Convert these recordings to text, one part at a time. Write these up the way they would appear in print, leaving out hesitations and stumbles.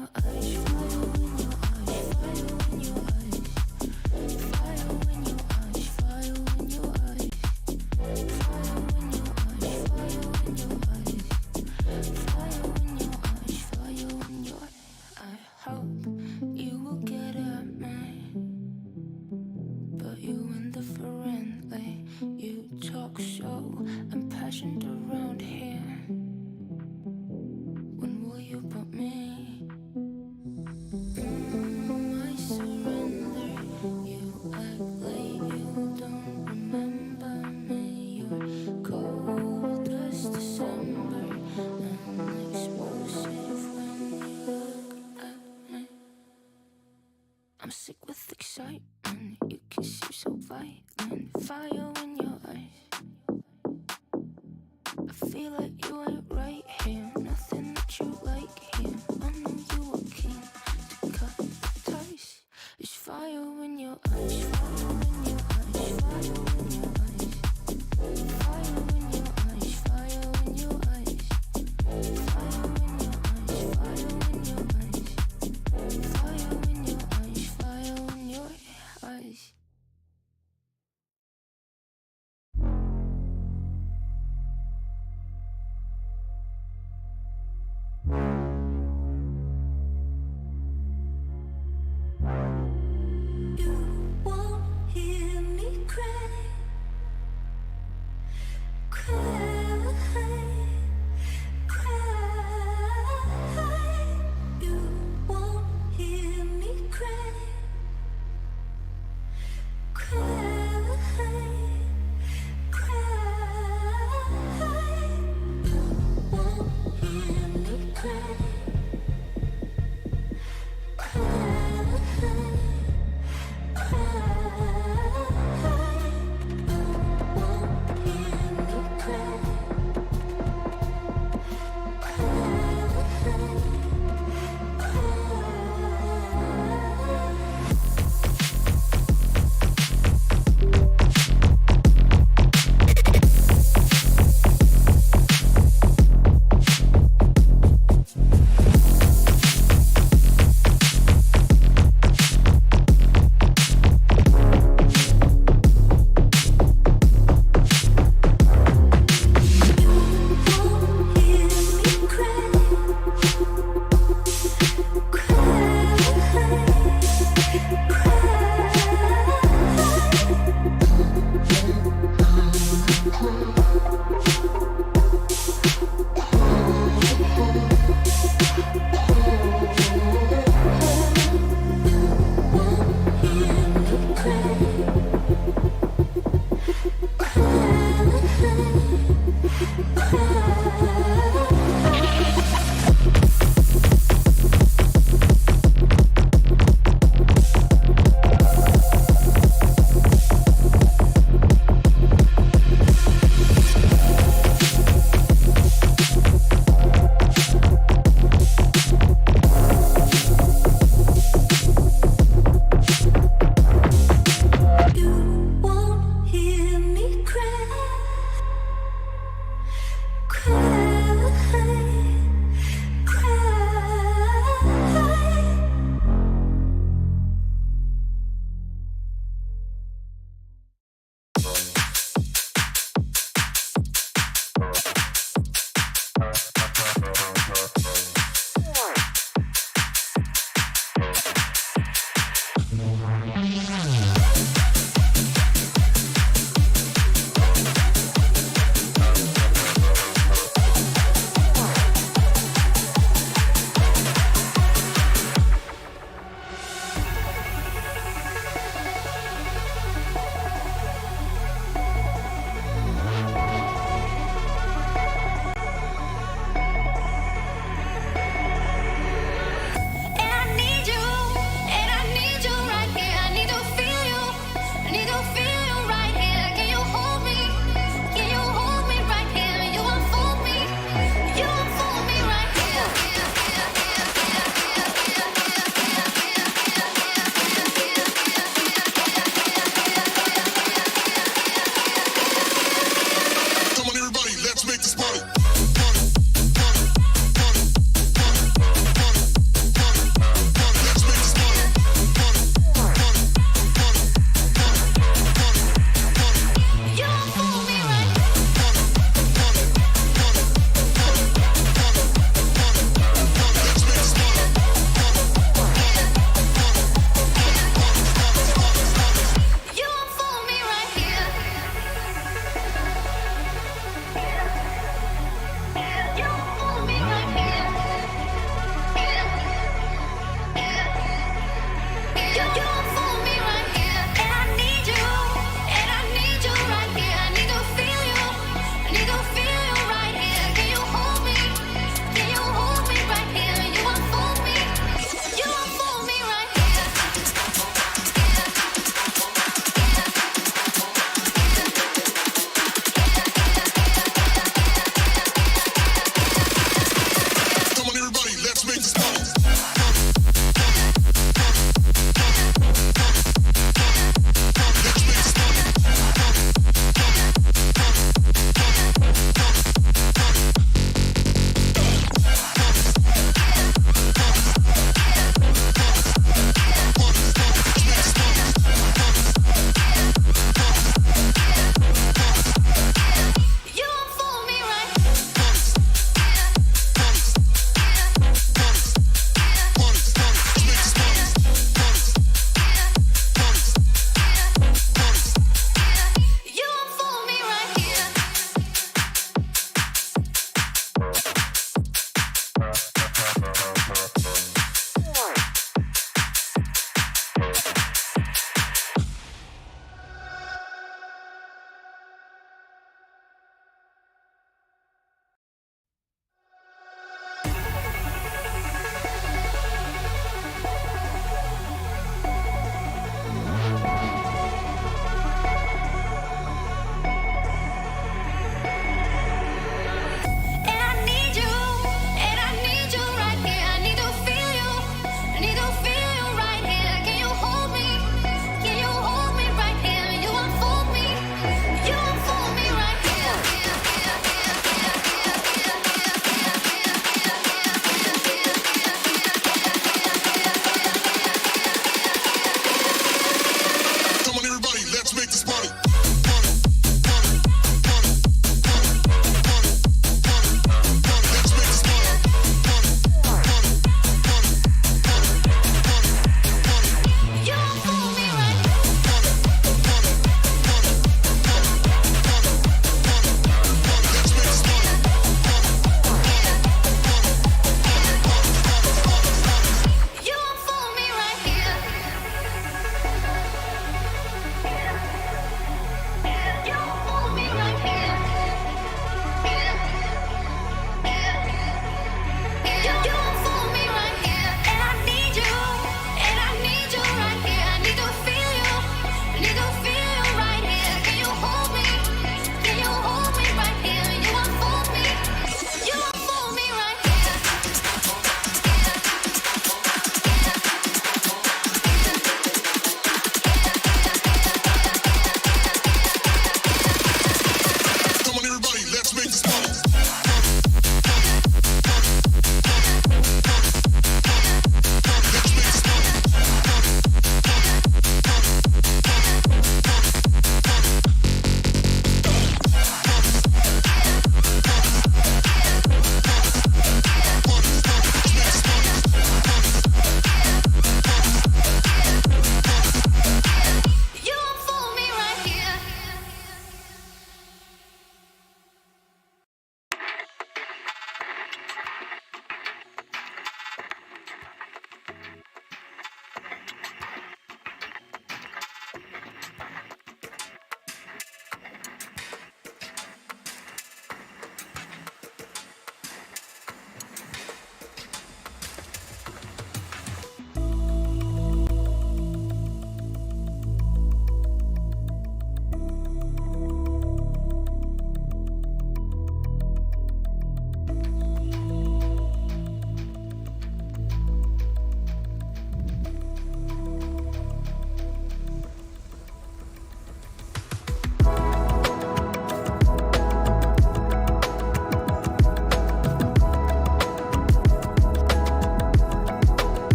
your eyes, fire in your eyes, fire in your eyes, fire in your eyes, fire in your eyes, fire in your eyes, fire in your eyes, fire in your eyes, fire in your eyes. I hope you will get at me, but you indifferently. You talk so impassioned around here. When will you put me? I surrender. You act like you don't remember me. You're cold as December and explosive when you look at me. I'm sick with excitement. You can seem so violent. Fire in your eyes. I feel like you ain't right here. Nothing that you like here. I know you were keen to cut the ties. There's fire in your eyes. Fire in your eyes. Fire in your eyes. Fire in your eyes. Fire in your eyes. Fire in your eyes. Fire in your eyes. Fire in your eyes. Fire in your eyes.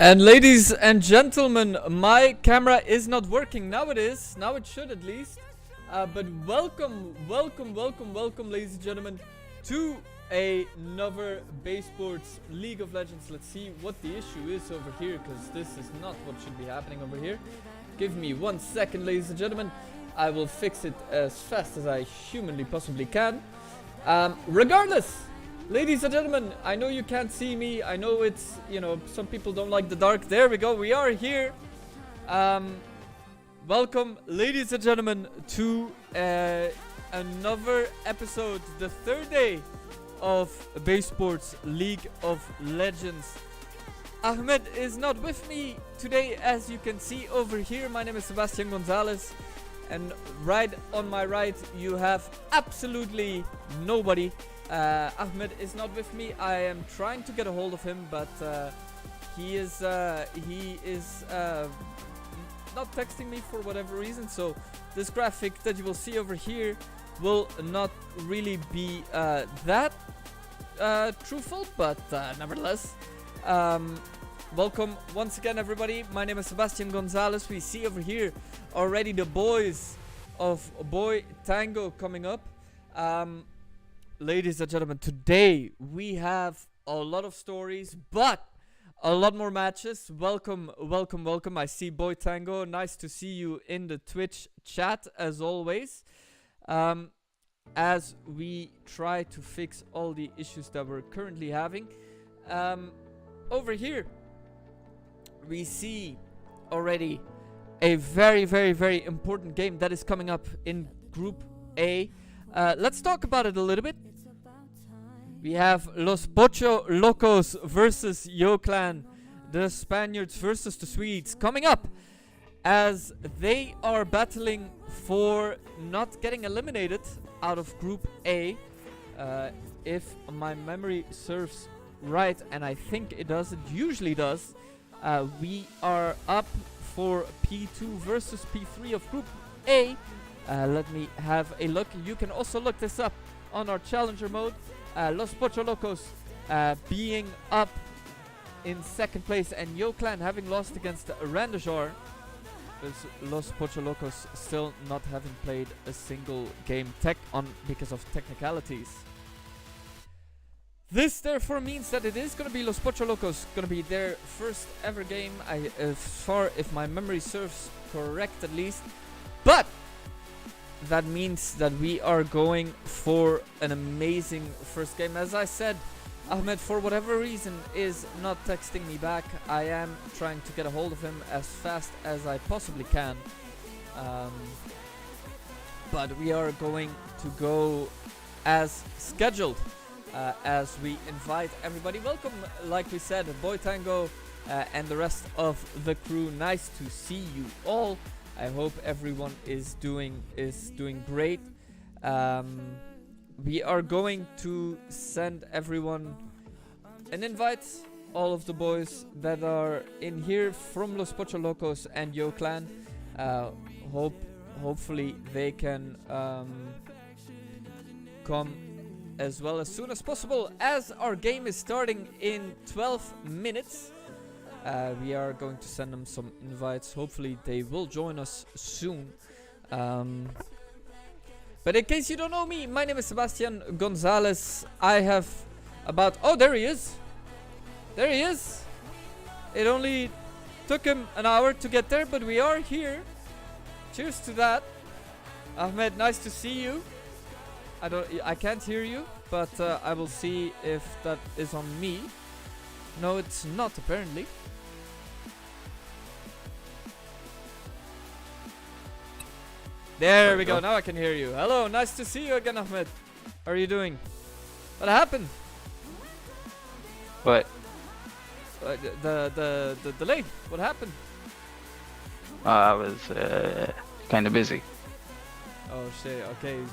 And ladies and gentlemen, my camera is not working. Now it is. Now it should at least. But welcome, ladies and gentlemen, to another BAEsports League of Legends. Let's see what the issue is over here, because this is not what should be happening over here. Give me 1 second, ladies and gentlemen. I will fix it as fast as I humanly possibly can. Regardless, ladies and gentlemen, I know you can't see me. I know it's, some people don't like the dark. There we go. We are here. Welcome, ladies and gentlemen, to another episode, the third day of BAEsports League of Legends. Ahmed is not with me today, as you can see over here. My name is Sebastian Gonzalez, and right on my right you have absolutely nobody. Ahmed is not with me. I am trying to get a hold of him, but he is not texting me for whatever reason. So this graphic that you will see over here will not really be that truthful, but nevertheless, welcome once again, everybody. My name is Sebastian Gonzalez. We see over here already the boys of Boy Tango coming up. Ladies and gentlemen, today we have a lot of stories, but a lot more matches. Welcome. I see Boy Tango. Nice to see you in the Twitch chat, as always. As we try to fix all the issues that we're currently having. Over here, we see already a very, very, very important game that is coming up in Group A. Let's talk about it a little bit. We have Los Pocho Locos versus Yo Clan, the Spaniards versus the Swedes, coming up as they are battling for not getting eliminated out of Group A. If my memory serves right, and I think it does, it usually does, we are up for P2 versus P3 of Group A. Let me have a look. You can also look this up on our challenger mode. Los Pocho Locos being up in second place, and Yo Clan having lost against Randajar, because Los Pocho Locos still not having played a single game because of technicalities. This therefore means that it is going to be Los Pocho Locos, going to be their first ever game, as far if my memory serves correct at least. But that means that we are going for an amazing first game. As I said, Ahmed, for whatever reason, is not texting me back. I am trying to get a hold of him as fast as I possibly can. But we are going to go as scheduled, as we invite everybody. Welcome, like we said, Boy Tango and the rest of the crew. Nice to see you all. I hope everyone is doing great. We are going to send everyone an invite. All of the boys that are in here from Los Pocho Locos and Yo Clan. Hopefully they can come as well as soon as possible, as our game is starting in 12 minutes. We are going to send them some invites. Hopefully they will join us soon. But in case you don't know me, my name is Sebastian Gonzalez. I have about... Oh, there he is. There he is. It only took him an hour to get there, but we are here. Cheers to that. Ahmed, nice to see you. I can't hear you, but I will see if that is on me. No, it's not, apparently. There we go. Now I can hear you. Hello, nice to see you again, Ahmed. How are you doing? What happened? What? The delay. What happened? I was kind of busy. Oh shit. Okay, he's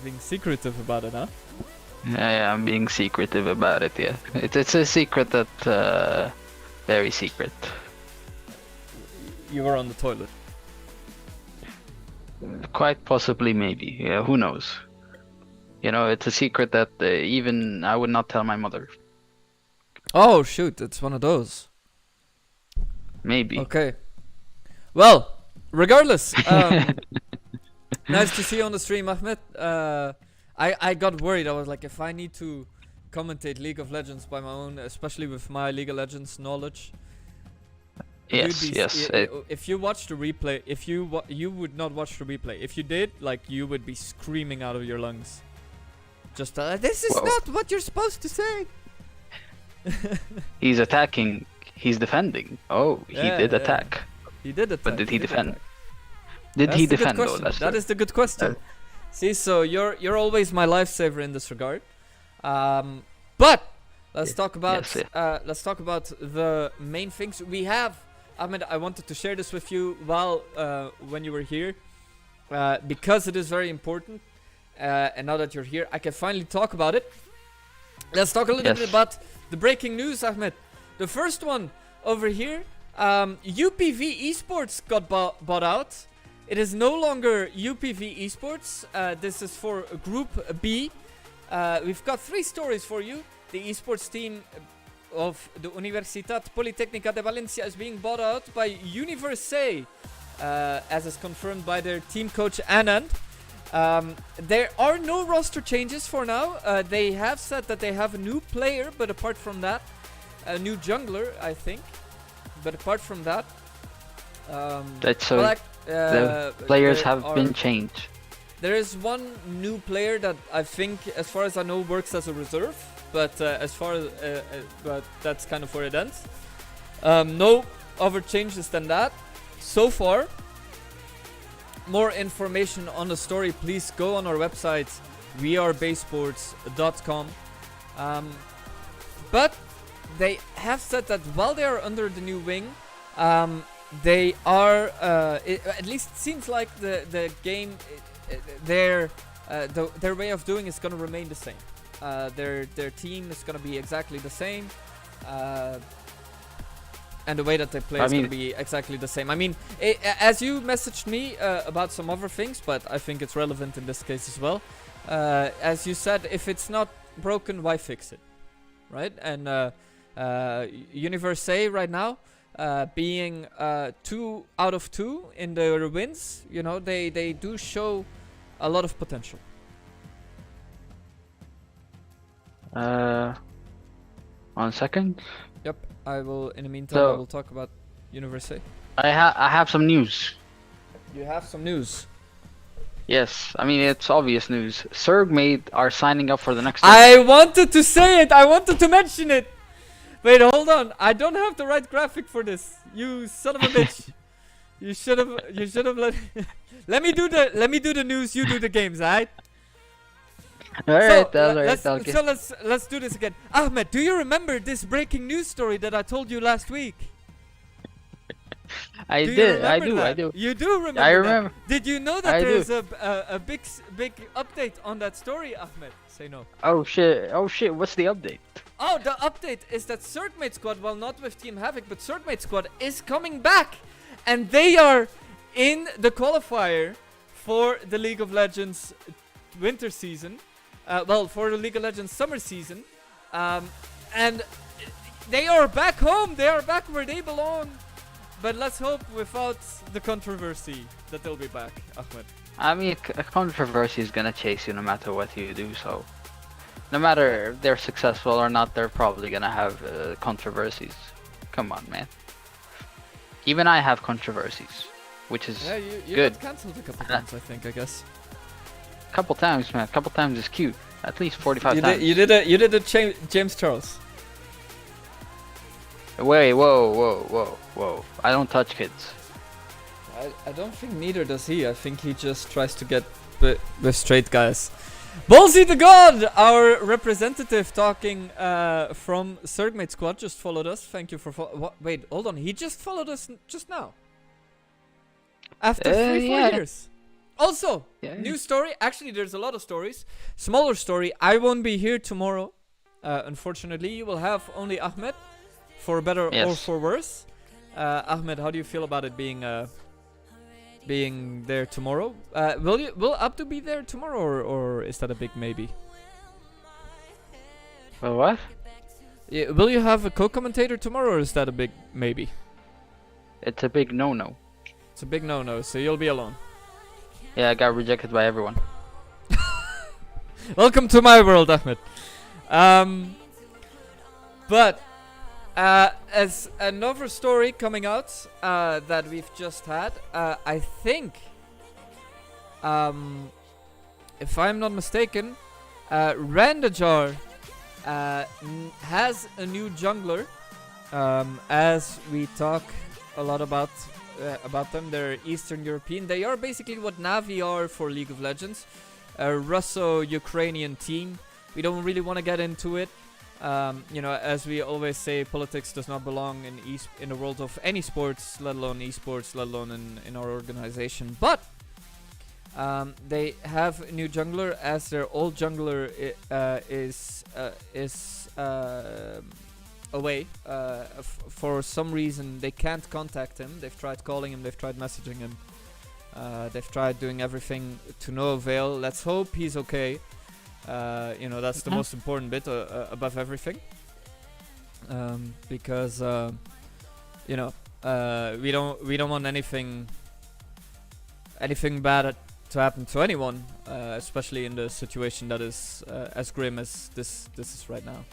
being secretive about it, huh? Yeah, I'm being secretive about it. Yeah, it's a secret that very secret. You were on the toilet. Quite possibly, maybe. Yeah, who knows? You know, it's a secret that even I would not tell my mother. Oh shoot, it's one of those. maybe. Okay. Well, regardless, nice to see you on the stream, Ahmed. I got worried. I was like, if I need to commentate League of Legends by my own, especially with my League of Legends knowledge. Yes, If you watch the replay, you would not watch the replay. If you did, like, you would be screaming out of your lungs. Just this is not what you're supposed to say. He's attacking. He's defending. Oh, he did attack. He did attack. But did he defend? Attack. Did That's he the good defend though? question. That is the good question. See, so you're always my lifesaver in this regard. But let's talk about the main things we have. Ahmed, I wanted to share this with you while when you were here, because it is very important. And now that you're here, I can finally talk about it. Let's talk a little bit about the breaking news, Ahmed. The first one over here, UPV Esports got bought out. It is no longer UPV Esports. This is for Group B. We've got 3 stories for you. The esports team of the Universitat Politécnica de Valencia is being bought out by Universe, as is confirmed by their team coach Anand. There are no roster changes for now. They have said that they have a new player, but apart from that, a new jungler, I think. But apart from that, the players have been changed. There is one new player that I think, as far as I know, works as a reserve. But as far as but that's kind of where it ends. No other changes than that so far. More information on the story, please go on our website, BAEsports.com. But they have said that while they are under the new wing, they are, at least seems like the game, their way of doing is going to remain the same. Their team is going to be exactly the same. And the way that they play is going to be exactly the same. I mean, as you messaged me about some other things, but I think it's relevant in this case as well. As you said, if it's not broken, why fix it? Right? And Universe right now, being 2 out of 2 in their wins, you know, they do show a lot of potential. 1 second. Yep, I will. In the meantime, I will talk about Universe. I have some news. You have some news. Yes, I mean it's obvious news. Sergmate are signing up for the next. I wanted to say it. I wanted to mention it. Wait, hold on. I don't have the right graphic for this. You son of a bitch. You should have let. let me do the news. You do the games, alright? Alright, let's do this again. Ahmed, do you remember this breaking news story that I told you last week? I do. You do remember? I remember. That. Did you know that there's a big update on that story, Ahmed? Say no. Oh shit! What's the update? Oh, the update is that Circmate Squad, well, not with Team Havoc, but Circmate Squad is coming back, and they are in the qualifier for the League of Legends winter season. For the League of Legends summer season, and they are back home. They are back where they belong. But let's hope without the controversy that they'll be back, Ahmed. I mean, a controversy is gonna chase you no matter what you do. So, no matter if they're successful or not, they're probably gonna have controversies. Come on, man. Even I have controversies, which is you good. got cancelled a couple times, I think. I guess. Couple times, man. Couple times is cute. At least 45 times. You did a James Charles. Wait, whoa. I don't touch kids. I don't think neither does he. I think he just tries to get with straight guys. Ballsy the God, our representative talking from Circmate Squad, just followed us. Thank you for wait, hold on. He just followed us just now. After 3-4 years. Also, new story. Actually, there's a lot of stories. Smaller story. I won't be here tomorrow. Unfortunately, you will have only Ahmed, for better or for worse. Ahmed, how do you feel about it being there tomorrow? Will Abdu be there tomorrow, or is that a big maybe? Well, what? Will you have a co-commentator tomorrow, or is that a big maybe? It's a big no-no. It's a big no-no, so you'll be alone. Yeah, I got rejected by everyone. Welcome to my world, Ahmed. But as another story coming out that we've just had, I think, if I'm not mistaken, Randajar has a new jungler. As we talk a lot about them, they're Eastern European. They are basically what Navi are for League of Legends, a Russo-Ukrainian team. We don't really want to get into it. As we always say, politics does not belong in the world of any sports, let alone esports, let alone in our organization. But they have a new jungler, as their old jungler is away. For some reason, they can't contact him. They've tried calling him, they've tried messaging him, they've tried doing everything to no avail. Let's hope he's okay. That's the most important bit above everything. Because we don't want anything bad to happen to anyone, especially in the situation that is as grim as this is right now.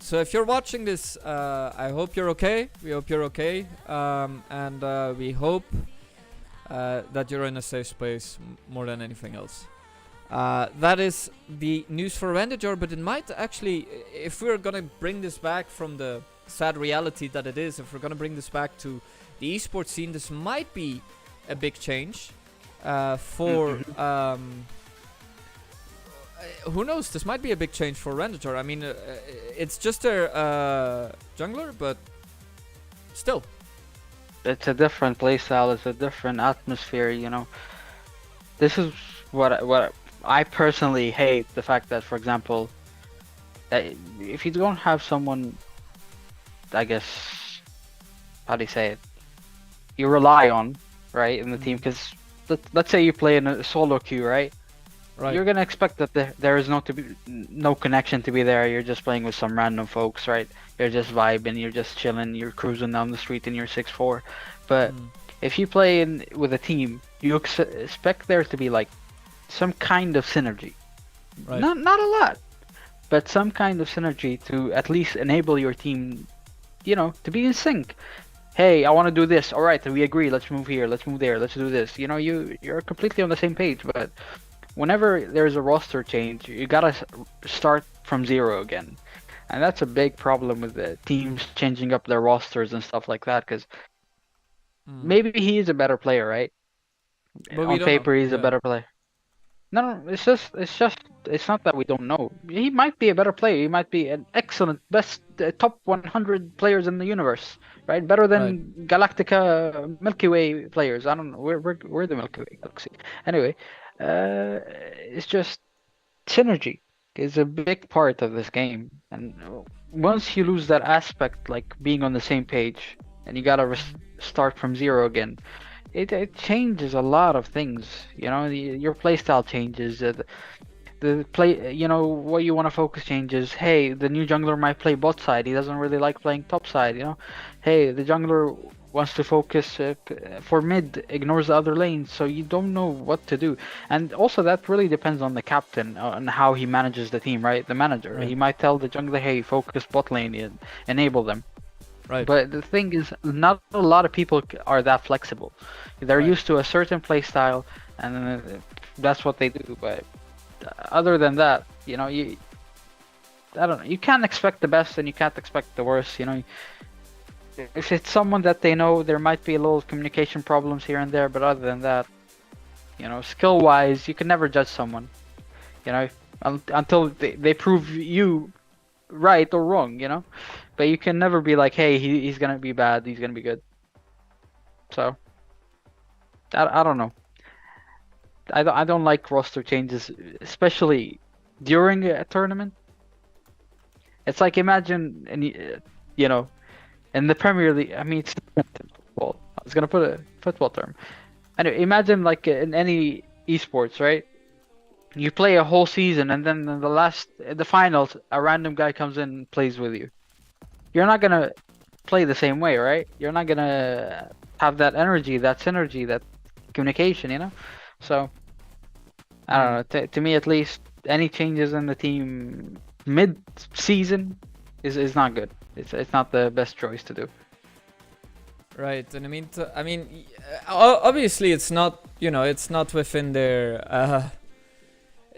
So if you're watching this, I hope you're okay. We hope you're okay, and we hope that you're in a safe space more than anything else. That is the news for Randajar, but it might actually, if we're gonna bring this back from the sad reality that it is, if we're gonna bring this back to the esports scene, this might be a big change for who knows, this might be a big change for Randajar. I mean, it's just their jungler, but still. It's a different playstyle, it's a different atmosphere, you know. This is what I personally hate, the fact that, for example, if you don't have someone, I guess, how do you say it, you rely on, right, in the team, because let's say you play in a solo queue, right? Right. You're gonna expect that there is no connection to be there. You're just playing with some random folks, right? You're just vibing, you're just chilling, you're cruising down the street in your 6-4. But if you play with a team, you expect there to be like some kind of synergy. Right. Not a lot, but some kind of synergy to at least enable your team, to be in sync. Hey, I want to do this. All right, we agree. Let's move here. Let's move there. Let's do this. You're completely on the same page, but whenever there's a roster change, you gotta start from zero again, and that's a big problem with the teams changing up their rosters and stuff like that. Because maybe he is a better player, right? But on paper, he's a better player. No, it's not that we don't know. He might be a better player. He might be an excellent, best top 100 players in the universe, right? Better than Galactica Milky Way players. I don't know. We're the Milky Way galaxy. Anyway. It's just synergy is a big part of this game, and once you lose that aspect, like being on the same page, and you gotta start from zero again, it changes a lot of things. Your playstyle changes. The play, what you want to focus changes. Hey, the new jungler might play bot side. He doesn't really like playing top side. Hey, the jungler wants to focus for mid, ignores the other lanes, so you don't know what to do. And also that really depends on the captain and how he manages the team, right? The manager, he might tell the jungler, hey, focus bot lane and enable them. Right. But the thing is, not a lot of people are that flexible. They're used to a certain play style, and that's what they do. But other than that, I don't know. You can't expect the best and you can't expect the worst. If it's someone that they know, there might be a little communication problems here and there, but other than that, skill-wise, you can never judge someone, until they prove you right or wrong, but you can never be like, hey, he's gonna be bad, he's gonna be good. So, I don't know. I don't like roster changes, especially during a tournament. It's like, imagine, in the Premier League, I mean, it's football. I was gonna put a football term. Anyway, imagine like in any esports, right? You play a whole season, and then in the finals, a random guy comes in and plays with you. You're not gonna play the same way, right? You're not gonna have that energy, that synergy, that communication, you know. So I don't know. To me, at least, any changes in the team mid-season is not good. It's not the best choice to do. Right, and I mean, obviously it's not, it's not within their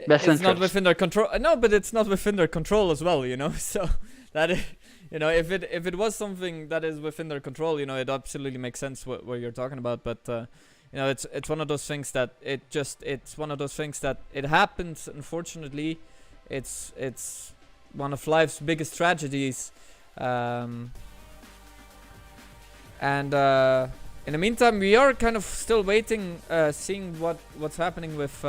Best it's not interest. within their control. No, but it's not within their control as well, So that is, if it was something that is within their control, it absolutely makes sense what you're talking about. But it's one of those things that it's one of those things that it happens. Unfortunately, it's one of life's biggest tragedies. And in the meantime, we are kind of still waiting, seeing what's happening with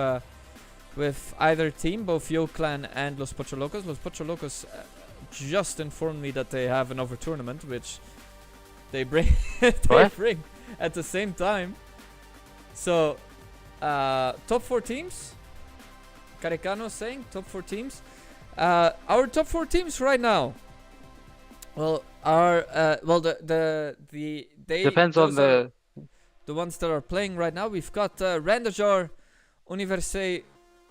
either team, both Yo Clan and Los Pocholocos. Los Pocholocos just informed me that they have another tournament, which they bring bring at the same time. So top 4 teams. Carecano saying top 4 teams. Our top 4 teams right now. Well, are they Depends on the ones that are playing right now. We've got Randajar, Universi,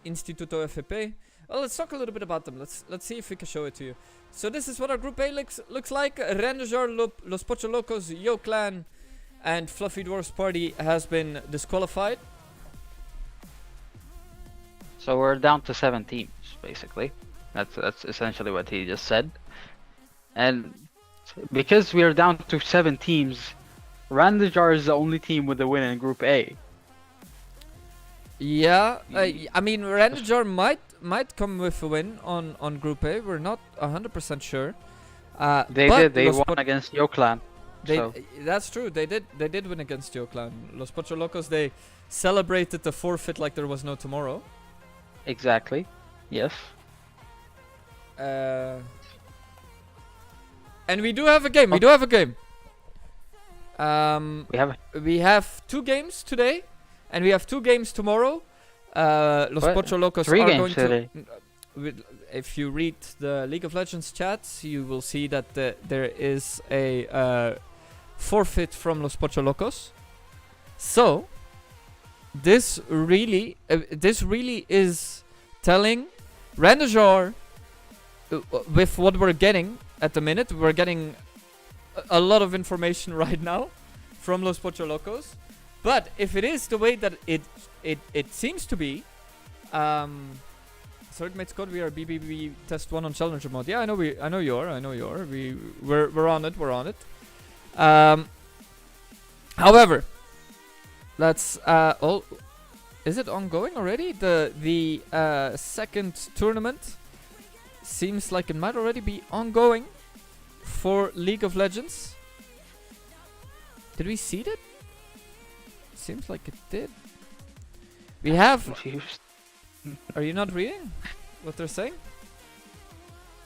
Instituto FP. Well, let's talk a little bit about them. Let's see if we can show it to you. So this is what our Group A looks like. Randajar, Los Pocholocos, Yo Clan, and Fluffy Dwarfs Party has been disqualified. So we're down to 7 teams, basically. That's essentially what he just said. And because we are down to 7 teams, Randajar is the only team with a win in Group A. Yeah, I mean, Randajar might come with a win on Group A. We're not 100% sure. They won against Yo Clan. That's true. They did win against Yo Clan. Los Pocholocos, they celebrated the forfeit like there was no tomorrow. Exactly. Yes. And we do have a game. We do have a game. We We have have 2 games today, and we have 2 games tomorrow. Los What? Pocholocos 3 are games going today. if you read the League of Legends chats, you will see that there is a forfeit from Los Pocholocos. So this really is telling Randajar, with what we're getting at the minute, we're getting a lot of information right now from Los Pocholocos. But if it is the way that it seems to be, Third Mate Squad, we are BBB test 1 on Challenger mode. Yeah, I know you are. We're on it. However, let's is it ongoing already? The second tournament seems like it might already be ongoing for League of Legends. Did we see that? Seems like it did. We have. Confused. Are you not reading what they're saying?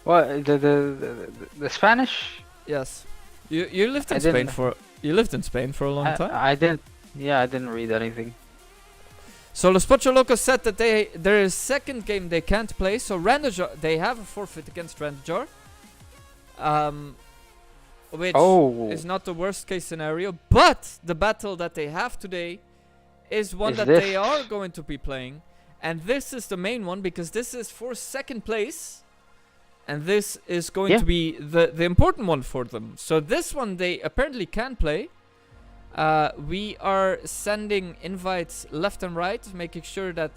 What the Spanish? Yes. You lived in I Spain didn't- for a long time. I didn't. Yeah, I didn't read anything. So Los Pocholocos said that there is second game they can't play. So Randajar, they have a forfeit against Randajar. Which is not the worst case scenario, but the battle that they have today is one that they are going to be playing, and this is the main one because this is for second place, and this is going to be the important one for them. So this one they apparently can play. We are sending invites left and right, making sure that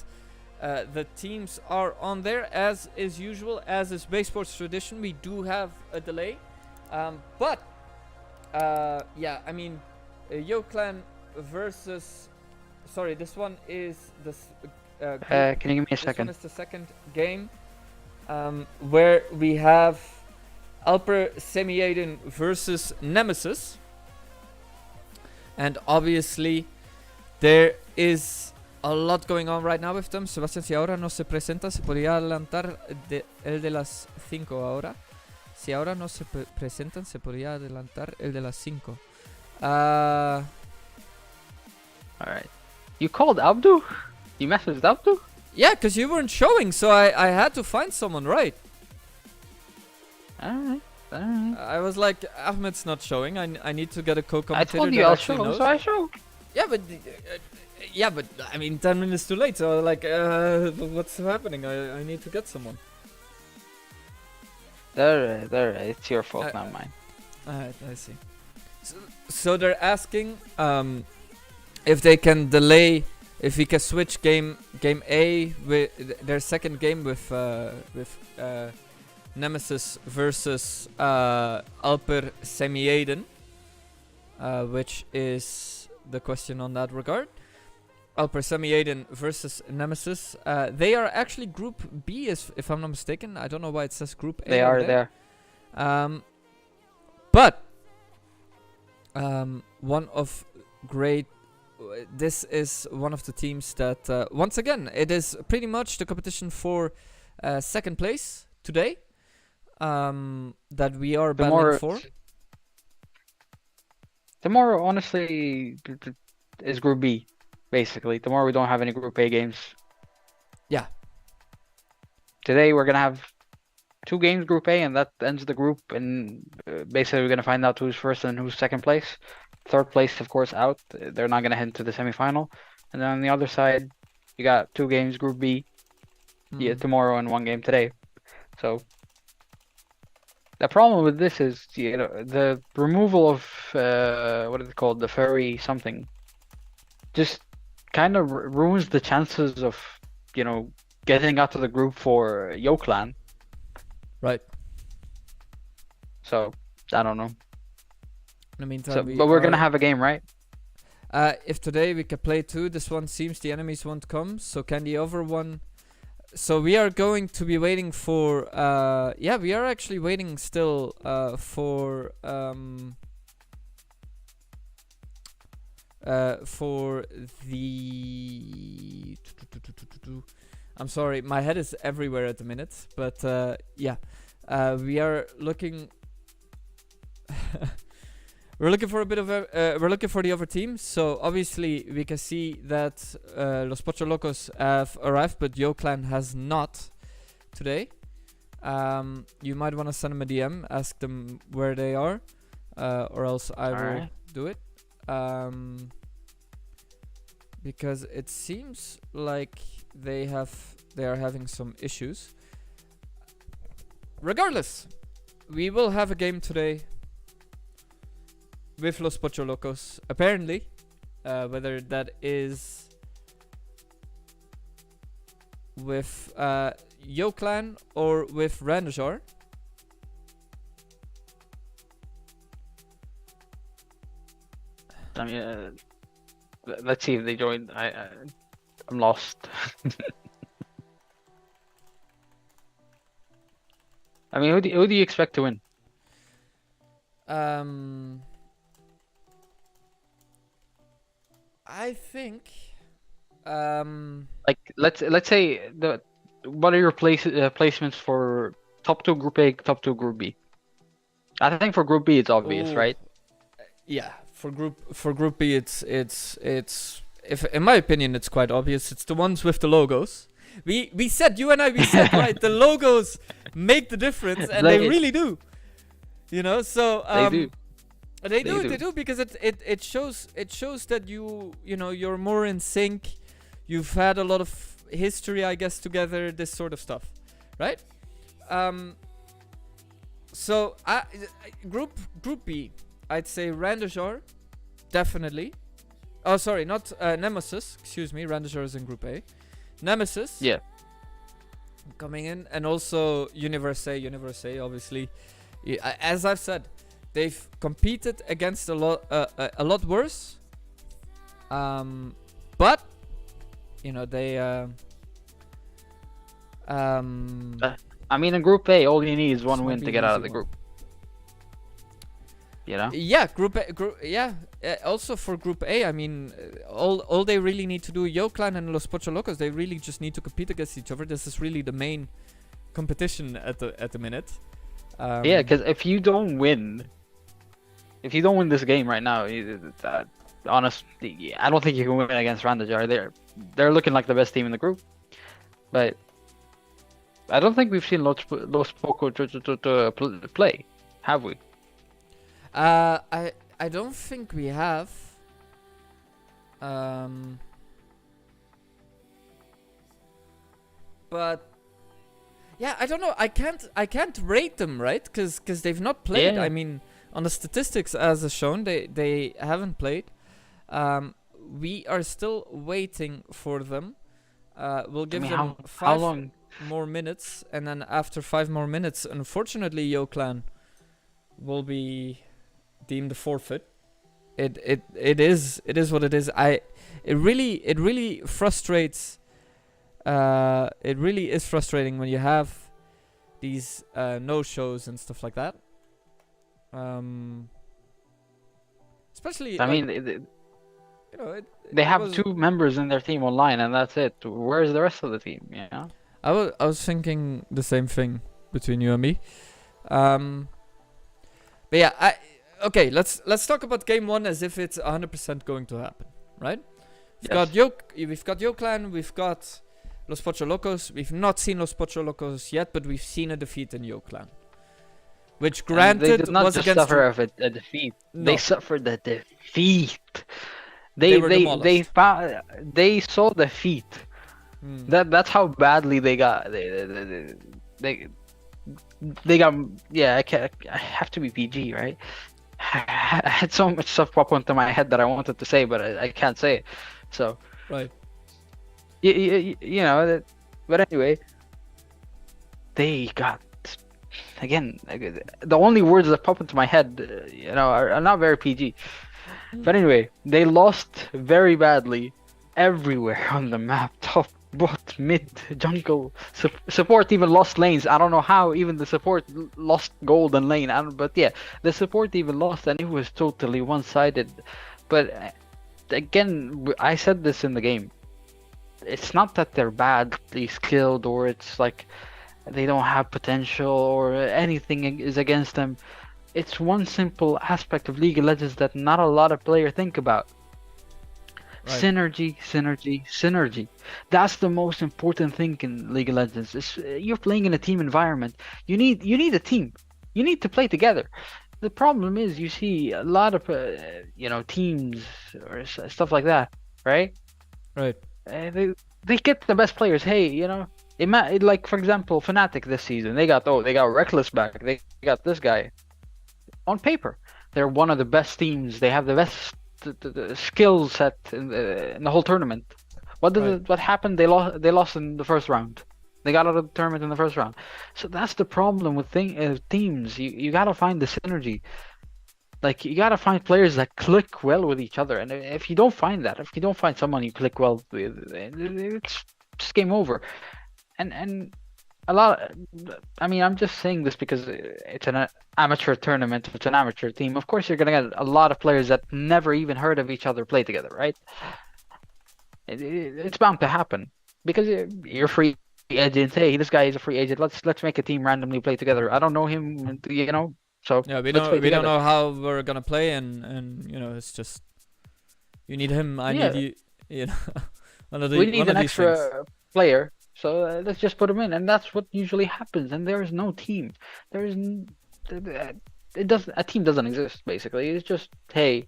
the teams are on there as is usual, as is BAEsports tradition. We do have a delay. But yeah, I mean, Yo Clan versus. Sorry, this one is the. Can you give me a this second? one is the second game, where we have Alper Semiaden versus Nemesis, and obviously there is a lot going on right now with them. Sebastián, si ahora no se presenta, se podría adelantar el de las 5 ahora. Si ahora no se presentan, se podría adelantar el de las 5. Alright. You called Abdu? You messaged Abdu? Yeah, because you weren't showing, so I had to find someone, right? Alright. Alright. I was like, Ahmed's not showing. I need to get a I co-commentator told you that I'll actually show, knows. so I show. Yeah, but I mean, 10 minutes too late. So like, what's happening? I need to get someone. Alright. It's your fault, Uh, not mine. Alright, I see. So they're asking if they can delay, if we can switch game A with their second game with Nemesis versus Alper Semi-Aiden, which is the question on that regard. Alper Semi-Aiden versus Nemesis. They are actually Group B, if I'm not mistaken. I don't know why it says Group A. They are there. But one of great. This is one of the teams that once again it is pretty much the competition for second place today. That we are battling for. Tomorrow, honestly, is Group B. Basically, tomorrow we don't have any Group A games. Yeah. Today we're gonna have 2 games Group A, and that ends the group. And basically, we're gonna find out who's first and who's second place. Third place, of course, out. They're not gonna head to the semifinal. And then on the other side, you got 2 games Group B. Yeah, tomorrow and 1 game today. So the problem with this is, you know, the removal of what is it called, the furry something, just kind of ruins the chances of, you know, getting out of the group for Yoklan. Right. So I don't know. In the meantime, So, but we're gonna have a game, right? If today we can play 2, this one seems the enemies won't come. So can the other one? So we are going to be waiting for. Yeah, we are actually waiting still for the. I'm sorry, my head is everywhere at the minute, but yeah, we are looking. We're looking for a bit of a. We're looking for the other team. So obviously we can see that Los Pocho Locos have arrived, but Yoklan has not today. You might want to send them a DM, ask them where they are, or else I will do it. Because it seems like they are having some issues. Regardless, we will have a game today with Los Pocho Locos, apparently. Whether that is with Yoklan or with Randajar. I mean, let's see if they join. I'm lost. I mean, who do you expect to win? I think. Like let's say what are your placements for top 2 Group A, top 2 Group B? I think for Group B it's obvious, right? Yeah, for Group B it's if in my opinion it's quite obvious. It's the ones with the logos. We said right, the logos make the difference, and they really do. You know, so they do because it shows that you're more in sync. You've had a lot of history, I guess, together, this sort of stuff, right? So Group B, I'd say Randajar, definitely. Oh, sorry, not Nemesis. Excuse me, Randajar is in Group A. Nemesis. Yeah. Coming in, and also Universe A, obviously. As I've said, they've competed against a lot worse. But you know they. I mean, in Group A, all you need is 1 win to get out of the group. You know? Yeah, also for Group A, I mean, all they really need to do, Yoklan and Los Pocho Locos, they really just need to compete against each other. This is really the main competition at the minute. Yeah, because if you don't win this game right now, honestly, I don't think you can win against Randajar. They're looking like the best team in the group, but I don't think we've seen Los Poco to play. Have we? I don't think we have. But yeah, I don't know. I can't rate them, right? Because they've not played. Yeah. I mean, on the statistics as is shown, they haven't played. We are still waiting for them. We'll give them how 5 long? more minutes, and then after 5 more minutes, unfortunately, Yo Clan will be deemed a forfeit. It is what it is. It really frustrates. It really is frustrating when you have these no shows and stuff like that. Especially, I like, mean, you know, they it have was, 2 members in their team online, and that's it. Where's the rest of the team? You know? I was thinking the same thing between you and me. But yeah, okay. Let's talk about game 1 as if it's 100% going to happen, right? We've got Yo Clan, we've got Los Pocho Locos. We've not seen Los Pocho Locos yet, but we've seen a defeat in Yo Clan, which And they granted did not was just against. suffer of a defeat. No. They suffered a defeat. They were They demolished. found they saw defeat. Hmm. That's how badly they got. They got. Yeah, I have to be PG, right? I had so much stuff pop into my head that I wanted to say, but I can't say it. So Right. you know that. But anyway, they got. Again, the only words that pop into my head, are not very PG. But anyway, they lost very badly everywhere on the map. Top, bot, mid, jungle, support even lost lanes. I don't know how even the support lost gold and lane. But yeah, the support even lost, and it was totally one-sided. But again, I said this in the game. It's not that they're badly skilled, or it's like they don't have potential, or anything is against them. It's one simple aspect of League of Legends that not a lot of players think about. Right. Synergy. That's the most important thing in League of Legends. You're playing in a team environment. You need a team. You need to play together. The problem is you see a lot of teams or stuff like that, right? Right. They get the best players. Hey, like for example, Fnatic this season, they got Reckless back. They got this guy. On paper, they're one of the best teams. They have the best the skill set in the whole tournament. What happened? They lost in the first round. They got out of the tournament in the first round. So that's the problem with teams. You gotta find the synergy. Like, you gotta find players that click well with each other. And if you don't find that, if you don't find someone you click well with, it's just game over. And a lot. I mean, I'm just saying this because it's an amateur tournament. It's an amateur team. Of course, you're gonna get a lot of players that never even heard of each other play together, right? It's bound to happen because you're free agent. Hey, this guy is a free agent. Let's make a team randomly play together. I don't know him, So Yeah, we let's play don't together. know how we're gonna play, and it's just you need him. I Yeah. need you. You know, We need one of an these things. extra player, so let's just put him in, and that's what usually happens. And there is no team. There is a team doesn't exist basically. It's just, hey,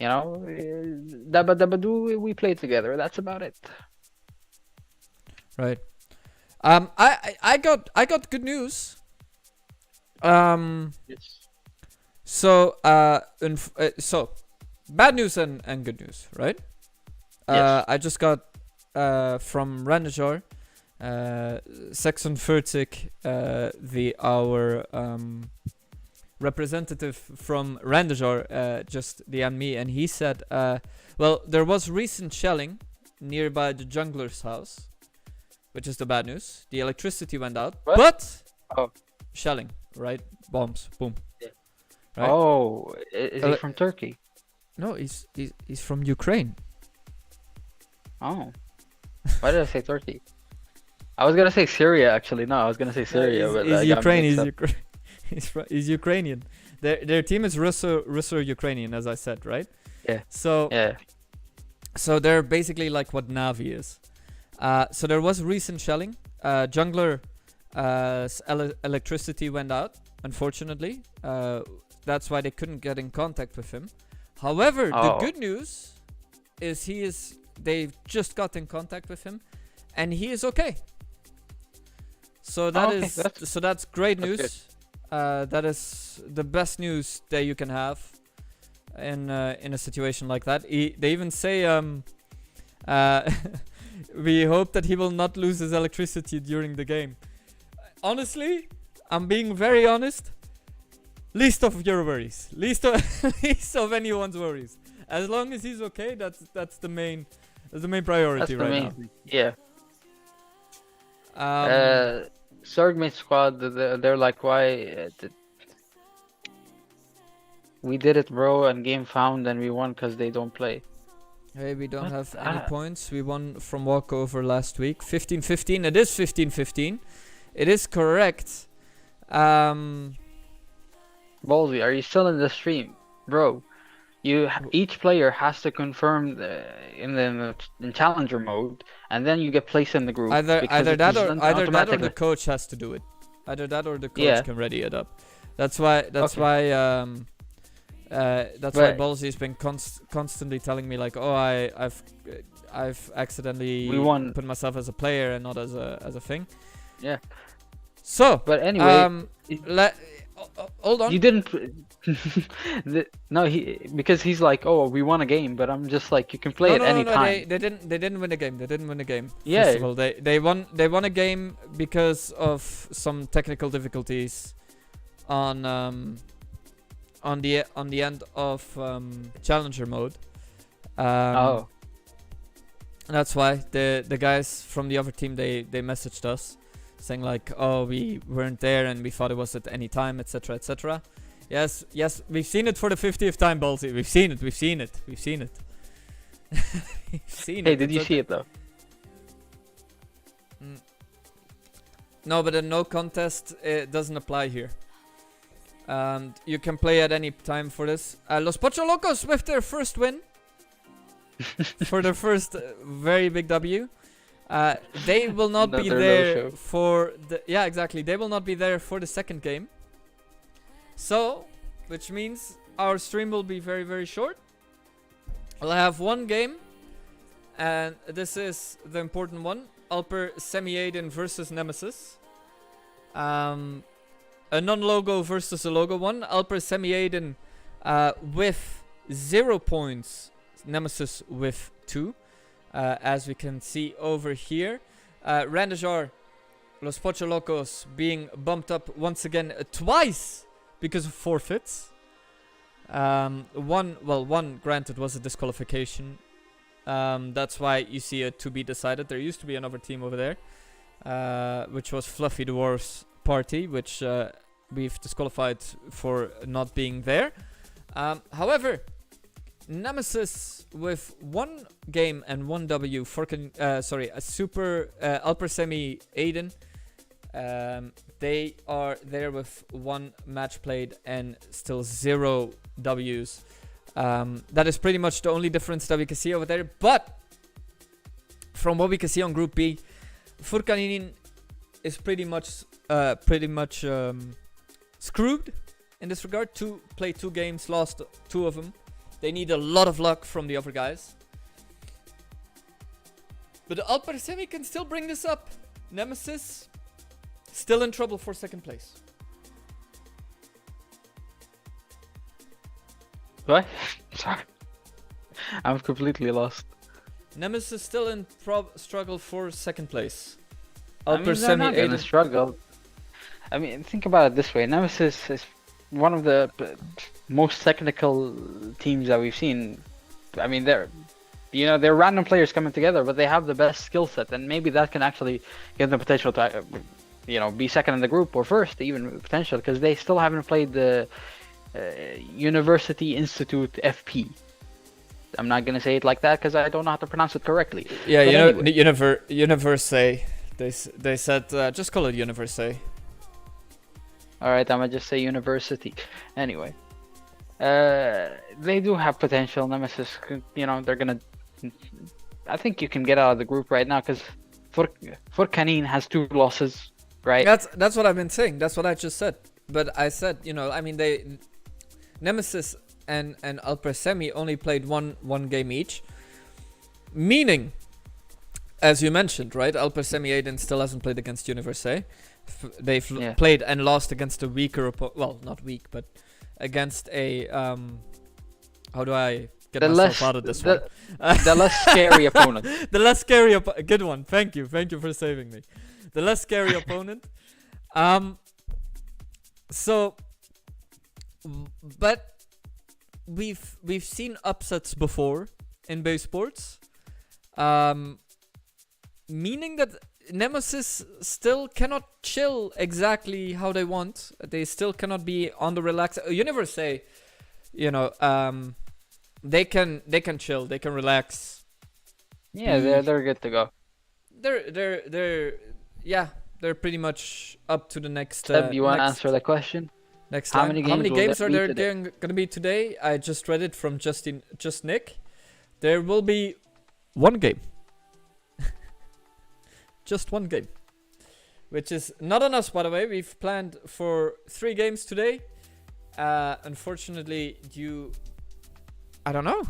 dabba dabba do, we play together. That's about it. Right. I got good news. Yes. So so bad news and good news, right? Yes. I just got from Randajar, Saxon Furtik, our representative from Randajar, just DM'd me, and he said, well, there was recent shelling nearby the jungler's house, which is the bad news. The electricity went out, What? but Oh. shelling, right? Bombs, boom. Yeah. Right? Oh, is he from Turkey? No, he's from Ukraine. Oh, why did I say Turkey? I was gonna say Syria actually. No, I was gonna say Syria, but he's I got Ukraine. mixed He's up. he's Ukrainian. Their team is Russo-Ukrainian, as I said, right? Yeah. So Yeah. so they're basically like what Navi is. So there was recent shelling. Jungler electricity went out, unfortunately. That's why they couldn't get in contact with him. However, the good news is they've just got in contact with him, and he is okay. So that's great news. That is the best news that you can have in a situation like that. They even say we hope that he will not lose his electricity during the game. Honestly, I'm being very honest. Least of your worries. Least of anyone's worries. As long as he's okay, that's the main priority right now. Yeah. Surgmate squad, they're like, why? We did it, bro, and game found, and we won because they don't play. Hey, we don't have any points. We won from walkover last week. 15-15. It is 15-15. It is correct. Ballsy, are you still in the stream, bro? Each player has to confirm in challenger mode, and then you get placed in the group. Either that or the coach has to do it. Either that or the coach can ready it up. That's why Ballsy's been constantly telling me like, oh, I've accidentally put myself as a player and not as a thing. Yeah. So, but anyway, hold on. You didn't. No, because he's like, oh, we won a game, but I'm just like, you can play at any time. They didn't win a game. They didn't win a game. Yeah. First of all, they won a game because of some technical difficulties on the end of challenger mode. That's why the guys from the other team they messaged us saying like, oh, we weren't there and we thought it was at any time, etc., etc. Yes, we've seen it for the 50th time, Ballsy. We've seen it. We've seen it. Hey, did you see it though? No, but a no contest doesn't apply here. You can play at any time for this. Los Pocho Locos with their first win. For their first very big W. They will not be there for the... Yeah, exactly. They will not be there for the second game. So, which means our stream will be very, very short. We'll have one game. And this is the important one. Alper Semi-Aiden versus Nemesis. A non-logo versus a logo one. Alper Semi-Aiden with 0 points. Nemesis with 2. As we can see over here. Randajar, Los Pocho Locos being bumped up once again twice because of forfeits. One granted was a disqualification. That's why you see a to be decided. There used to be another team over there, which was Fluffy Dwarf's party, which we've disqualified for not being there. However, Nemesis with 1 game and 1 W for a super Alper Semi Aiden. They are there with 1 match played and still 0 Ws. That is pretty much the only difference that we can see over there. But from what we can see on Group B, Furkanin is pretty much screwed in this regard. Played 2 games, lost 2 of them. They need a lot of luck from the other guys. But the Alper Semi can still bring this up. Nemesis still in trouble for second place. What? Sorry. I'm completely lost. Nemesis still in struggle for second place. Alper Semi not gonna struggle. I mean, think about it this way. Nemesis is one of the most technical teams that we've seen. I mean, they're random players coming together, but they have the best skill set, and maybe that can actually give them potential to, be second in the group or first, even potential, because they still haven't played the University Institute FP. I'm not gonna say it like that because I don't know how to pronounce it correctly. Yeah, but anyway. Universi. They said just call it Universi. Alright, I'm gonna just say University. Anyway. They do have potential. Nemesis, they're gonna... I think you can get out of the group right now because Furkanin has 2 losses, right? That's what I've been saying. That's what I just said. but I said, I mean, Nemesis and Alper Semi only played one game each, meaning, as you mentioned, right? Alper Semi Aiden still hasn't played against Universe. They've played and lost against a weaker well, not weak, but against a how do I get myself out of this one? The less scary opponent. The less scary good one. Thank you for saving me. The less scary opponent. So, but we've seen upsets before in BAEsports, meaning that Nemesis still cannot chill exactly how they want. They still cannot be on the relax. Universe, they can chill. They can relax. Yeah, they're good to go. They're pretty much up to the next. Seb, you want to answer the question? Next How time. many How many games games will are there there be going to be today? I just read it from just Nick. There will be one game. Just one game. Which is not on us, by the way. We've planned for 3 games today. Unfortunately, I don't know.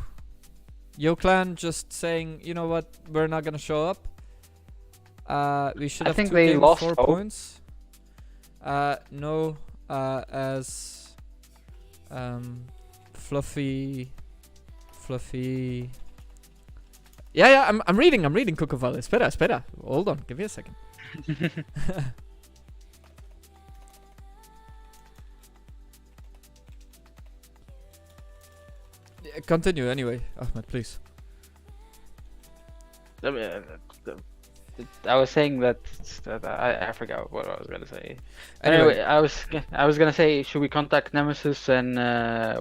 YoClan just saying, you know what, we're not going to show up. We should have 2 they games, lost 4 hope. points. No, as Fluffy. Yeah, I'm reading Kukoval. Espera. Hold on, give me a second. Continue anyway, Ahmed, please. I was saying that I forgot what I was gonna say. Anyway, I was gonna say, should we contact Nemesis and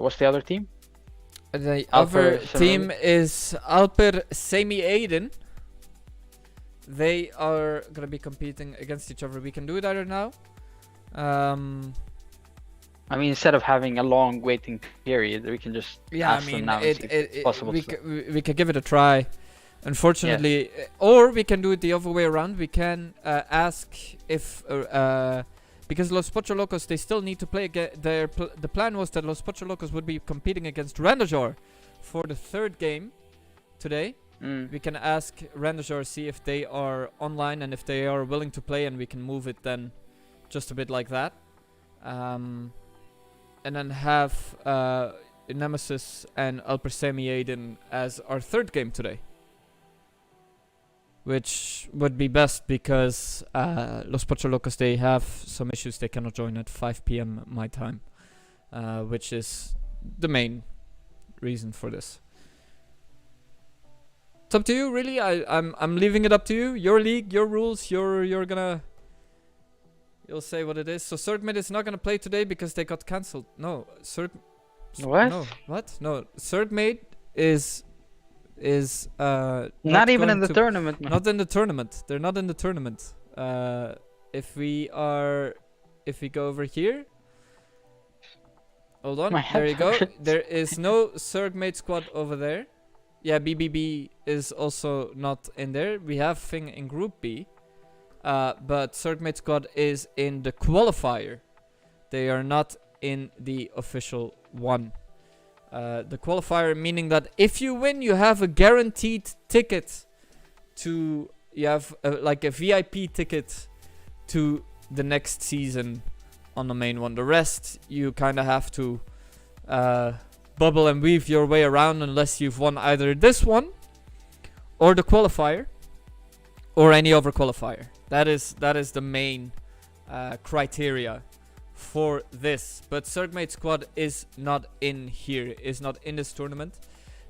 what's the other team? The Alper other Semi team is Alper Semi Aiden. They are gonna be competing against each other. We can do it either now. I mean, instead of having a long waiting period, we can just ask them now and see if it's possible. We can give it a try. Unfortunately, or we can do it the other way around. We can ask if because Los Pocho Locos, they still need to play again. The plan was that Los Pocho Locos would be competing against Randajor for the 3rd game today. We can ask Randajor, see if they are online and if they are willing to play, and we can move it then just a bit like that. And then have Nemesis and Alper Semi Aiden as our 3rd game today. Which would be best because Los Pocho Locos, they have some issues. They cannot join at 5 p.m. my time, which is the main reason for this. It's up to you, really. I'm leaving it up to you. Your league, your rules. You'll say what it is. So Surgmate is not gonna play today because they got cancelled. No, What? No, what? No, Surgmate is not even in the to- tournament, man. Not in the tournament. They're not in the tournament. If we go over here. Hold on. My There you head go. hurts. There is no Surgmate squad over there. Yeah, BBB is also not in there. We have Fing in Group B. But Surgmate squad is in the qualifier. They are not in the official one. The qualifier, meaning that if you win, you have a guaranteed ticket to, you have like a VIP ticket to the next season on the main one. The rest, you kind of have to bubble and weave your way around unless you've won either this one or the qualifier or any other qualifier. That is the main criteria for this. But Surgmate squad is not in here, is not in this tournament.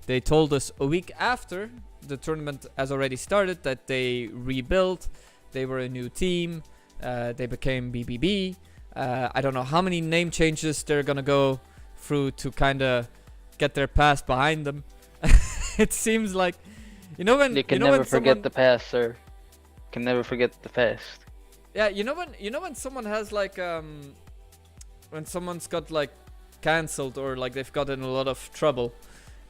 They told us a week after the tournament has already started that they rebuilt, they were a new team, they became BBB. I don't know how many name changes they're gonna go through to kind of get their past behind them. It seems like, when You can never forget the past, sir. Can never forget the past. Yeah, when someone has like when someone's got like cancelled or like they've got in a lot of trouble,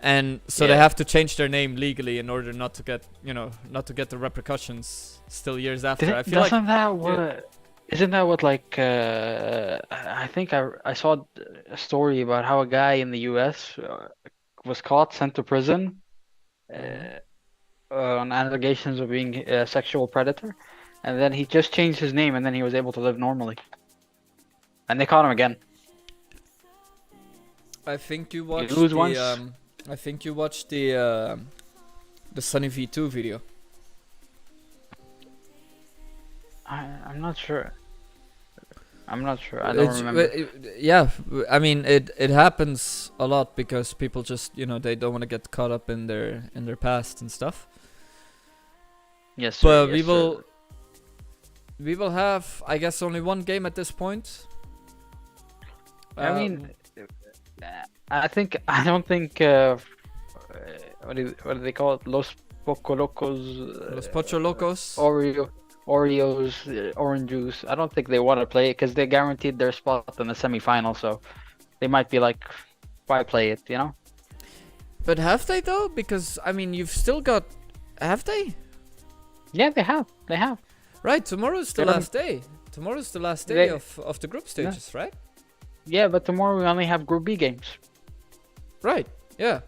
and so they have to change their name legally in order not to get the repercussions still years after. I feel Doesn't like that what? Isn't that what like I think I saw a story about how a guy in the U.S. Was caught, sent to prison Mm-hmm. on allegations of being a sexual predator, and then he just changed his name, and then he was able to live normally. And they caught him again. I think you You watched lose the once. I think you watched the Sunny V2 video. I'm not sure. I'm not sure. I don't remember. Yeah, I mean it happens a lot because people just they don't want to get caught up in their past and stuff. Yes, sir. But Yes, we sir. will have, I guess, only one game at this point. I mean, I don't think. What do they call it? Los Poco Locos. Los Pocho Locos. Oreos, orange juice. I don't think they want to play it because they guaranteed their spot in the semifinal. So they might be like, why play it? You know? But have they though? Because I mean, you've still got. Have they? Yeah, they have. They have. Right. Tomorrow's the They don't- last day. Tomorrow's the last day They- of the group stages, right? Yeah, but tomorrow we only have Group B games. Right. Yeah.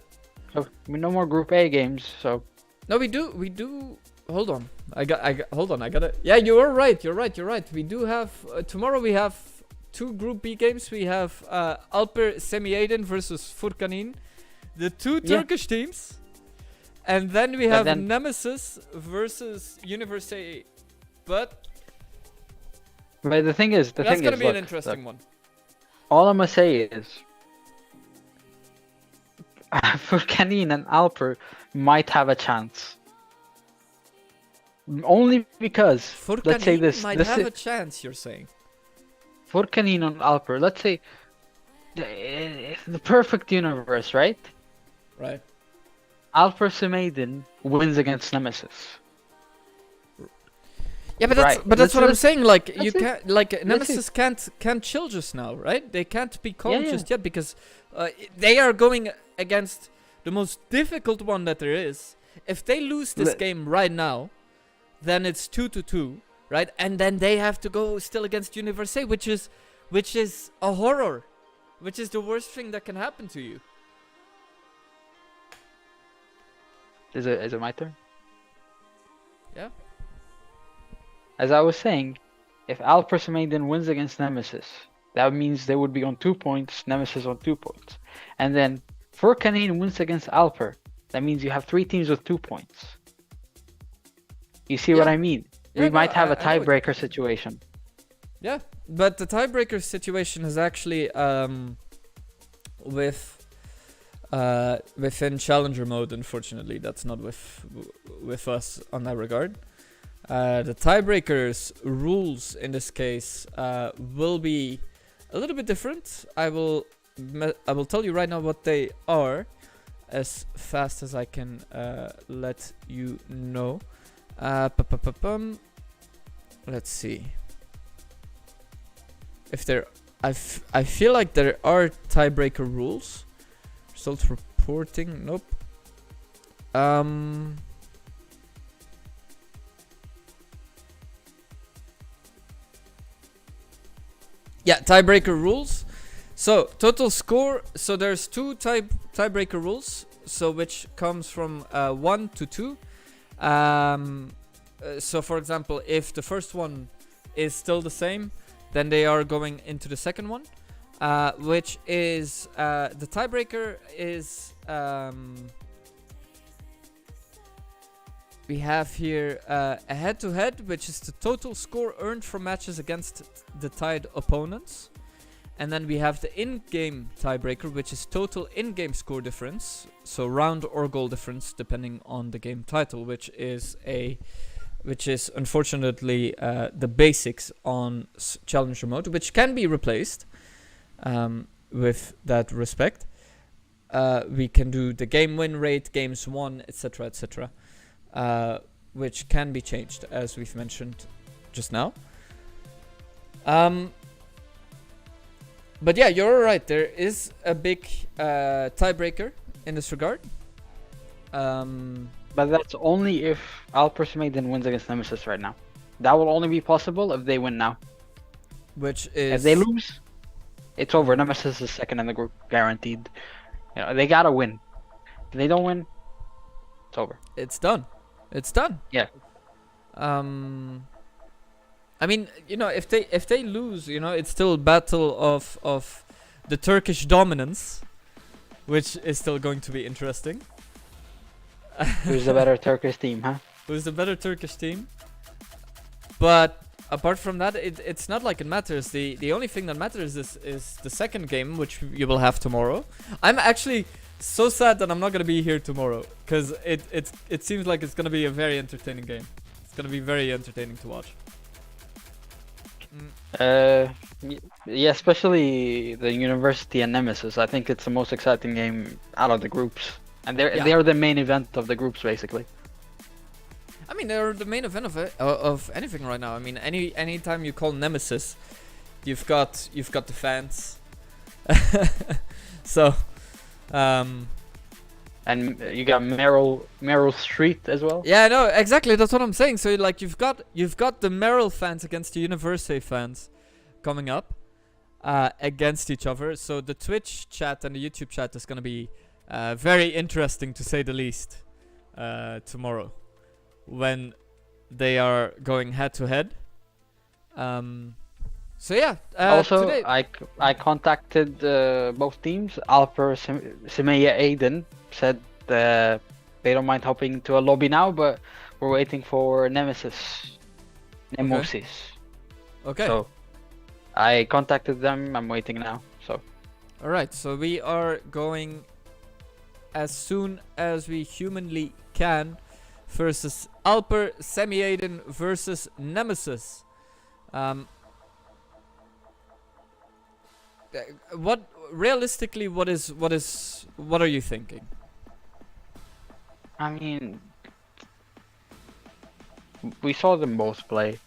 So no more Group A games. So No, we do. Hold on. Hold on. I gotta. Yeah, you are right. You're right. We do have tomorrow. We have two Group B games. We have Alper Semi-Aden versus Furkanin, the two Yeah. Turkish teams, and then we But have then- Nemesis versus University. But but the thing is, that's gonna be an look, interesting one. all I'm gonna say is, Furkanin and Alper might have a chance. Only because let's say Furkanin this. might this have is, a chance. You're saying. Furkanin and Alper. Let's say the perfect universe, right? Right. Alper Semaiden wins against Nemesis. Yeah, but that's Right. but that's what I'm Let's- saying. Like you that's it. can't, like That's Nemesis can't chill just now, right? They can't be calm Yeah, just yet because they are going against the most difficult one that there is. If they lose this Le- game right now, then it's 2-2, right? And then they have to go still against Université, which is a horror, which is the worst thing that can happen to you. Is it my turn? Yeah. As I was saying, if Alper Semaiden wins against Nemesis, that means they would be on 2 points, Nemesis on 2 points. And then Furkanin wins against Alper, that means you have 3 teams with 2 points. You see what Yeah. I mean? Yeah, We no, might have a I know what you tiebreaker mean. situation. Yeah, but the tiebreaker situation is actually within challenger mode. Unfortunately, that's not with us on that regard. The tiebreakers rules in this case will be a little bit different. I will tell you right now what they are as fast as I can let you know. Let's see. If there, I feel like there are tiebreaker rules. Result reporting, nope. Yeah, tiebreaker rules. So total score. So there's two tiebreaker rules. So which comes from 1 to 2. So for example, if the first one is still the same, then they are going into the second one, which is the tiebreaker is we have here a head-to-head, which is the total score earned from matches against the tied opponents. And then we have the in-game tiebreaker, which is total in-game score difference, so round or goal difference depending on the game title, which is unfortunately the basics on challenger mode, which can be replaced with that respect. We can do the game win rate, games won, etc., etc., which can be changed as we've mentioned just now. But yeah, you're right. There is a big tiebreaker in this regard. But that's only if Alper Semaiden wins against Nemesis right now. That will only be possible if they win now. which If is they lose, it's over. Nemesis is second in the group, guaranteed. They gotta win. If they don't win, it's over. it's done. It's done. Yeah. I mean, if they lose, it's still a battle of the Turkish dominance, which is still going to be interesting. Who's the better Turkish team, huh? Who's the better Turkish team? But apart from that, it's not like it matters. The only thing that matters is the second game, which you will have tomorrow. I'm actually so sad that I'm not gonna be here tomorrow, because it seems like it's gonna be a very entertaining game. It's gonna be very entertaining to watch. Yeah, especially the University and Nemesis. I think it's the most exciting game out of the groups, and they're the main event of the groups basically. I mean, they're the main event of anything right now. I mean, any time you call Nemesis, you've got the fans. So, and you got Meryl Street as well. yeah, no, exactly. That's what I'm saying. So like you've got the Merrill fans against the University fans coming up against each other. So the Twitch chat and the YouTube chat is gonna be very interesting to say the least tomorrow, when they are going head to head. So yeah. Also, today, I contacted both teams. Alper Semeya Aiden said they don't mind hopping to a lobby now, but we're waiting for Nemesis. okay. So I contacted them. I'm waiting now. So. All right. So we are going as soon as we humanly can versus Alper Semi-Aiden versus Nemesis. What realistically? What are you thinking? I mean, we saw them both play.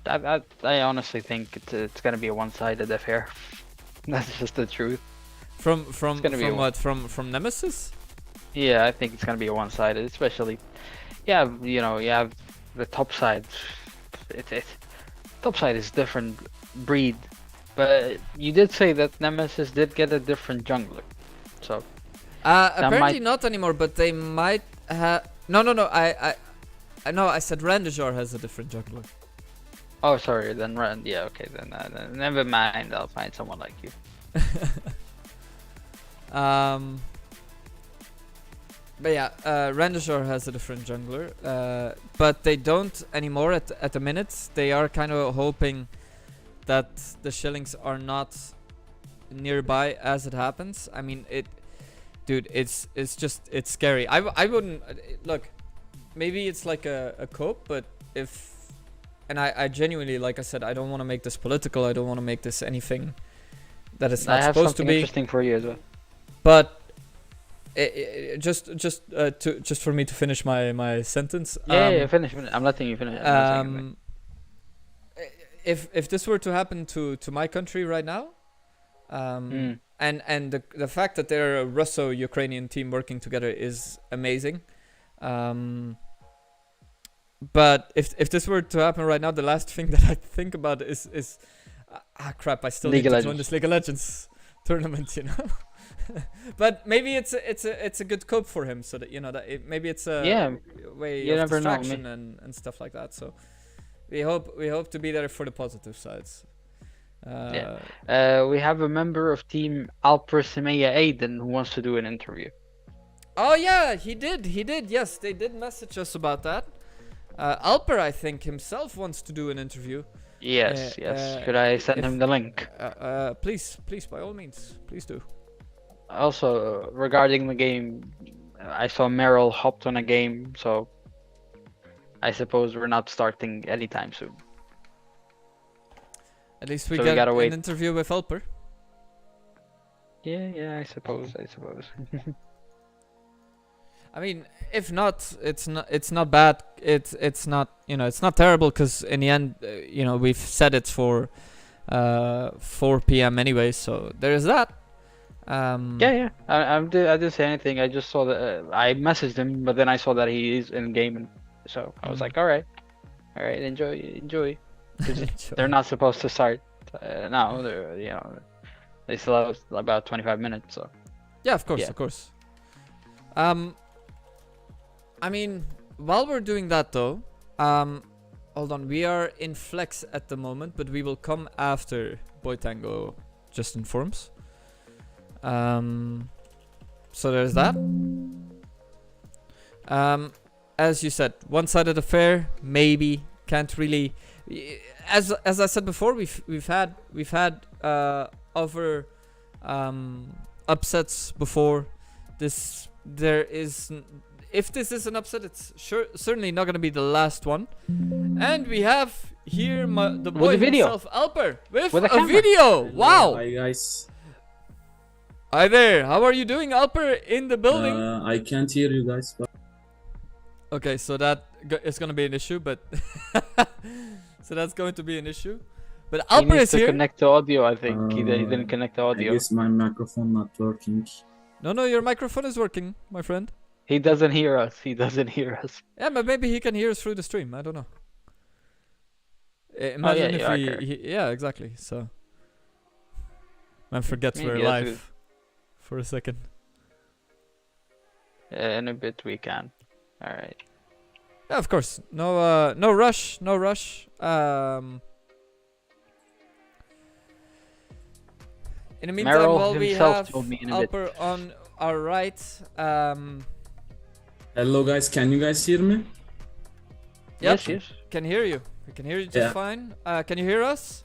I honestly think it's gonna be a one-sided affair. That's just the truth. From what? From Nemesis? Yeah, I think it's gonna be a one-sided, especially. Yeah, you have the top side. Top side is different breed, but you did say that Nemesis did get a different jungler, so. Apparently not anymore, but they might have. No. I know. I said Randajar has a different jungler. Oh, sorry. Then yeah, okay. Then never mind. I'll find someone like you. But yeah, Randajar has a different jungler. But they don't anymore at the minute. They are kind of hoping that the shillings are not nearby as it happens. I mean, dude, it's scary. I wouldn't look. Maybe it's like a cope, but I genuinely, like I said, I don't want to make this political. I don't want to make this anything that it's not supposed to be. Interesting for you as well. But just for me to finish my sentence. Yeah, finish. I'm letting you finish. If this were to happen to my country right now, and the fact that they're a Russo-Ukrainian team working together is amazing. But if this were to happen right now, the last thing that I think about is crap, I still need to join this League of Legends tournament, But maybe it's a good cope for him, so that maybe it's a way of distraction and stuff like that. So we hope to be there for the positive sides. We have a member of Team Alper Semeya Aiden who wants to do an interview. Oh yeah, he did. Yes, they did message us about that. Alper, I think himself wants to do an interview. Yes. Should I send him the link? Please, by all means, please do. Also, regarding the game, I saw Meryl hopped on a game, so I suppose we're not starting anytime soon. At least we got an interview with Alper. Yeah, I suppose. I mean, if not, it's not bad. It's not it's not terrible, because in the end, we've set it for 4 p.m. anyway, so there is that. Yeah. I didn't say anything. I just saw that I messaged him, but then I saw that he is in game, and so I was like, all right, enjoy. They're not supposed to start now. They're, you know, they still have about 25 minutes. So Yeah, of course, Yeah. of course. I mean, while we're doing that though, hold on, we are in flex at the moment, but we will come after Boy Tango just informs. So there's that. As you said, one-sided affair, maybe can't really. As I said before, we've had other upsets before. If this is an upset, it's certainly not gonna be the last one. And we have here the boy With a video. himself, Alper, with With a a camera. video. Wow. Hi guys. Hi there. How are you doing, Alper, in the building? I can't hear you guys. But Okay, so that is gonna be an issue, but so that's going to be an issue. But he Alper needs is to here. connect to audio. I think he didn't connect to I audio. guess my microphone not working. No, your microphone is working, my friend. He doesn't hear us. He doesn't hear us. Yeah, but maybe he can hear us through the stream. I don't know. Imagine yeah, if yeah, exactly. So man forgets Maybe we're that's live for a second. In a bit we can. All right. Yeah, of course. No rush. No rush. In the meantime, Merrill while we himself have told me in a bit. Alper on our right, Hello guys, can you guys hear me? Yep. Yes. can hear you. We can hear you just Yeah. fine. Can you hear us?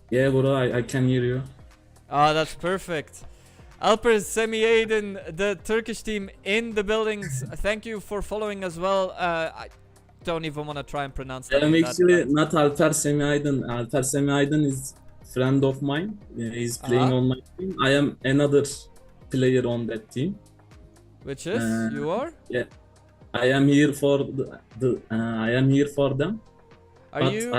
Yeah, bro, I can hear you. Oh, that's perfect. Alper, Semi Aiden, the Turkish team in the buildings. Thank you for following as well. I don't even want to try and pronounce that. I'm name, actually not Alper Semi Aydın. Alper Semi Aydın is friend of mine. He's playing on my team. I am another player on that team. Which is you are? I am here for I am here for them. Are But you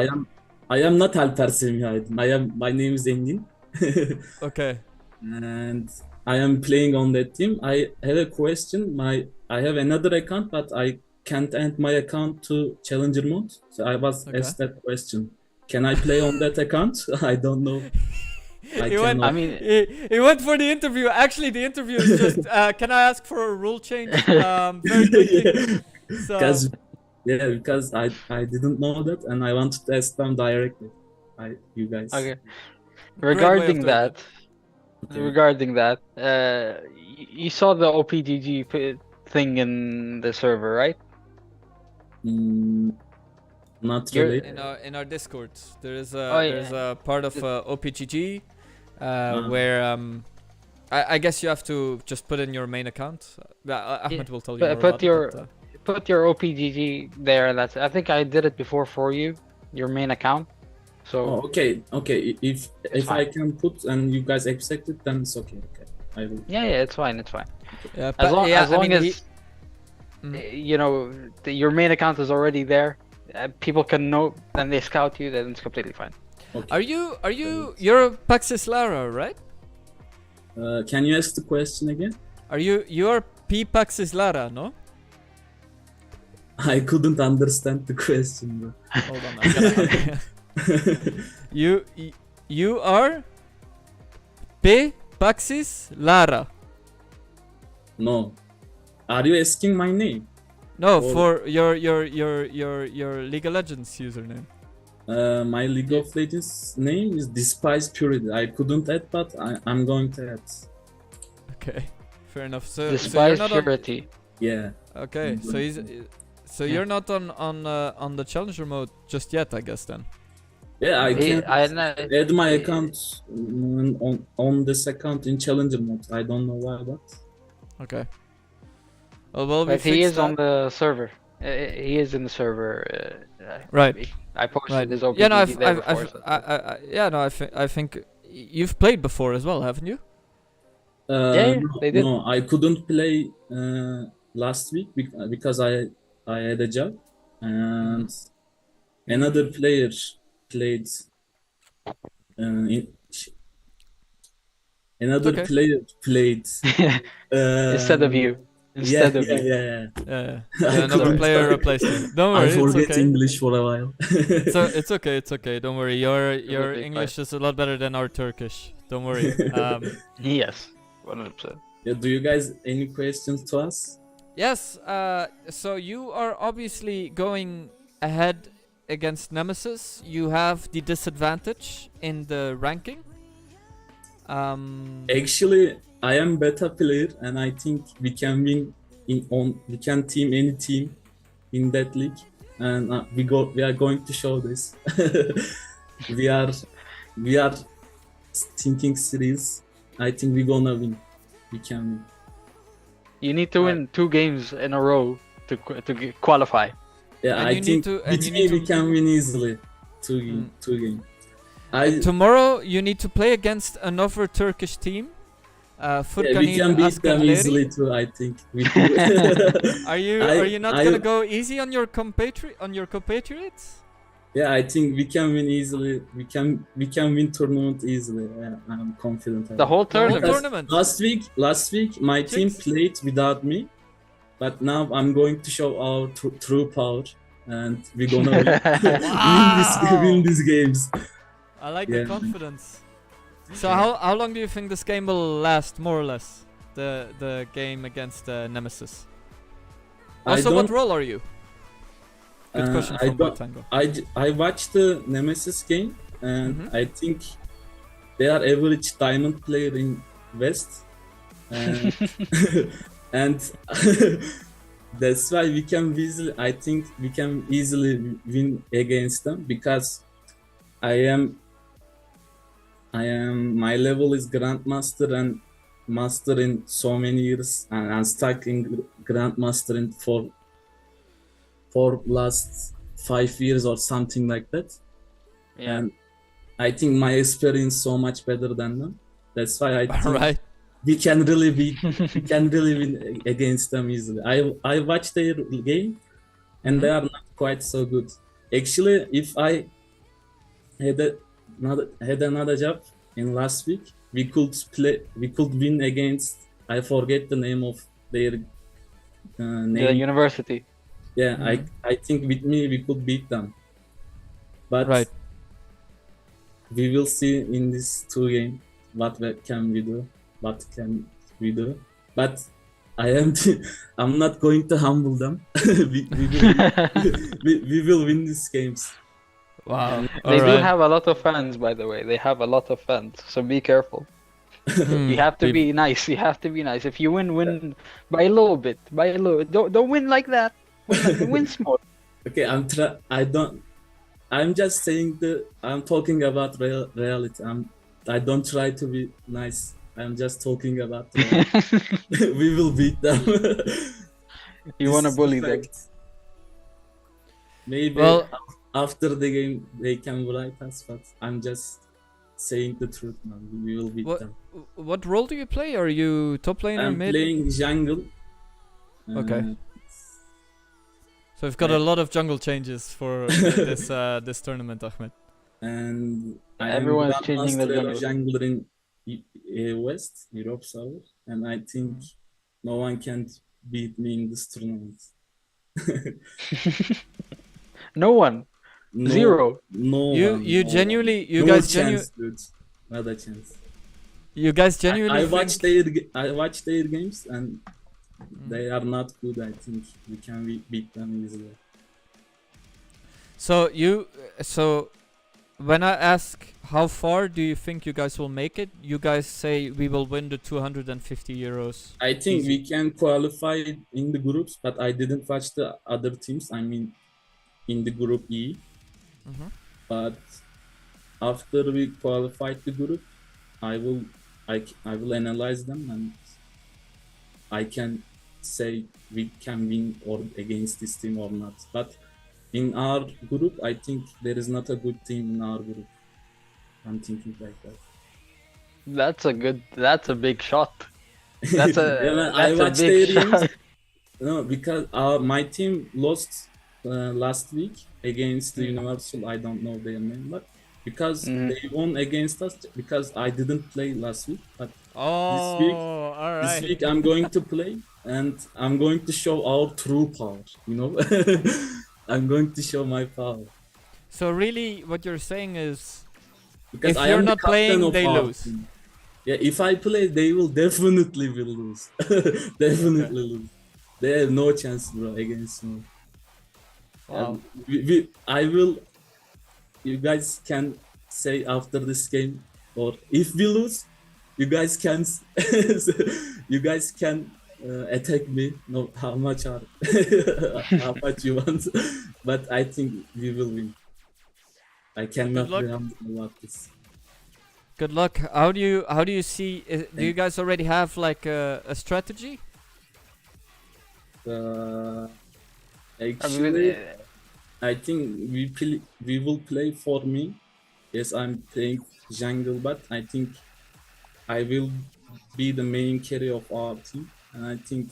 I am not Alper Semi Aydın. My name is Engin. okay? And I am playing on that team. I have a question. I have another account, but I can't add my account to Challenger mode. So I was Okay. asked that question. Can I play on that account? I don't know. I He went- cannot. I mean, He went for the interview. Actually, the interview is just. Can I ask for a rule change? Very quickly. So because I didn't know that, and I wanted to ask them directly. You guys. okay. way of Regarding doing that, Okay. you saw the OPGG thing in the server, right? Not You're- really. in our Discord, there is Oh, yeah. there's a part of OPGG where I guess you have to just put in your main account. Ahmed will tell you more Put about your it. But, put your OPGG there. I think I did it before for you, your main account. So Oh, okay. If I fine. can put and you guys accept it, then it's okay. Okay, I will. yeah, it's fine. It's fine. yeah, As long, yeah, as, long I mean, as you know your main account is already there, people can know and they scout you, then it's completely fine. Okay. you're Paxis Lara, right? Can you ask the question again? You're P Paxis Lara, no? I couldn't understand the question, bro. Hold on, you are P Paxis Lara. No. Are you asking my name? No, Oh. for your League of Legends username. My League of Legends name is Despise Purity. I couldn't add, but I'm going to add. Okay, fair enough. So you're Despise not on, purity. Yeah. okay, so Yeah. you're not on the challenger mode just yet, I guess then. Yeah, I can add my eh, account on this account in Challenger mode. I don't know why, but Okay. Well, we But he fixed is on that. the server. He is in the server. Right. I posted Right. his OPGG Yeah, no, there before. So. I think you've played before as well, haven't you? Yeah, no, they did. no, I couldn't play last week because I had a job, and another player played. Another Okay. player played Instead of you. instead of yeah, you. yeah. Yeah, I another couldn't- player replaced you. Don't I worry, it's forget okay. English for a while. So it's okay, it's okay. Don't worry. Your be English is a lot better than our Turkish. Don't worry. Yes, 100%. Yeah, do you guys any questions to us? Yes. So you are obviously going ahead against Nemesis. You have the disadvantage in the ranking. Actually, I am better player, and I think we can win we can team any team in that league, and we are going to show this. we are thinking serious. I think we're gonna win. We can win. You need to win 2 games in a row to qualify. Yeah, And I you need think to- and with you me need we to- can win easily. Two game. Tomorrow you need to play against another Turkish team. Yeah, we Furkanin can beat them Askerleri. easily too. I think. Are you not gonna go easy on your compatriots? Yeah, I think we can win easily. We can win tournament easily. Yeah, I'm confident. The about whole The whole tournament. tournament. Last week my team Chicks. played without me, but now I'm going to show our true power, and we're gonna win these games. I like Yeah. the confidence. So how long do you think this game will last, more or less? The game against Nemesis. Also, what role are you? Good question I from Boy don't. Tango. I watched the Nemesis game, and Mhm. I think they are average diamond player in West, and, and that's why we can easily. I think we can easily win against them because my level is grandmaster and master in so many years, and I'm stuck in grandmaster in for last 5 years or something like that. Yeah. And I think my experience so much better than them. That's why I think Alright. we can really win against them easily. I watched their game, and they are not quite so good. Actually, if I had another job in last week, we could win against. I forget the name of their name. The university. Yeah, I think with me we could beat them. But Right. we will see in this 2 game what can we do. What can we do? But I'm not going to humble them. we will win these games. Wow. They do have a lot of fans, by the way. They have a lot of fans, so be careful. You have to be nice. You have to be nice. If you win by a little bit. By a little. Don't win like that. Win small. Okay, I'm just saying I'm talking about reality. I don't try to be nice. I'm just talking about we will beat them. You want to bully them. Maybe after the game they can write us, but I'm just saying the truth now. We will beat them. What role do you play? Are you top laner, I'm mid? playing jungle. Okay. So we've got a lot of jungle changes for this tournament, Ahmed. And Everyone's changing the jungle. jungler in West Europe South, and I think no one can beat me in this tournament. No one. No, Zero. No. You one, you no genuinely one. you No guys chance, dude. Not a chance. you guys genuinely I watched think- I watched their games, and they are not good. I think we can beat them easily. So when I ask how far do you think you guys will make it, you guys say we will win the 250 euros. I think Easy. we can qualify in the groups, but I didn't watch the other teams. I mean, in the group E. Mhm. But after we qualified the group, I will analyze them, and I can say we can win or against this team or not. But in our group, I think there is not a good team in our group. I'm thinking like that. That's a big shot. That's a Yeah, man, I that's a watched big their games. shot. No, because my team lost last week against the Universal. I don't know their name, but because they won against us, because I didn't play last week. But Oh, week- all this right. week I'm going to play, and I'm going to show our true power. You know, I'm going to show my power So really, what you're saying is, because if I you're am the not captain playing, of they our lose. team. Yeah, if I play, they will definitely will lose. Definitely lose. They have no chance, bro, against me. Wow. I will. You guys can say after this game, or if we lose, you guys can. You guys can attack me. No, how much are how much you want, but I think we will win. I Good cannot luck. remember about this. Good luck. How do you see? Do you Thank- guys already have like a strategy? Uh, I mean, actually, I think we will play for me. Yes, I'm playing jungle, but I think I will be the main carry of our team, and I think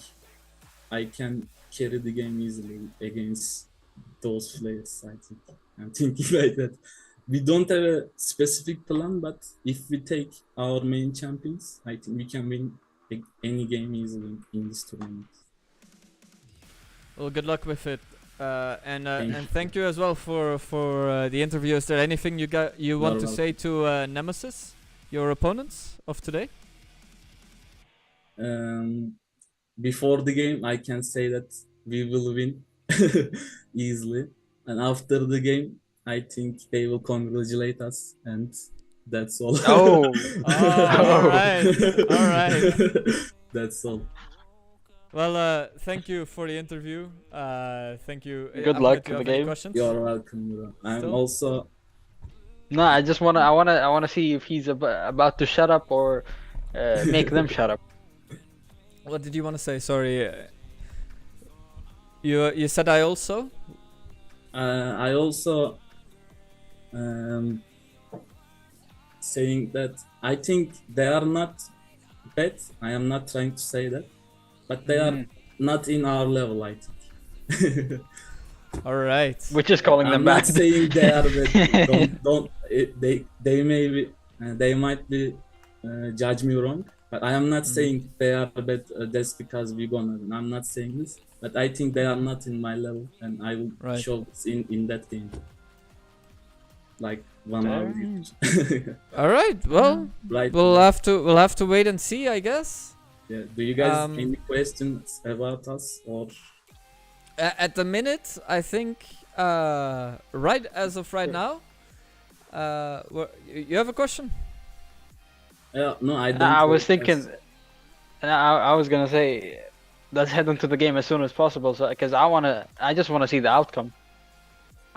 I can carry the game easily against those players. I think I'm thinking like that. We don't have a specific plan, but if we take our main champions, I think we can win any game easily in this tournament. Well, good luck with it. Thank And you. thank you as well for the interview. Is there anything you want to You're say to Nemesis, your opponents of today? Before the game, I can say that we will win easily, and after the game, I think they will congratulate us, and that's all. Oh. All right, all right. That's all. Well, thank you for the interview. Thank you. Good Ahmed, luck do you in the have any game. questions? You're welcome, bro. I'm Still? also No, I wanna see if he's about to shut up or make them shut up. What did you want to say? Sorry. You said I also. I also saying that I think they are not bad. I am not trying to say that, but they are not in our level, I think. All right. Which is calling them I'm not bad. saying they are bad. They may be they might be judge me wrong, but I am not saying they are bad just because we gonna win. I'm not saying this, but I think they are not in my level, and I will Right. show this in that game. Like 1 hour. All right. Well, Right. we'll have to wait and see, I guess. Yeah. Do you guys Um, any questions about us or? At the minute, I think right as of right now. You have a question? Yeah, no, I don't. I was have thinking, questions. I was gonna say, let's head into the game as soon as possible, so because I just wanna see the outcome.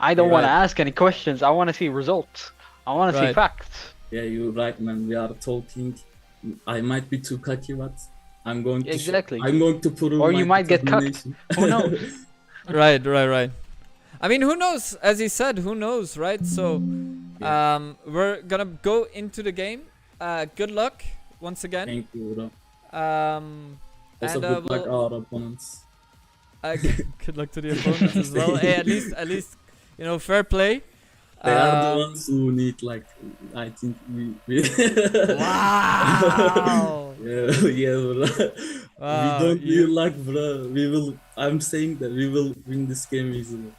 I don't wanna Right. ask any questions. I wanna see results. I wanna see Right. facts. Yeah, you're right, man. We are talking. I might be too cocky, but I'm going to. Exactly. I'm going to prove. Or my you might get cucked. determination. Who knows? Right. I mean, who knows? As he said, who knows, right? So, we're gonna go into the game. Good luck once again. Thank you, bro. Um, Also, and good luck we'll, our opponents. good luck to the opponents as well. Hey, at least, fair play. They are the ones who need, like, I think we Wow. yeah, bro. We Wow, don't need luck, bro. We will. I'm saying that we will win this game easily.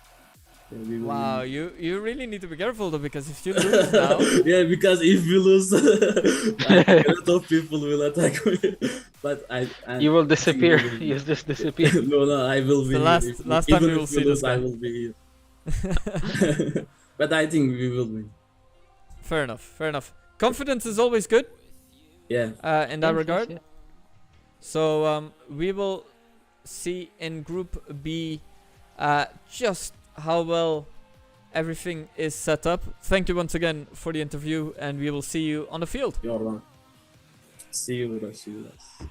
Yeah, we will Wow, win. you really need to be careful though, because if you lose now, Yeah, because if we lose, a lot of people will attack me. But You will I think we disappear. will win. You just disappear. No, I will It's be the here. last time Even we will if see we lose, this guy. I will be here. But I think we will win. fair enough. Confidence is always good. Yeah. In that Yes, regard. yes, So we will see in Group B just how well everything is set up. Thank you once again for the interview, and we will see you on the field. You're right. See you, bro. See you guys.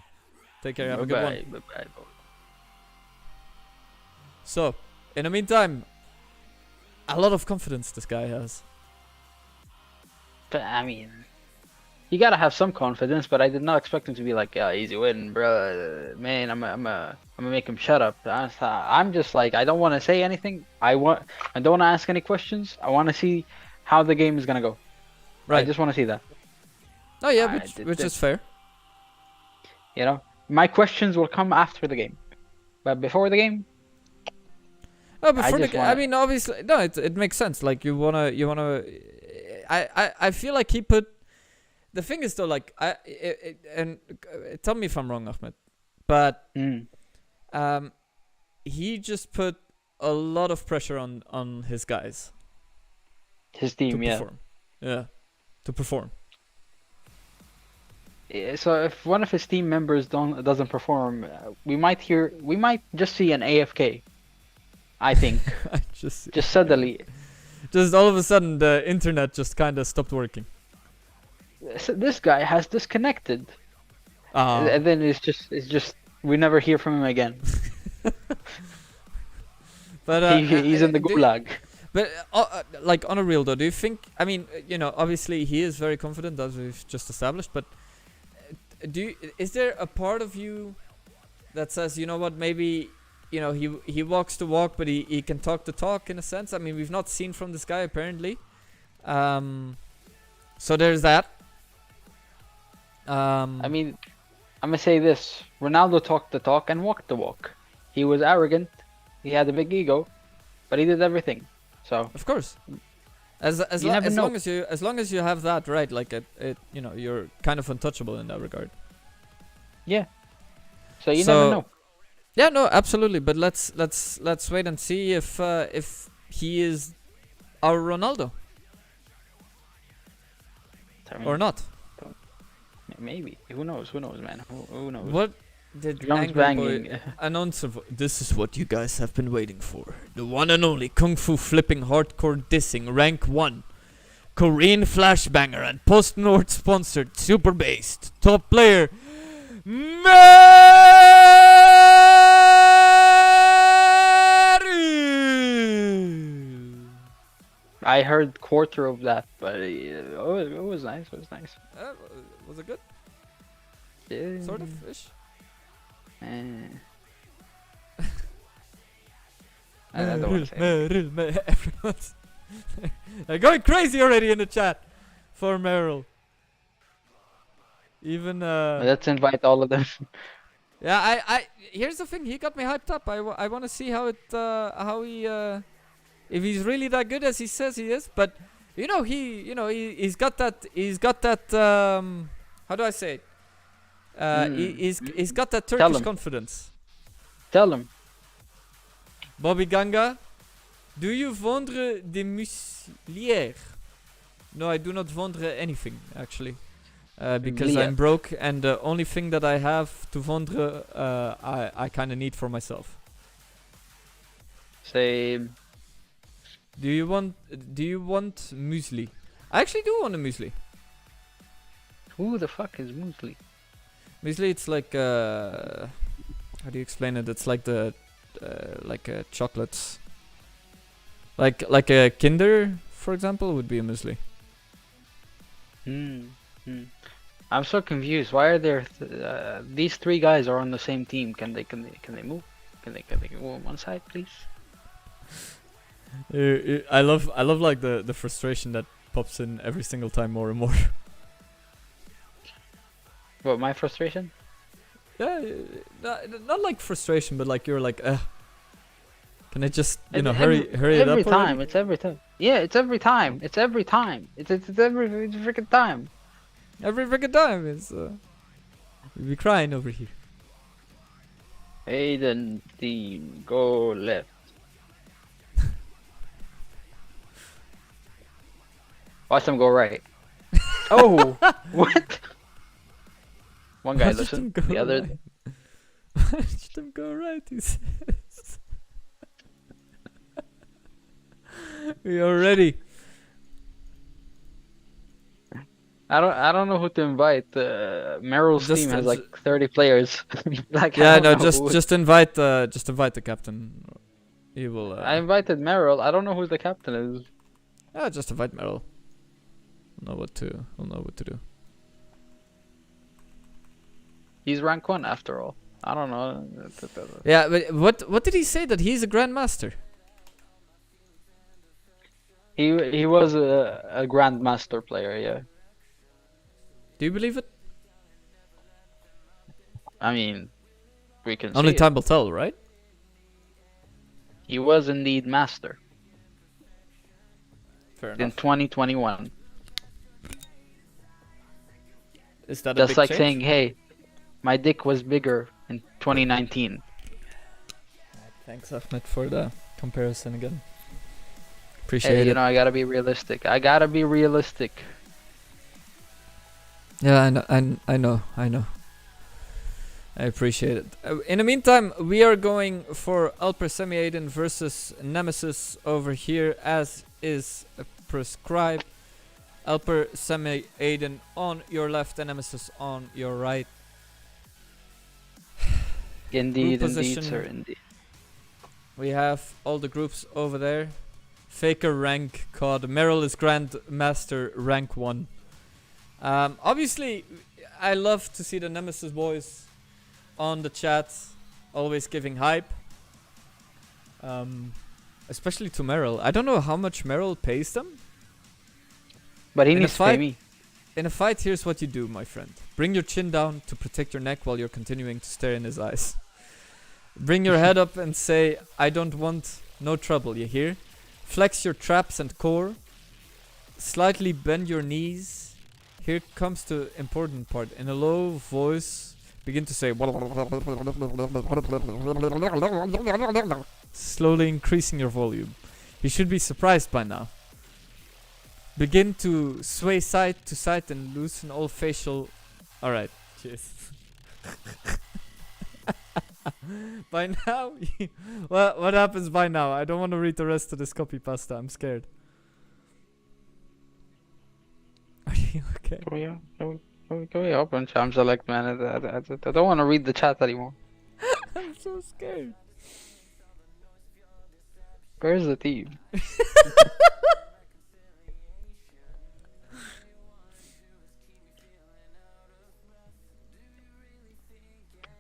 Take care. Have a good one. Bye-bye, bye-bye. So, in the meantime, a lot of confidence this guy has. But I mean, you gotta have some confidence. But I did not expect him to be like, "Yeah, easy win, bro." Man, I'm gonna make him shut up. I'm just like, I don't want to say anything. I don't want to ask any questions. I want to see how the game is gonna go. I Right. just want to see that. Oh yeah, I which did which this. is fair. You know, My questions will come after the game, but before the game, No, before just I wanna- mean, obviously, no, it makes sense. Like you wanna. I feel like he put. The thing is though, like and tell me if I'm wrong, Ahmed, but he just put a lot of pressure on his guys his to team, yeah. perform. Yeah, to perform. So if one of his team members doesn't perform, we might just see an AFK. I think I just suddenly, just all of a sudden the internet just kind of stopped working. this guy has disconnected, and then it's just we never hear from him again. But He's in the gulag. But like on a real though, do you think? I mean, you know, obviously he is very confident as we've just established. But is there a part of you that says, you know what, maybe, you know, he walks the walk, but he can talk the talk in a sense? I mean, we've not seen from this guy apparently. So there's that. I mean, I'm gonna say this: Ronaldo talked the talk and walked the walk. He was arrogant. He had a big ego, but he did everything. So of course, as long as you have that right, like you know, you're kind of untouchable in that regard. yeah. So you never know. Yeah, no, absolutely. But let's wait and see if he is our Ronaldo I mean, or not. maybe. Who knows? Who knows, man? Who knows? What did Drums Angry banging. Boy announce? This is what you guys have been waiting for. The one and only Kung Fu flipping hardcore dissing rank 1. Korean flashbanger and post-Nord sponsored super based top player I heard quarter of that, but it was nice. It was nice. Was it good? Yeah. Sort of ish. I don't want to say. Everyone's they're going crazy already in the chat for Meryl. Even Let's invite all of them. yeah, I here's the thing. He got me hyped up. I want to see how he if he's really that good as he says he is. But he's got that how do I say it? He's got that Turkish confidence. Tell him. Bobby Ganga, do you vendre des muslières? No, I do not vendre anything actually, because I'm broke and the only thing that I have to vendre, I kind of need for myself. Say. Do you want muesli? I actually do want a muesli. Who the fuck is muesli? Muesli, it's like how do you explain it? It's like the like chocolates. Like a Kinder, for example, would be a muesli. I'm so confused. Why are there these three guys are on the same team? Can they move? Can they move on one side, please? I love like the frustration that pops in every single time more and more. What, my frustration? Yeah, not like frustration, but like you're like, can I just hurry it up? Every time, it's every time. Yeah, it's every time. It's every time. It's every freaking time. Every freaking time is we be crying over here. Aiden team, go left. Watch them go right. Oh, what? One guy Watch them listened, go the other. right. Watch them go right, he says. We are ready. I don't know who to invite. Meryl's team has like 30 players. Like, yeah, no, just invite the captain. He will. I invited Meryl. I don't know who the captain is. Yeah, just invite Meryl. We'll know what to do. He's rank 1 after all. I don't know. Yeah, but what did he say, that he's a grandmaster? He was a grandmaster player, yeah. Do you believe it? I mean, we can Only see time will tell, right? He was indeed master Fair in enough. 2021. Is that a Just big like change? saying, hey, my dick was bigger in 2019. Thanks, Ahmed, for the comparison again. Appreciate Hey, it. you know, I gotta be realistic. I gotta be realistic. Yeah, I know. I appreciate it. In the meantime, we are going for Alper Semi-Aiden versus Nemesis over here, as is prescribed. Alper Semi-Aiden on your left and Nemesis on your right. Indeed, position. indeed, sir, indeed. We have all the groups over there. Faker rank COD. Meryl is Grandmaster rank 1. Obviously, I love to see the Nemesis boys on the chat, always giving hype. Especially to Meryl. I don't know how much Meryl pays them. But he In a needs to pay fight- me. In a fight, here's what you do, my friend. Bring your chin down to protect your neck while you're continuing to stare in his eyes. Bring your head up and say, I don't want no trouble, you hear? Flex your traps and core. Slightly bend your knees. Here comes the important part. In a low voice, begin to say, slowly increasing your volume. You should be surprised by now. Begin to sway side to side and loosen all facial... Alright, cheers. By now? What happens by now? I don't want to read the rest of this copy pasta. I'm scared. Are you okay? Can we open Cham Select, man? I don't want to read the chat anymore. I'm so scared. Where's the team?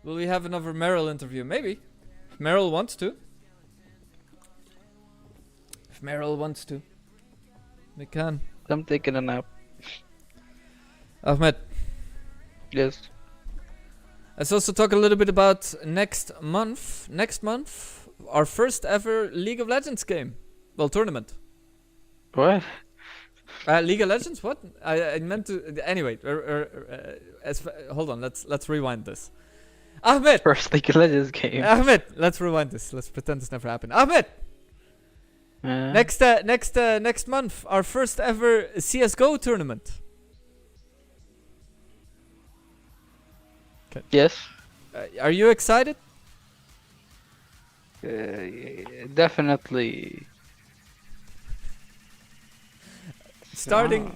Will we have another Meryl interview? Maybe. If Meryl wants to. If Meryl wants to. We can. I'm taking a nap. Ahmed, Yes. let's also talk a little bit about next month. Next month, our first ever League of Legends game. Well, tournament. What? League of Legends? What? I meant to. Anyway, hold on. Let's rewind this. Ahmed. First League of Legends game. Ahmed, let's rewind this. Let's pretend this never happened. Ahmed. Next month, our first ever CS:GO tournament. Yes. Are you excited? Definitely. Starting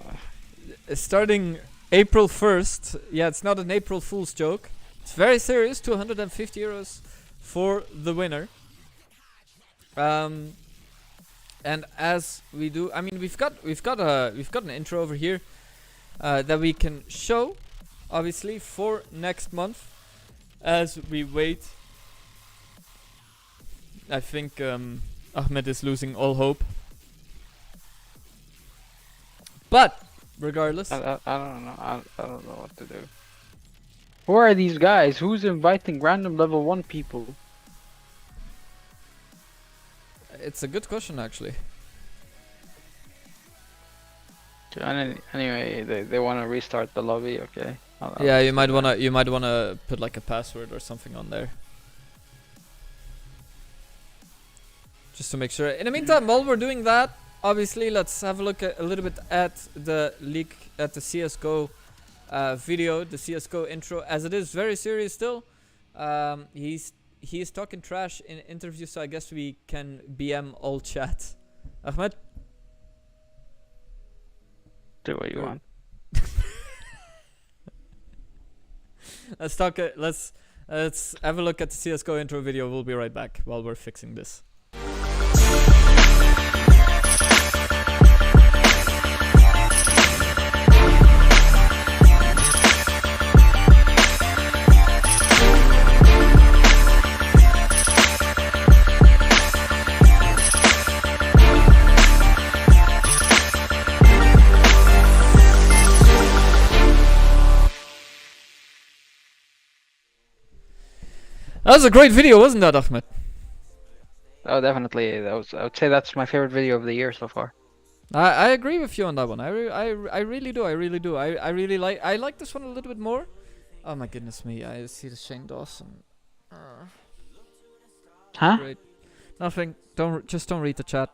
April 1st. Yeah, it's not an April Fool's joke. It's very serious. 250 euros for the winner. And as we do, I mean, we've got an intro over here that we can show, obviously, for next month as we wait. I think Ahmed is losing all hope. But regardless, I don't know. I don't know what to do. Who are these guys? Who's inviting random level 1 people? it's a good question actually. Anyway, they want to restart the lobby. Okay. Yeah, you might wanna put like a password or something on there, just to make sure. In the meantime, while we're doing that, obviously, let's have a look a little bit at the leak, at the CS:GO video, the CS:GO intro, as it is very serious still. He's talking trash in interviews, so I guess we can BM all chat. Ahmed, Do what you want. let's talk. Let's have a look at the CS:GO intro video. We'll be right back while we're fixing this. was a great video, wasn't that, Ahmed? Oh, definitely. I would say that's my favorite video of the year so far. I agree with you on that one. I really do. I really do. I really like this one a little bit more. Oh my goodness me! I see the Shane Dawson. Huh? Great. Nothing. Don't read the chat.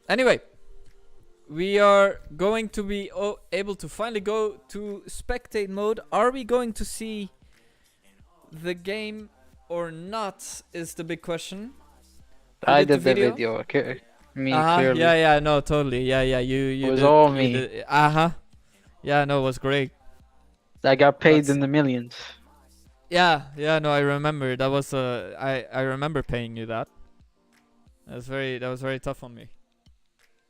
Anyway, we are going to be able to finally go to spectate mode. Are we going to see the game or not? Is the big question. I did the video. Okay. Me clearly. Yeah, no, totally. Yeah, you. It was did, all you me. did- Yeah, no, it was great. I got paid That's- in the millions. Yeah, no, I remember. That was I remember paying you that. That was very tough on me.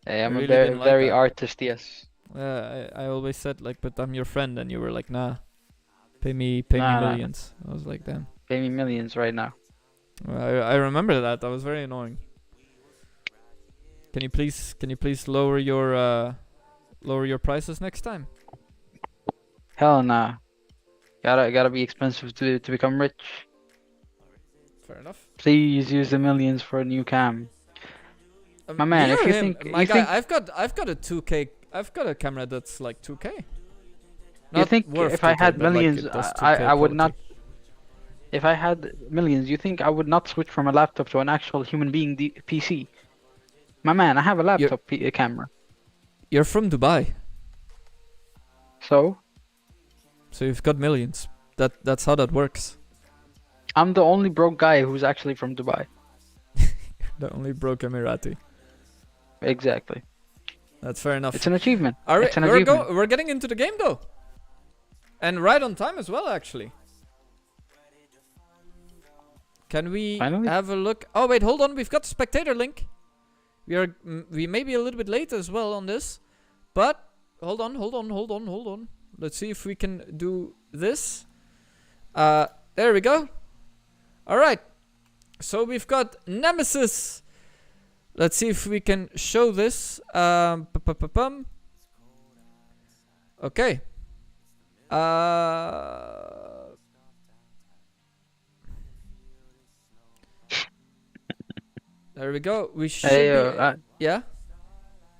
Hey, I'm really a very, didn't like very that. artist, yes. I always said like, but I'm your friend, and you were like, nah, pay me Nah. millions. I was like, damn. Pay me millions right now. I remember that. That was very annoying. Can you please lower your prices next time? Hell nah. Gotta be expensive to become rich. Fair enough. Please use the millions for a new cam. My man, me if or you him? think- my you guy, think- I've got a 2K. I've got a camera that's like 2K. You Not think worth if I 2K, had but, like, millions, it does 2K I would quality. not. If I had millions, you think I would not switch from a laptop to an actual human being PC? My man, I have a laptop camera. You're from Dubai, So so you've got millions. That's how that works. I'm the only broke guy who's actually from Dubai. The only broke Emirati. Exactly. That's fair enough. It's an achievement. All right, It's an achievement. we're getting into the game though, and right on time as well, actually. Can we Finally? have a look? Oh wait, hold on. We've got the spectator link. We may be a little bit late as well on this, but hold on. Let's see if we can do this. There we go. All right. So we've got Nemesis. Let's see if we can show this. Okay. There we go. We should Hey, be. Yeah.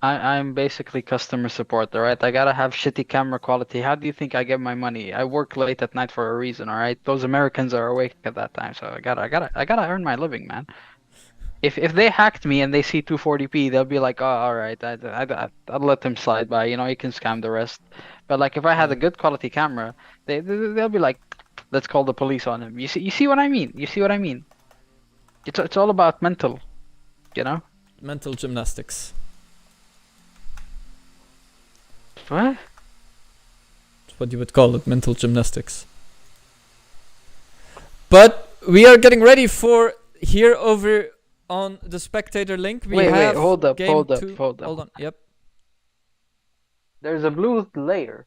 I'm basically customer support, alright? I gotta have shitty camera quality. How do you think I get my money? I work late at night for a reason, alright? Those Americans are awake at that time, so I gotta earn my living, man. If they hacked me and they see 240p, they'll be like, oh, alright, I'll let them slide by. You know, you can scam the rest. But like, if I had a good quality camera, they'll be like, let's call the police on him. You see what I mean? You see what I mean? It's all about mental, you know? Mental gymnastics. What? That's what you would call it, mental gymnastics. But we are getting ready for here over on the spectator link. We Wait, have hold up, game hold up, 2. hold up. Hold on. Yep. There's a blue layer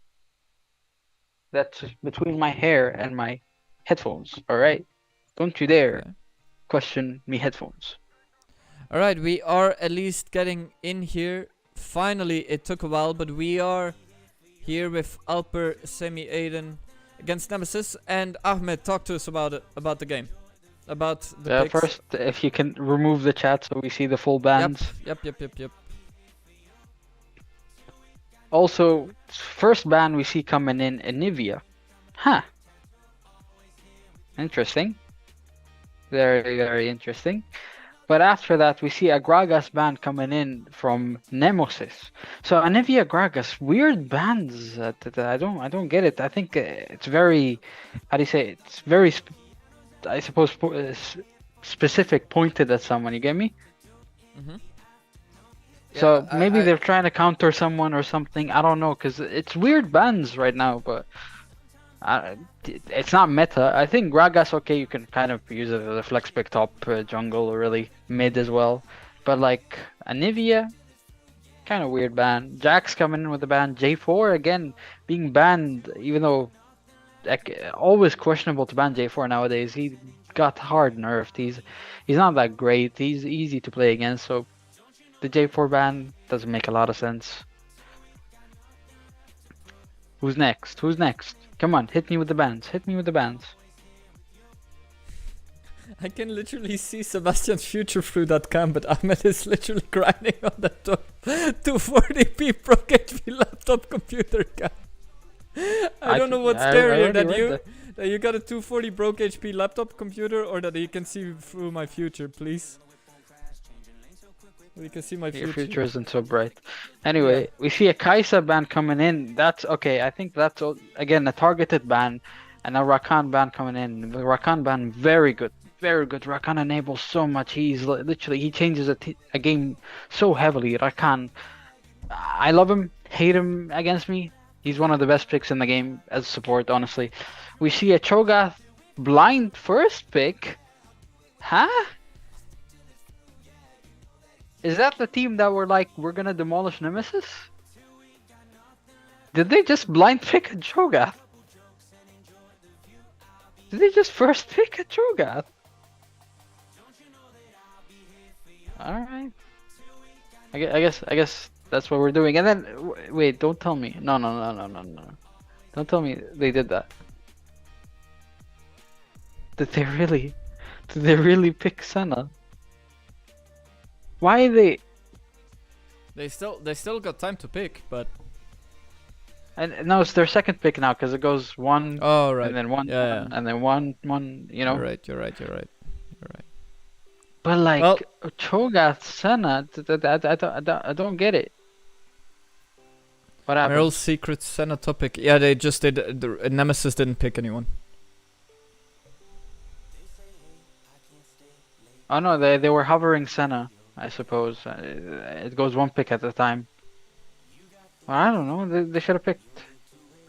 that's between my hair and my headphones, alright? Don't you dare Okay. question me headphones. All right, we are at least getting in here. Finally, it took a while, but we are here with Alper, Semi, Aiden against Nemesis, and Ahmed. Talk to us about it, about the game, about the picks. First, if you can remove the chat so we see the full bands. Yep. Also, first ban we see coming in Nivea. Huh. Interesting. Very, very interesting. But after that, we see a Gragas ban coming in from Nemesis. So Anivia Gragas, weird bans. I don't get it. I think it's very, how do you say it? It's very, I suppose, specific, pointed at someone. You get me? Mm-hmm. So Yeah, maybe they're trying to counter someone or something. I don't know, because it's weird bans right now, but it's not meta. I think Gragas, okay, you can kind of use it as a flex pick top jungle, or really mid as well. But like Anivia, kind of weird ban. Jax coming in with the ban. J4 again being banned, even though always questionable to ban J4 nowadays. He got hard nerfed. He's not that great. He's easy to play against. So the J4 ban doesn't make a lot of sense. Who's next? Who's next? Come on, hit me with the bands. Hit me with the bands. I can literally see Sebastian's future through that cam, but Ahmed is literally grinding on that 240p Pro HP laptop computer cam. I don't know what's scarier, that you got a 240 broke HP laptop computer, or that you can see through my future, please. You can see my future. Your future isn't so bright. Anyway, we see a Kaisa ban coming in. That's okay. I think that's again a targeted ban, and a Rakan ban coming in. The Rakan ban, very good, very good. Rakan enables so much. He's literally he changes a game so heavily. Rakan, I love him, hate him against me. He's one of the best picks in the game as support, honestly. We see a Cho'Gath blind first pick. Huh? Is that the team that were like, we're gonna demolish Nemesis? Did they just blind pick a Cho'Gath? Did they just first pick a Cho'Gath? Alright. I guess that's what we're doing. And then, wait, don't tell me. No. Don't tell me they did that. Did they really pick Senna? Why they? They still got time to pick, but And no, it's their second pick now because it goes one, oh right, and then one, yeah. and then one. You know. You're right. But like Well- Cho'Gath Senna, I don't get it. What happened? Meryl's secret Senna topic. Yeah, they just did. The Nemesis didn't pick anyone. Oh no, they were hovering Senna, I suppose. It goes one pick at a time. Well, I don't know. They should have picked.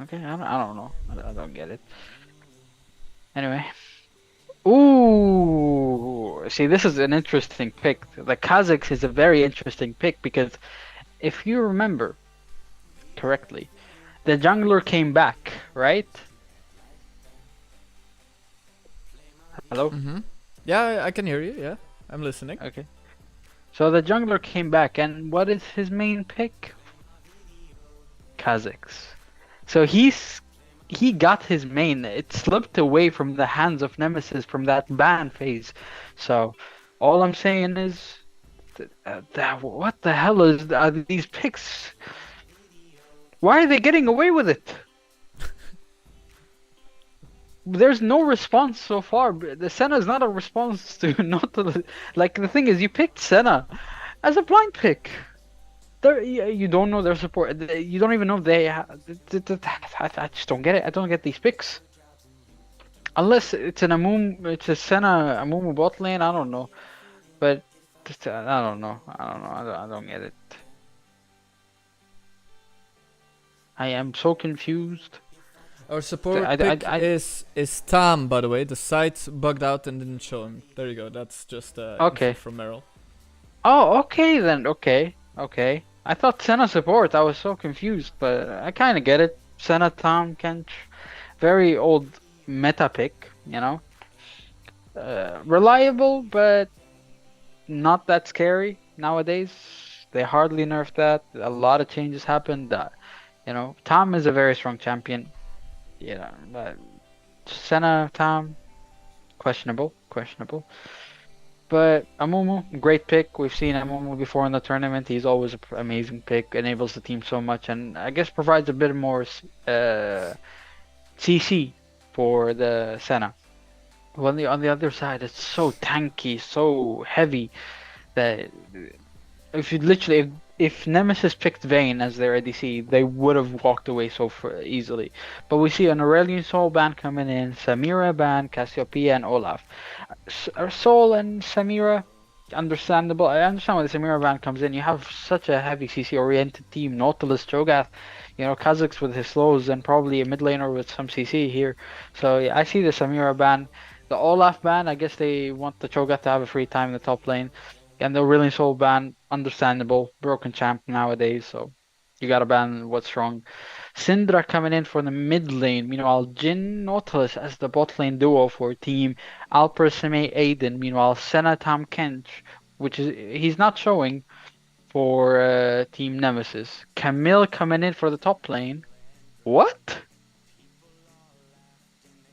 Okay, I don't know. I don't get it. Anyway. Ooh, see, this is an interesting pick. The Kazakhs is a very interesting pick because if you remember correctly, the jungler came back, right? Hello? Mm-hmm. Yeah, I can hear you. Yeah, I'm listening. Okay. So the jungler came back, and what is his main pick? Kazakhs. So he got his main. It slipped away from the hands of Nemesis from that ban phase. So all I'm saying is, what the hell are these picks? Why are they getting away with it? There's no response so far. The Senna is not a response to not to like the thing is you picked Senna as a blind pick. You don't know their support. You don't even know they. I just don't get it. I don't get these picks. Unless it's it's a Senna Amumu bot lane. I don't know, but I don't know. I don't get it. I am so confused. Our support pick is Tam, by the way. The site bugged out and didn't show him. There you go. That's just okay info from Meryl. Oh, okay then. Okay. I thought Senna support. I was so confused, but I kind of get it. Senna, Tom, Kench, very old meta pick, you know. Reliable, but not that scary nowadays. They hardly nerfed that. A lot of changes happened. You know, Tom is a very strong champion. You know, but Senna, Tom, questionable. But Amumu, great pick. We've seen Amumu before in the tournament. He's always an amazing pick. Enables the team so much, and I guess provides a bit more CC for the Senna. On the other side, it's so tanky, so heavy that if Nemesis picked Vayne as their ADC, they would have walked away so easily. But we see an Aurelion Sol ban coming in, Samira ban, Cassiopeia, and Olaf. Sol and Samira, understandable. I understand why the Samira ban comes in. You have such a heavy CC oriented team, Nautilus, Cho'Gath, you know, Kazakhs with his slows, and probably a mid laner with some CC here. So yeah, I see the Samira ban. The Olaf ban, I guess they want the Cho'Gath to have a free time in the top lane. And the Aurelion Sol ban, understandable. Broken champ nowadays, so you gotta ban what's wrong. Syndra coming in for the mid lane. Meanwhile, Jhin Nautilus as the bot lane duo for team Alper Seme Aiden. Meanwhile, Senna Tam Kench, which is he's not showing for team Nemesis. Camille coming in for the top lane. What?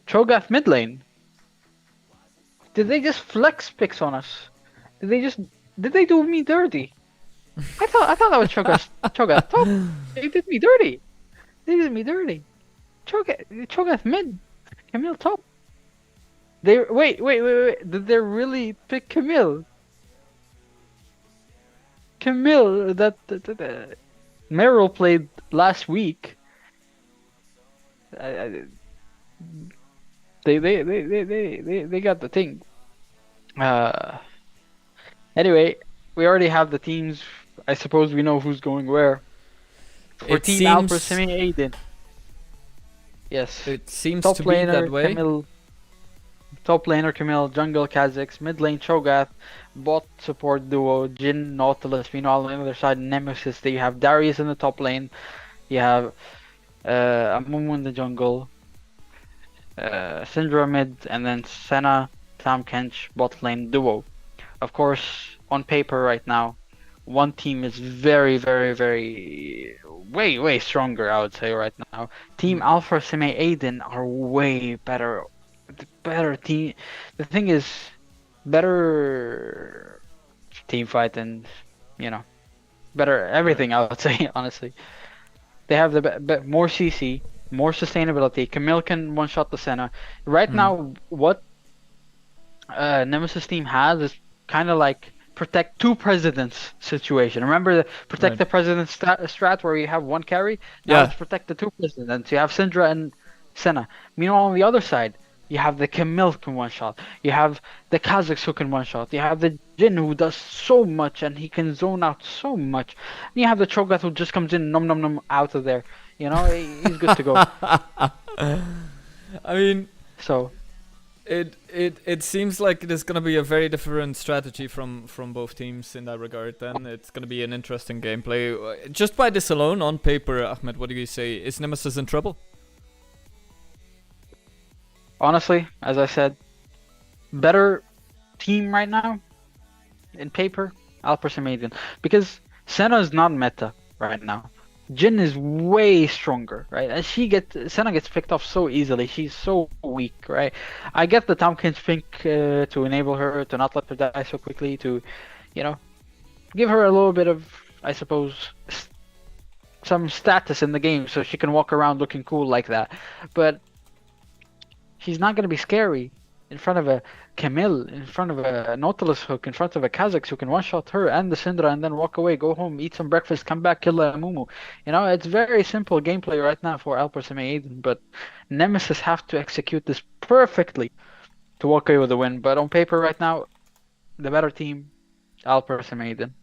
Cho'Gath mid lane? Did they just flex picks on us? Did they do me dirty? I thought that was Cho'Gath top. They did me dirty. They did me dirty. Cho'Gath mid. Camille top. They wait. Did they really pick Camille? Camille that Meryl played last week. I, they got the thing. Anyway, we already have the teams. I suppose we know who's going where. For It Team Alpha seems Semi Aiden. Yes. it seems Top to be that laner way. Camille. Top laner Camille, jungle Kha'Zix, mid lane Cho'Gath, bot support duo Jin, Nautilus. Meanwhile on the other side Nemesis. You have Darius in the top lane. You have Amumu in the jungle. Syndra mid, and then Senna, Tahm Kench, bot lane duo. Of course, on paper right now, one team is very, way stronger, I would say right now. Team Alpha Semi Aiden are way better. Better team. The thing is, better team fight and, better everything, I would say, honestly. They have the more CC, more sustainability. Camille can one-shot the Senna. Right now, what Nemesis team has is kind of like protect two presidents situation. Remember the protect Right. the president strat where you have one carry? Now Yeah. it's protect the two presidents. You have Syndra and Senna. Meanwhile, on the other side, you have the Camille can one-shot. You have the Kha'Zix who can one-shot. You have the Jin who does so much and he can zone out so much. And you have the Cho'Gath who just comes in, nom out of there. He's good to go. I mean, So, it seems like there's gonna be a very different strategy from both teams in that regard. Then it's gonna be an interesting gameplay. Just by this alone, on paper, Ahmed, what do you say? Is Nemesis in trouble? honestly, as I said, better team right now, in paper, Alpha Maiden. Because Senna is not meta right now. Jin is way stronger, right? And Senna gets picked off so easily. She's so weak, right? I get the Tompkins pink to enable her to not let her die so quickly, to, give her a little bit of, I suppose, some status in the game so she can walk around looking cool like that. But she's not going to be scary in front of a Camille, in front of a Nautilus hook, in front of a Kha'Zix who can one-shot her and the Syndra and then walk away, go home, eat some breakfast, come back, kill a Mumu. It's very simple gameplay right now for Alpha Semi Aiden, but Nemesis have to execute this perfectly to walk away with the win. But on paper right now, the better team, Alpha Semi Aiden.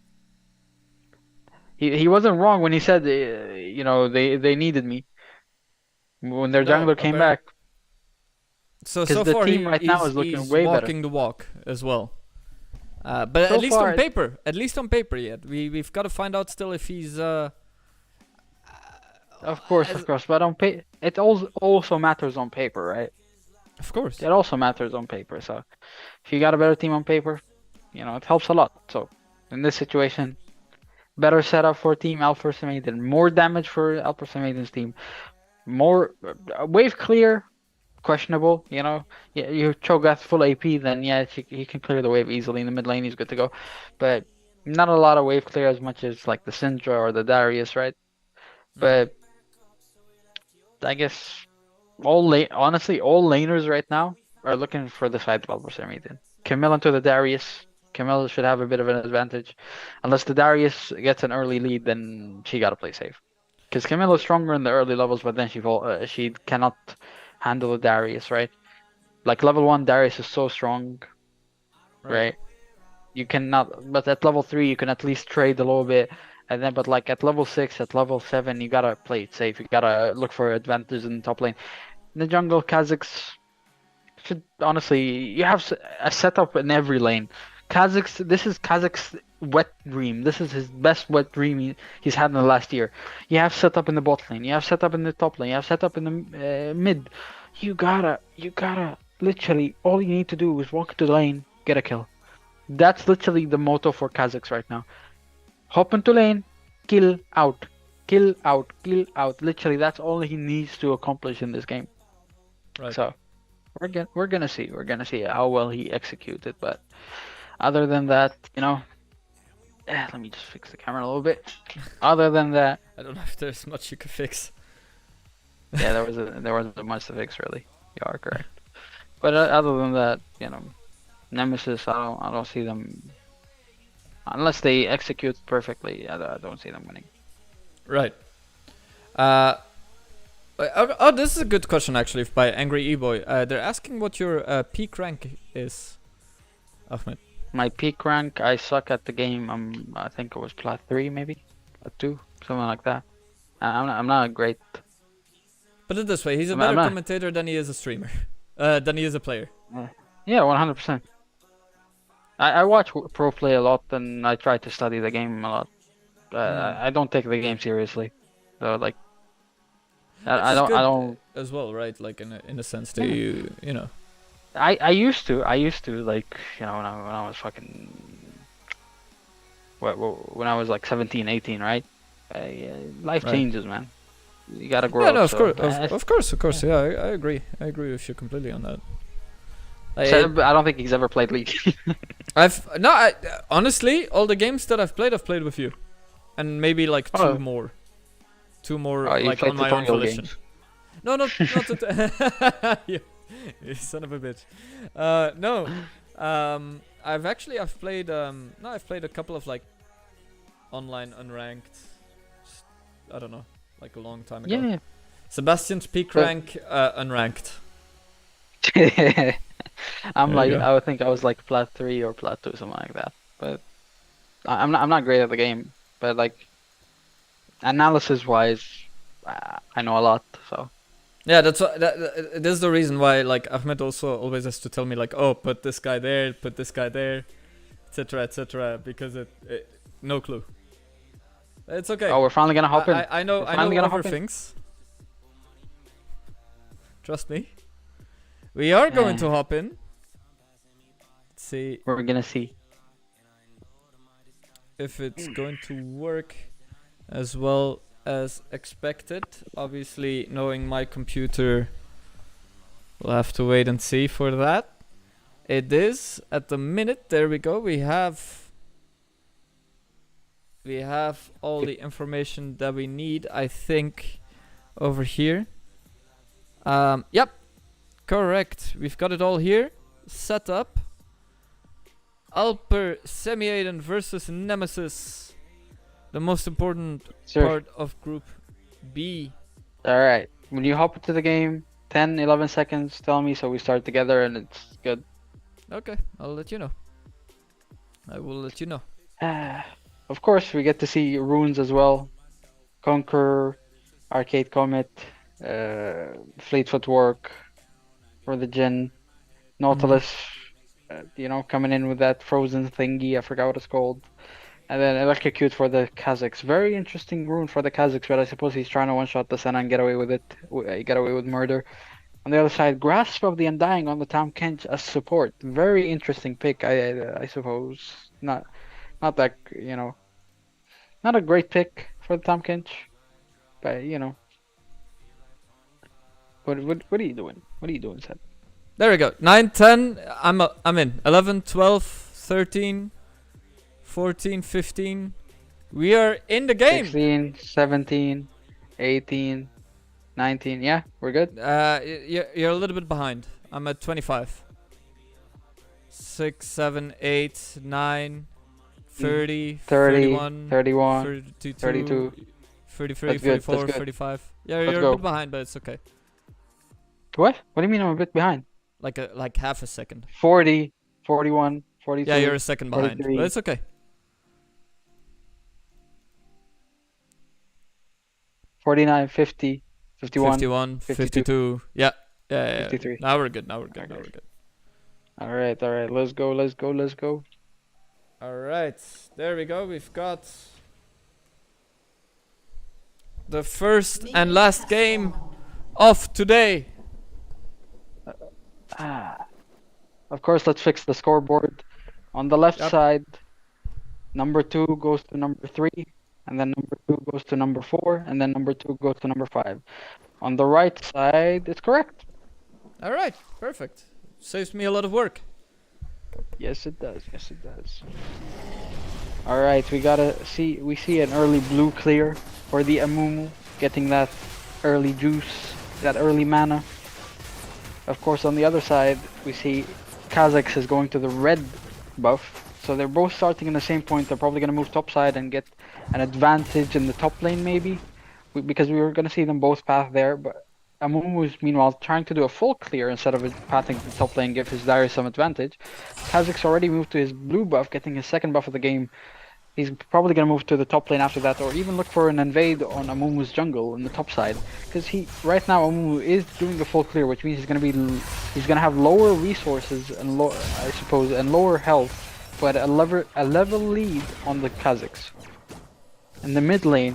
He wasn't wrong when he said, they needed me when their No, jungler came back. So 'Cause the far team right now is looking he's way better. walking the walk as well. But So at least far, on paper, yet we've got to find out still if he's Of course, but on it also matters on paper, right? of course. It also matters on paper. So if you got a better team on paper, it helps a lot. So in this situation, better setup for Team Alpha Maiden, more damage for Alpha Maiden's team, more wave clear. Questionable, you Cho'Gath full AP, then yeah, he can clear the wave easily in the mid lane. He's good to go, but not a lot of wave clear as much as like the Syndra or the Darius, right? But I guess honestly, all laners right now are looking for the side of Alpha Maiden. Camille into the Darius. Camille should have a bit of an advantage, unless the Darius gets an early lead, then she gotta play safe. Because Camille is stronger in the early levels, but then she cannot handle the Darius, right? Like level 1 Darius is so strong, right? You cannot, but at level 3 you can at least trade a little bit, and then but like at level 6, at level 7 you gotta play it safe. You gotta look for advantages in the top lane. In the jungle, Kha'Zix should honestly, you have a setup in every lane. This is Kha'Zix's wet dream. This is his best wet dream he's had in the last year. You have set up in the bot lane. You have set up in the top lane. You have set up in the mid. You gotta literally, all you need to do is walk into the lane, get a kill. That's literally the motto for Kha'Zix right now. Hop into lane, kill, out. kill out, kill out. Literally, that's all he needs to accomplish in this game. Right. So we're gonna see. We're gonna see how well he executed. But other than that, let me just fix the camera a little bit. Other than that, I don't know if there's much you could fix. yeah, there wasn't much to fix really. You are correct. But other than that, Nemesis, I don't see them unless they execute perfectly. I don't see them winning. Right. This is a good question actually by Angry E-Boy. They're asking what your peak rank is, Ahmed. My peak rank, I suck at the game. I think it was plat 3 maybe, plat 2, something like that. I'm not great. Put it this way, he's a I'm better not- commentator than he is a streamer. Than he is a player. Yeah, 100%. I watch pro play a lot and I try to study the game a lot. I don't take the game seriously, so like I Which is don't. good as well, right? Like in a sense that you know. I used to like when I was fucking when I was like 17, 18, right? Life Right. changes, man. You gotta grow Yeah, up. no, of so course, of course. Yeah, I agree. I agree with you completely on that. Seb, I don't think he's ever played League. Honestly, all the games that I've played with you, and maybe like two Oh. more You like played on my own tutorial volition. games. No, not you son of a bitch. No, I've played I've played a couple of like online unranked. I don't know, like a long time ago. Yeah. Sebastian's peak But- rank unranked. I'm There like you go. I would think I was like plat 3 or plat 2, something like that. But I'm not great at the game. But like analysis wise, I know a lot. So Yeah, that's what, this is the reason why like Ahmed also always has to tell me like, oh, put this guy there, etc., because no clue. It's okay. oh, we're finally gonna hop in. I know We're finally gonna other hop in. things. Trust me. We are going to hop in. Let's see We're gonna see. if it's going to work as well as expected. Obviously, knowing my computer, we'll have to wait and see for that. It is at the minute. There we go. We have all the information that we need, I think, over here. Yep, correct. We've got it all here set up. Alper Semi-Aiden versus Nemesis, the most important Sure. part of Group B. All right. When you hop into the game, 10, 11 seconds, tell me so we start together and it's good. Okay, I'll let you know. I will let you know. Of course, we get to see runes as well. Conqueror, Arcade Comet, Fleet Footwork for the Jin, Nautilus, coming in with that frozen thingy, I forgot what it's called. And then Electrocute for the Kazakhs. Very interesting rune for the Kazakhs, but I suppose he's trying to one-shot the Senna and get away with it. Get away with murder. On the other side, Grasp of the Undying on the Tom Kench as support. Very interesting pick, I suppose. Not that, not a great pick for the Tom Kench, but What are you doing? What are you doing, Seb? There we go. 9, 10. I'm in. 11, 12, 13, 14, 15. We are in the game. 16, 17, 18, 19. Yeah, we're good. You're a little bit behind. I'm at 25. 6, 7, 8, 9, 30, 30, 31, 31, 32, 32. 33, That's good, that's 34, good. 35. Yeah, Let's you're a go. bit behind, but it's okay. What? What do you mean I'm a bit behind? Like half a second. 40, 41, 42. Yeah, you're a second behind, 43. but it's okay. 49, 50, 51. 51, 52. 52. Yeah. 53. Now we're good. Now we're good. Okay. Now we're good. All right. Let's go. All right, there we go. We've got the first and last game of today. Of course, let's fix the scoreboard. On the left Yep. side, number 2 goes to number 3. and then number 2 goes to number 4, and then number 2 goes to number 5. On the right side, it's correct. All right, perfect. Saves me a lot of work. Yes, it does. Yes, it does. All right, we see an early blue clear for the Amumu, getting that early juice, that early mana. Of course, on the other side, we see Kha'Zix is going to the red buff. So they're both starting in the same point. They're probably going to move top side and get an advantage in the top lane, maybe. Because we were going to see them both path there. But Amumu is, meanwhile, trying to do a full clear instead of pathing to the top lane, give his Darius some advantage. Kha'Zix already moved to his blue buff, getting his second buff of the game. He's probably going to move to the top lane after that, or even look for an invade on Amumu's jungle in the top side. Because right now Amumu is doing the full clear, which means he's going to have lower resources and I suppose, and lower health, but a level lead on the Kha'Zix. In the mid lane,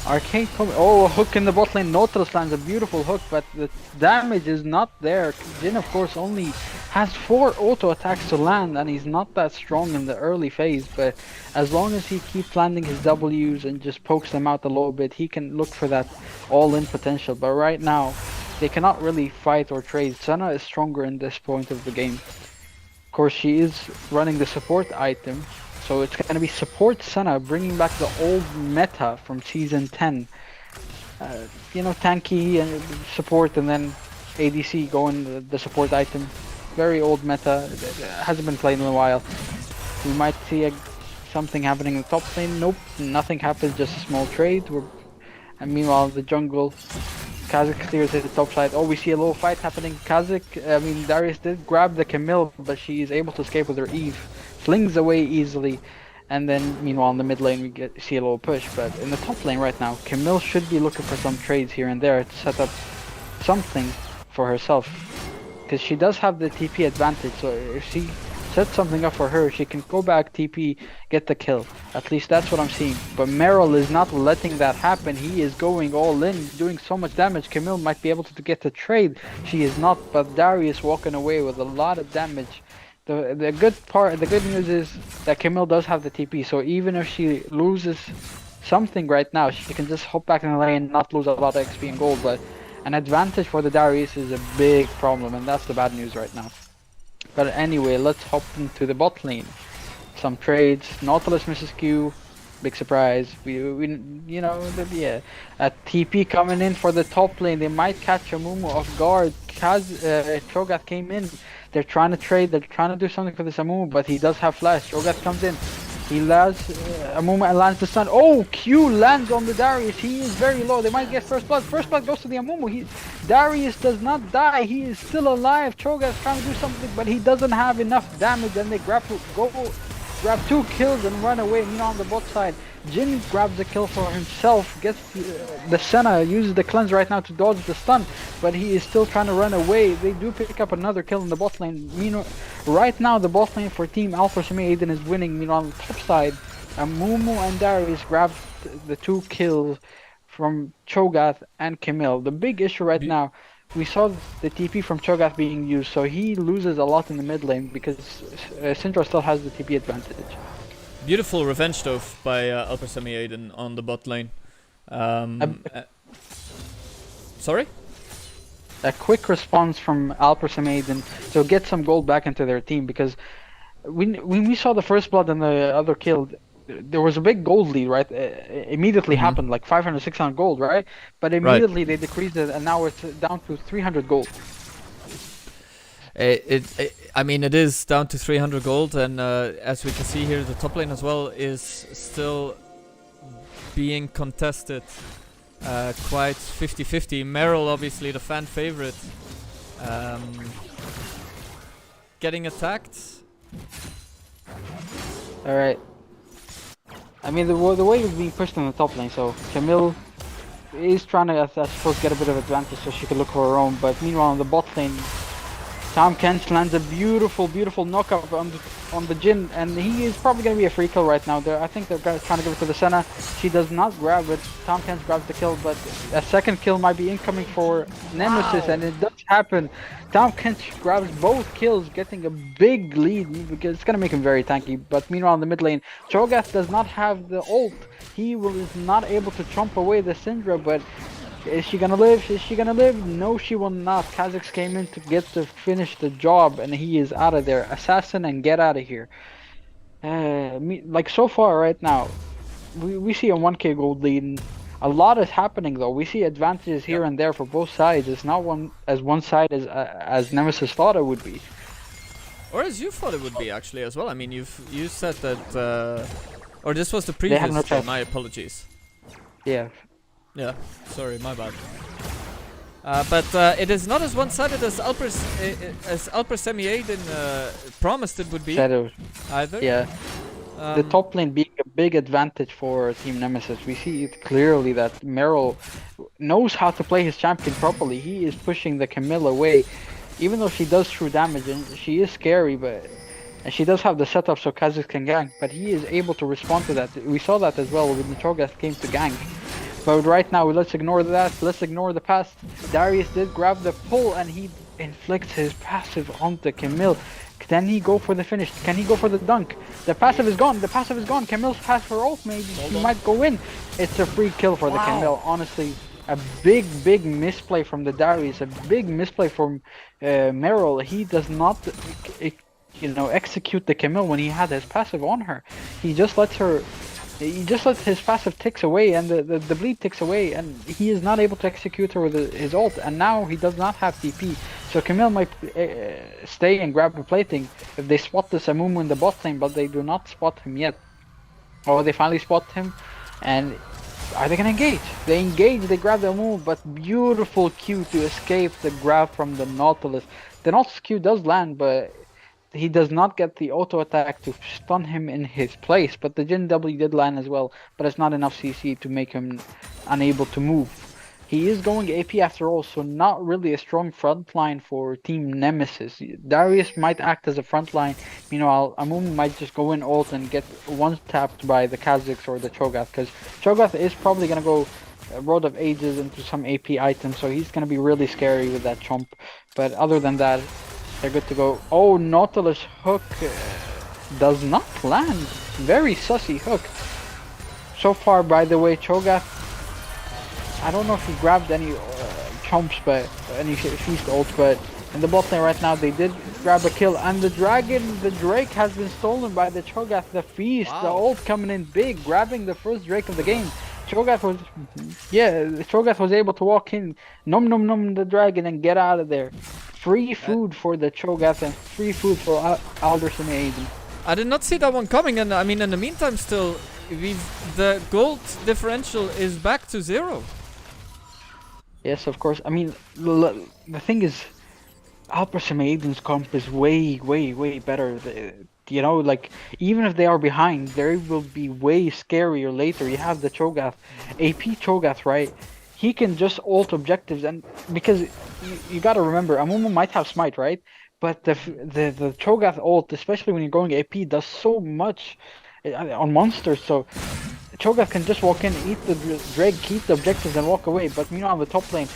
Arcane coming. Oh, a hook in the bot lane. Nautilus lands a beautiful hook, but the damage is not there. Jhin, of course, only has 4 auto attacks to land, and he's not that strong in the early phase. But as long as he keeps landing his W's and just pokes them out a little bit, he can look for that all-in potential. But right now, they cannot really fight or trade. Senna is stronger in this point of the game. Of course, she is running the support item. So it's going to be support Senna, bringing back the old meta from season 10. You know, tanky and support, and then ADC going the support item. Very old meta, hasn't been played in a while. We might see something happening in the top lane. Nope, nothing happens, just a small trade. And meanwhile, the jungle, Kha'Zix clears at the top side. Oh, we see a little fight happening. Darius did grab the Camille, but she is able to escape with her Eve. Flings away easily, and then meanwhile in the mid lane we see a little push. But in the top lane right now, Camille should be looking for some trades here and there to set up something for herself, because she does have the TP advantage. So if she sets something up for her, she can go back, TP, get the kill. At least that's what I'm seeing. But Meryl is not letting that happen. He is going all in, doing so much damage. Camille might be able to get the trade. She is not, but Darius walking away with a lot of damage. The good news is that Camille does have the TP, so even if she loses something right now, she can just hop back in the lane and not lose a lot of XP and gold. But an advantage for the Darius is a big problem, and that's the bad news right now. But anyway, let's hop into the bot lane. Some trades. Nautilus misses Q. Big surprise. Yeah. A TP coming in for the top lane. They might catch Amumu off guard. Cho'Gath came in. They're trying to trade. They're trying to do something for this Amumu, but he does have flash. Cho'Gath comes in. He lands. Amumu lands the stun. Oh, Q lands on the Darius. He is very low. They might get first blood. First blood goes to the Amumu. Darius does not die. He is still alive. Cho'Gath trying to do something, but he doesn't have enough damage. And they grab 2 kills and run away. Meanwhile, on the bot side, Jhin grabs a kill for himself, gets the Senna, uses the cleanse right now to dodge the stun, but he is still trying to run away. They do pick up another kill in the bot lane. Meanwhile, right now the bot lane for Team Alpha Semi Aiden is winning. Meanwhile, on the top side, Amumu and Darius grabbed the 2 kills from Cho'Gath and Camille. The big issue right now, we saw the TP from Cho'Gath being used, so he loses a lot in the mid lane because Syndra still has the TP advantage. Beautiful revenge stove by Alpha Semi Aiden on the bot lane. Sorry? A quick response from Alpha Semi Aiden to get some gold back into their team, because when we saw the first blood and the other kill, there was a big gold lead, right? Immediately happened, like 500, 600 gold, right? But immediately they decreased it, and now it's down to 300 gold. I mean, it is down to 300 gold, and as we can see here, the top lane as well is still being contested quite 50-50. Meryl, obviously the fan favorite, getting attacked. Alright. I mean, the wave is being pushed in the top lane, so Camille is trying to, I suppose, get a bit of advantage so she can look for her own, but meanwhile on the bot lane, Tom Kench lands a beautiful, beautiful knockup on the Jin, and he is probably going to be a free kill right now. I think they're trying to give it to the Senna. She does not grab it. Tom Kench grabs the kill, but a second kill might be incoming for Nemesis, and it does happen. Tom Kench grabs both kills, getting a big lead because it's going to make him very tanky. But meanwhile, in the mid lane, Cho'Gath does not have the ult. He is not able to chomp away the Syndra, but is she gonna live? Is she gonna live? No, she will not. Kha'Zix came in to finish the job, and he is out of there. Assassin and get out of here. Like so far right now, we see a 1k gold lead. A lot is happening though. We see advantages here and there for both sides. It's not one side as Nemesis thought it would be. Or as you thought it would be actually as well. I mean, you said that, or this was the previous. No chance. My apologies. Yeah. Yeah, sorry, my bad. But it is not as one-sided as Alper Semi-Aiden promised it would be. Shadow. Either. Yeah. The top lane being a big advantage for Team Nemesis. We see it clearly that Meryl knows how to play his champion properly. He is pushing the Camille away, even though she does true damage and she is scary, and she does have the setup so Kha'Zix can gank, but he is able to respond to that. We saw that as well when the Cho'Gath came to gank. But right now, let's ignore that. Let's ignore the past. Darius did grab the pull, and he inflicts his passive onto Camille. Can he go for the finish? Can he go for the dunk? The passive is gone. The passive is gone. Camille's pass for ult. Maybe he might go in. It's a free kill for the Camille. Honestly, a big misplay from the Darius. A big misplay from Meryl. He does not, execute the Camille when he had his passive on her. He just lets her. He just lets his passive ticks away and the bleed ticks away, and he is not able to execute her with his ult, and now he does not have TP. So Camille might stay and grab a plating if they spot the Samumu in the bot lane, but they do not spot him yet. Oh, they finally spot him, and are they gonna engage? They engage, they grab the move, but beautiful Q to escape the grab from the Nautilus. The Nautilus Q does land, but he does not get the auto attack to stun him in his place, but the Jin W did land as well, but it's not enough CC to make him unable to move. He is going AP after all, so not really a strong front line for Team Nemesis. Darius might act as a front line, meanwhile Amumu might just go in ult and get one tapped by the Kha'Zix or the Cho'Gath, because Cho'Gath is probably going to go Road of Ages into some AP items, so he's going to be really scary with that chomp, but other than that, they're good to go. Oh, Nautilus hook does not land. Very sussy hook. So far, by the way, Cho'Gath, I don't know if he grabbed any chomps, but any feast ults, but in the bot lane right now, they did grab a kill. And the Drake has been stolen by the Cho'Gath. The feast, the ult coming in big, grabbing the first Drake of the game. Cho'Gath was able to walk in, nom the dragon, and get out of there. Free food for the Cho'Gath and free food for Alderson Aiden. I did not see that one coming, and I mean, in the meantime, still, the gold differential is back to 0. Yes, of course. I mean, the thing is, Alderson Aiden's comp is way better. Like, even if they are behind, they will be way scarier later. You have the Cho'Gath, AP Cho'Gath, right? He can just ult objectives, and because you gotta remember, Amumu might have smite, right? But the Cho'Gath ult, especially when you're going AP, does so much on monsters. So Cho'Gath can just walk in, eat the Drake, keep the objectives, and walk away. But meanwhile, on the top lane,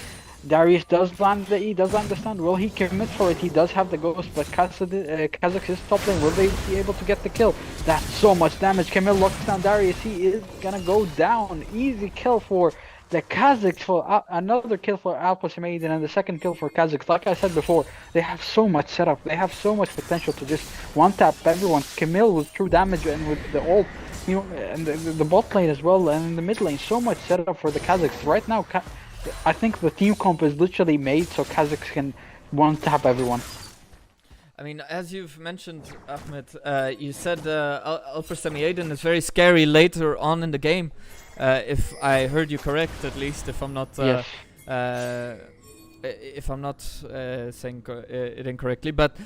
Darius does land the E, does land the stun. Will he commit for it? He does have the ghost, but Kha'Zix is top lane. Will they be able to get the kill? That's so much damage. Camille locks down Darius. He is gonna go down. Easy kill for the Kha'Zix, for another kill for Alpha Maiden, and the second kill for Kha'Zix. Like I said before, they have so much setup. They have so much potential to just one-tap everyone. Camille with true damage and with the ult, and the bot lane as well, and in the mid lane, so much setup for the Kha'Zix. Right now, I think the team comp is literally made so Kha'Zix can one-tap everyone. I mean, as you've mentioned, Ahmed, you said Alpha Semi-Aiden is very scary later on in the game. If I heard you correct, at least, if I'm not Yes. if I'm not saying it incorrectly, but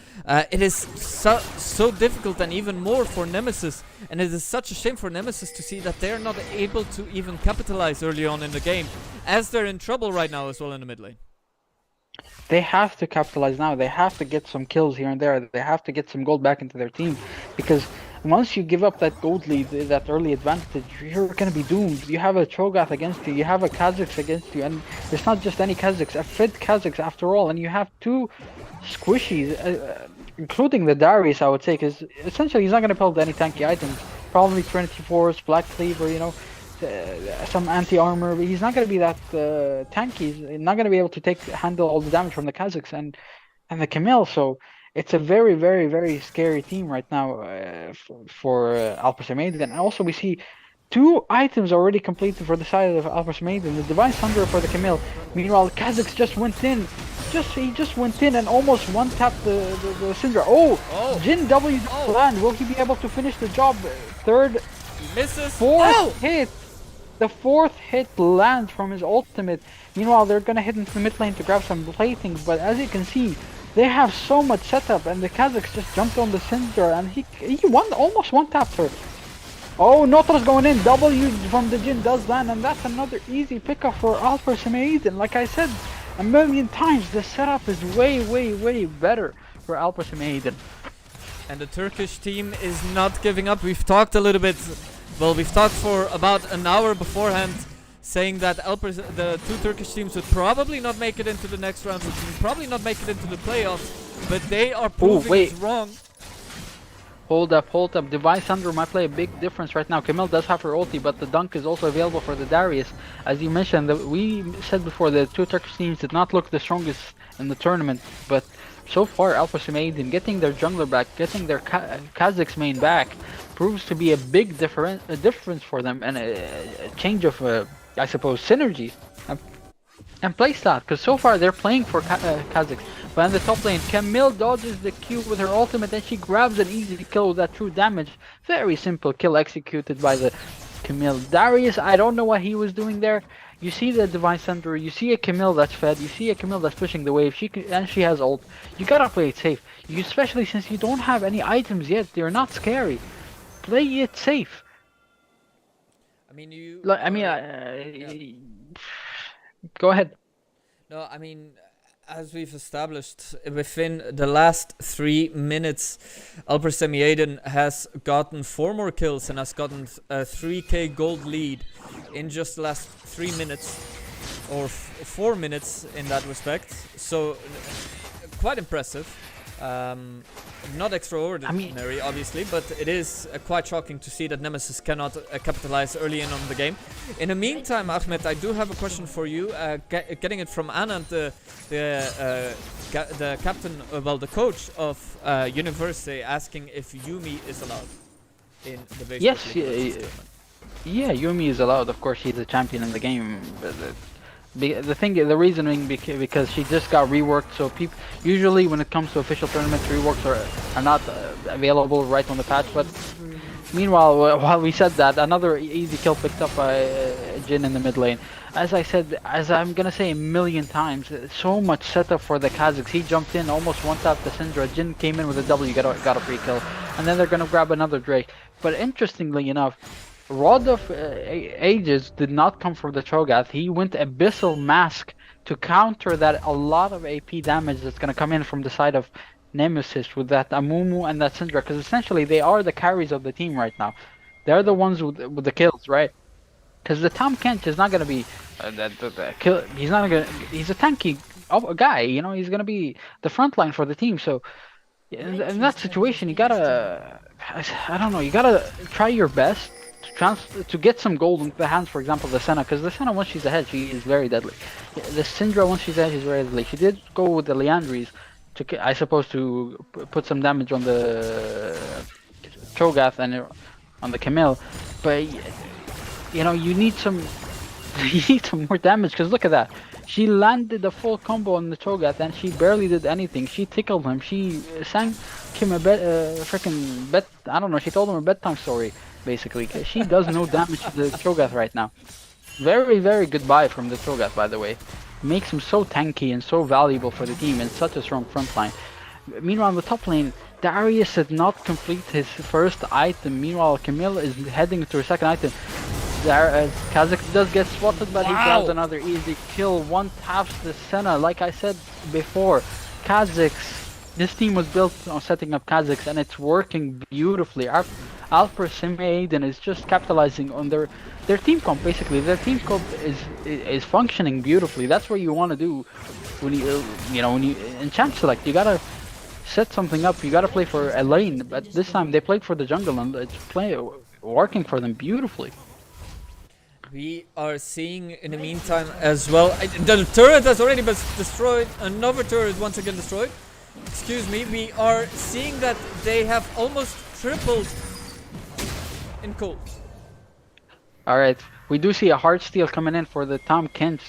it is so difficult, and even more for Nemesis, and it is such a shame for Nemesis to see that they're not able to even capitalize early on in the game, as they're in trouble right now as well in the mid lane. They have to capitalize now. They have to get some kills here and there. They have to get some gold back into their team, because once you give up that gold lead, that early advantage, you're gonna be doomed. You have a Cho'Gath against you. You have a Kazakhs against you, and it's not just any Kazakhs, a fit Kazakhs after all. And you have two squishies, including the Darius, I would say, because essentially he's not gonna build any tanky items. Probably Trinity Force, Black Cleaver, some anti-armor, but he's not going to be that tanky. He's not going to be able to handle all the damage from the Kazakhs and the Camille. So it's a very, very, very scary team right now for Alpha Maiden. And also we see two items already completed for the side of Alpha Maiden. The Divine Thunder for the Camille. Meanwhile, the Kazakhs just went in. He just went in and almost one-tapped the Syndra. Oh! Jin W land. Will he be able to finish the job? Third, He misses. fourth hit. The fourth hit lands from his ultimate. Meanwhile, they're gonna hit into the mid lane to grab some plating, but as you can see, they have so much setup, and the Kazakhs just jumped on the Syndra, and he almost one-tapped her. Oh, Notra's going in. W from the Jin does land, and that's another easy pickup for Alpha Maiden. Like I said a million times, the setup is way, way, way better for Alpha Maiden. And the Turkish team is not giving up. We've talked a little bit. Well, we've talked for about an hour beforehand, saying that the two Turkish teams would probably not make it into the next round, would probably not make it into the playoffs, but they are proving us wrong. Hold up. Divine Thunder might play a big difference right now. Camille does have her ulti, but the dunk is also available for the Darius. As you mentioned, we said before, the two Turkish teams did not look the strongest in the tournament, but so far Alpha Maiden getting their jungler back, getting their Kazakhs main back, proves to be a big difference for them, and a change of, I suppose, synergy and playstyle. Because so far they're playing for Kazakhs. But in the top lane, Camille dodges the Q with her ultimate, and she grabs an easy kill with that true damage. Very simple kill executed by the Camille. Darius, I don't know what he was doing there. You see the Divine Thunder, you see a Camille that's fed, you see a Camille that's pushing the wave, and she has ult. You gotta play it safe, especially since you don't have any items yet. They're not scary. Play it safe. I mean, go ahead. No, I mean, as we've established, within the last 3 minutes, Alpha Maiden has gotten 4 more kills and has gotten a 3k gold lead in just the last 3 minutes, or 4 minutes in that respect. So, quite impressive. Not extraordinary, obviously, but it is quite shocking to see that Nemesis cannot capitalize early in on the game. In the meantime, Ahmed, I do have a question for you. Getting it from Anand, the captain, the coach of University, asking if Yumi is allowed in the BAEsports Yes, League. yeah, Yumi is allowed. Of course, she's a champion in the game. The reasoning because she just got reworked, so people usually when it comes to official tournaments, reworks are not available right on the patch. But meanwhile, while we said that, another easy kill picked up by Jin in the mid lane. As I said, as I'm gonna say a million times, so much setup for the Kazakhs. He jumped in, almost one-tapped the Syndra. Jin came in with a W, got a free kill, and then they're gonna grab another Drake. But interestingly enough, Rod of Ages did not come from the Cho'Gath. He went Abyssal Mask to counter that a lot of AP damage that's going to come in from the side of Nemesis with that Amumu and that Syndra, because essentially they are the carries of the team right now. They're the ones with the kills, right? Because the Tom Kent is not going to be kill. He's not going to. He's a tanky guy, He's going to be the front line for the team. So in that situation, you gotta. I don't know. You gotta try your best to get some gold into the hands, for example, the Senna, because the Senna, once she's ahead, she is very deadly. The Syndra, once she's ahead, she's very deadly. She did go with the Liandry's, I suppose, to put some damage on the Cho'Gath and on the Camille, but you need some more damage, because look at that. She landed a full combo on the Cho'Gath and she barely did anything. She tickled him. She sang him a freaking bet. I don't know. She told him a bedtime story, basically. She does no damage to the Cho'Gath right now. Very, very good buy from the Cho'Gath, by the way. Makes him so tanky and so valuable for the team in such a strong front line. Meanwhile, in the top lane, Darius did not complete his first item. Meanwhile, Camille is heading to her second item. Kazakh does get spotted, but he Wow. grabs another easy kill. One taps the Senna. Like I said before, this team was built on setting up Kazakhs, and it's working beautifully. Alper Simeiden is just capitalizing on their team comp. Basically, their team comp is functioning beautifully. That's what you want to do when when you in champ select. You gotta set something up. You gotta play for a lane. But this time they played for the jungle, and it's working for them beautifully. We are seeing in the meantime as well. The turret has already been destroyed. Another turret once again destroyed. Excuse me. We are seeing that they have almost tripled in gold. All right, we do see a hard steal coming in for the Tom Kent.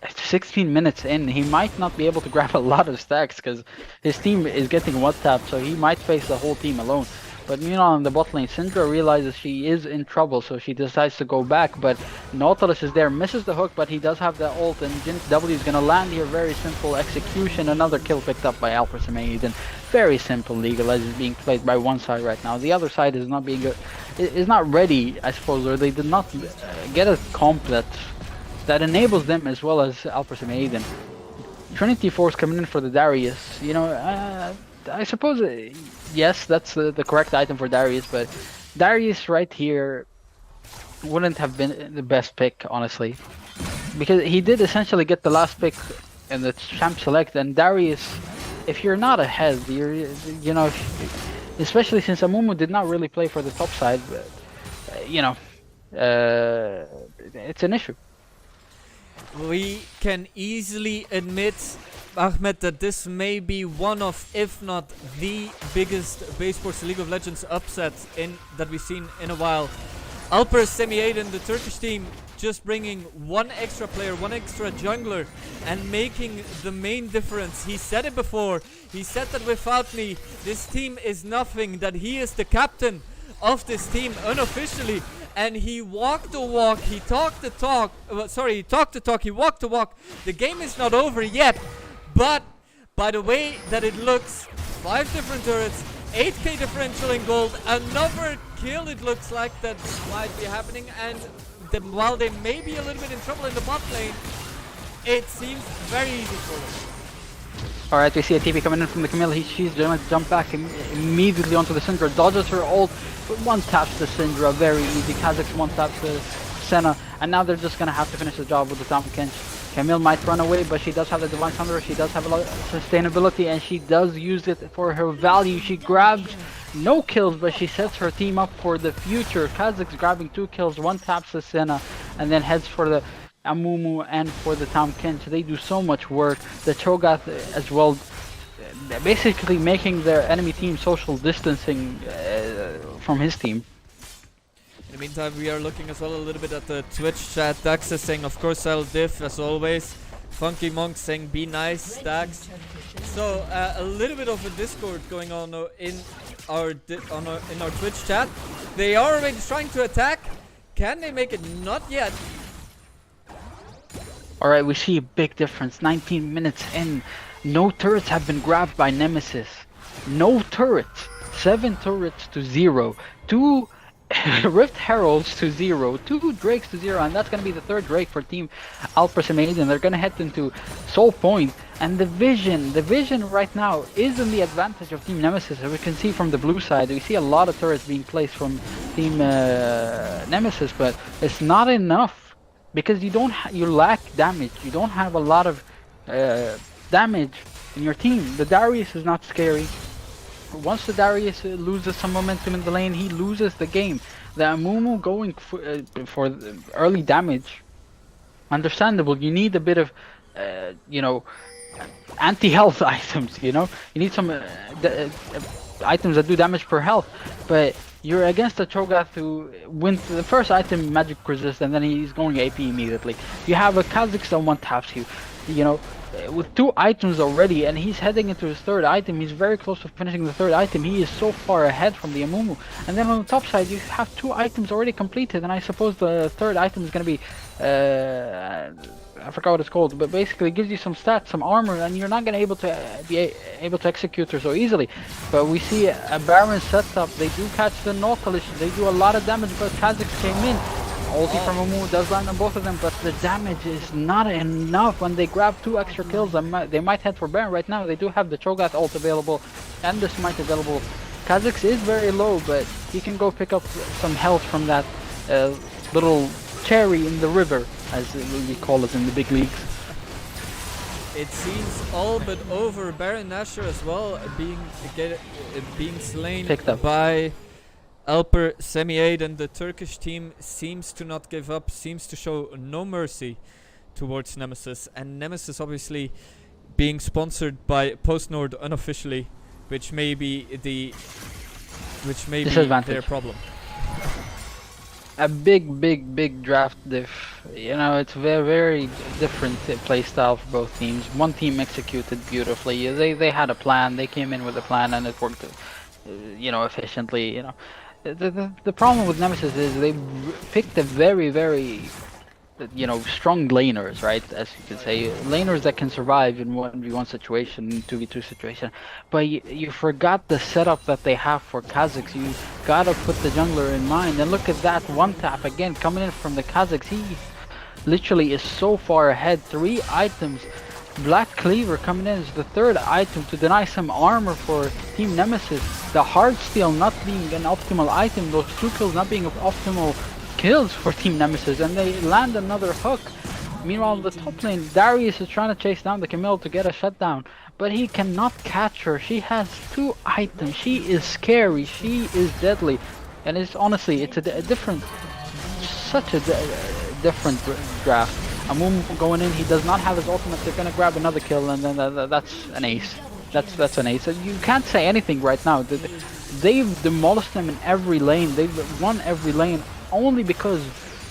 16 minutes in, he might not be able to grab a lot of stacks because his team is getting one tapped, so he might face the whole team alone. But meanwhile, in the bot lane, Syndra realizes she is in trouble, so she decides to go back. But Nautilus is there, misses the hook, but he does have the ult, and Jinx W is going to land here. Very simple execution. Another kill picked up by Alpha Maiden. Very simple League is being played by one side right now. The other side is not being is not ready, I suppose, or they did not get a comp that enables them as well as Alpha Maiden. Trinity Force coming in for the Darius. I suppose, yes, that's the correct item for Darius, but Darius right here wouldn't have been the best pick, honestly. Because he did essentially get the last pick in the champ select, and Darius, if you're not ahead, especially since Amumu did not really play for the top side, but, it's an issue. We can easily admit, Ahmed, that this may be one of, if not the biggest BAEsports League of Legends upset that we've seen in a while. Alper Semieiden, the Turkish team, just bringing one extra player, one extra jungler, and making the main difference. He said it before. He said that without me, this team is nothing, that he is the captain of this team unofficially. And he walked the walk, he talked the talk, he talked the talk, he walked the walk. The game is not over yet, but by the way that it looks, 5 different turrets, 8k differential in gold, another kill it looks like that might be happening, and while they may be a little bit in trouble in the bot lane, it seems very easy for them. Alright, we see a TP coming in from the Camille. She's gonna jump back immediately onto the Syndra, dodges her ult, but one taps the Syndra, very easy. Kazakhs one taps the Senna, and now they're just gonna have to finish the job with the Tom Kench. Camille might run away, but she does have the Divine Thunder, she does have a lot of sustainability, and she does use it for her value. She grabs no kills, but she sets her team up for the future. Kazakhs grabbing 2 kills, one taps the Senna, and then heads for the Amumu and for the Tom Kench. They do so much work. The Cho'Gath as well, basically making their enemy team social distancing from his team. In the meantime, we are looking as well a little bit at the Twitch chat. Dax is saying, of course, I'll diff as always. Funky Monk saying, be nice, Dax. So a little bit of a Discord going on in our Twitch chat. They are already trying to attack. Can they make it? Not yet. Alright, we see a big difference. 19 minutes in. No turrets have been grabbed by Nemesis. No turrets. 7 turrets to 0. 2 Rift Heralds to 0. 2 Drakes to 0. And that's going to be the 3rd Drake for Team Alpers Maiden. They're going to head into Soul Point. And the vision right now is in the advantage of Team Nemesis. As we can see from the blue side, we see a lot of turrets being placed from Team Nemesis. But it's not enough. Because you lack damage. You don't have a lot of damage in your team. The Darius is not scary. Once the Darius loses some momentum in the lane, he loses the game. The Amumu going for early damage, understandable. You need a bit of, anti-health items. You need some items that do damage per health, but you're against a Cho'Gath who wins the first item magic resist, and then he's going AP immediately. You have a Kha'Zix that one taps you, with 2 items already, and he's heading into his 3rd item. He's very close to finishing the 3rd item. He is so far ahead from the Amumu. And then on the top side, you have 2 items already completed, and I suppose the 3rd item is going to be, I forgot what it's called, but basically it gives you some stats, some armor, and you're not going to be able to execute her so easily. But we see a Baron setup. They do catch the Nautilus. They do a lot of damage, but Kha'Zix came in. Ulti from Amu does land on both of them, but the damage is not enough. When they grab 2 extra kills, they might head for Baron right now. They do have the Cho'Gath ult available and the Smite available. Kha'Zix is very low, but he can go pick up some health from that little cherry in the river, as we call it in the big leagues. It seems all but over. Baron Nashor as well being slain Picked up by Alper Semi-Aiden. The Turkish team seems to not give up, seems to show no mercy towards Nemesis, and Nemesis obviously being sponsored by PostNord unofficially, which may be their problem. A big draft diff. You know, it's very different playstyle for both teams. One team executed beautifully. They had a plan. They came in with a plan and it worked, efficiently. You know, the problem with Nemesis is they picked a very strong laners, right? As you can say, laners that can survive in 1v1 situation, 2v2 situation. But you forgot the setup that they have for Kha'Zix. You gotta put the jungler in mind. And look at that one tap again coming in from the Kha'Zix. He literally is so far ahead. 3 items. Black Cleaver coming in is the 3rd item to deny some armor for Team Nemesis. The Heartsteel not being an optimal item. Those 2 kills not being optimal kills for Team Nemesis, and they land another hook. Meanwhile, in the top lane, Darius is trying to chase down the Camille to get a shutdown, but he cannot catch her. She has 2 items. She is scary. She is deadly, and it's honestly, it's a different draft. Amumu going in, he does not have his ultimate. They're gonna grab another kill, and then that's an ace. That's an ace. You can't say anything right now. They've demolished them in every lane. They've won every lane only because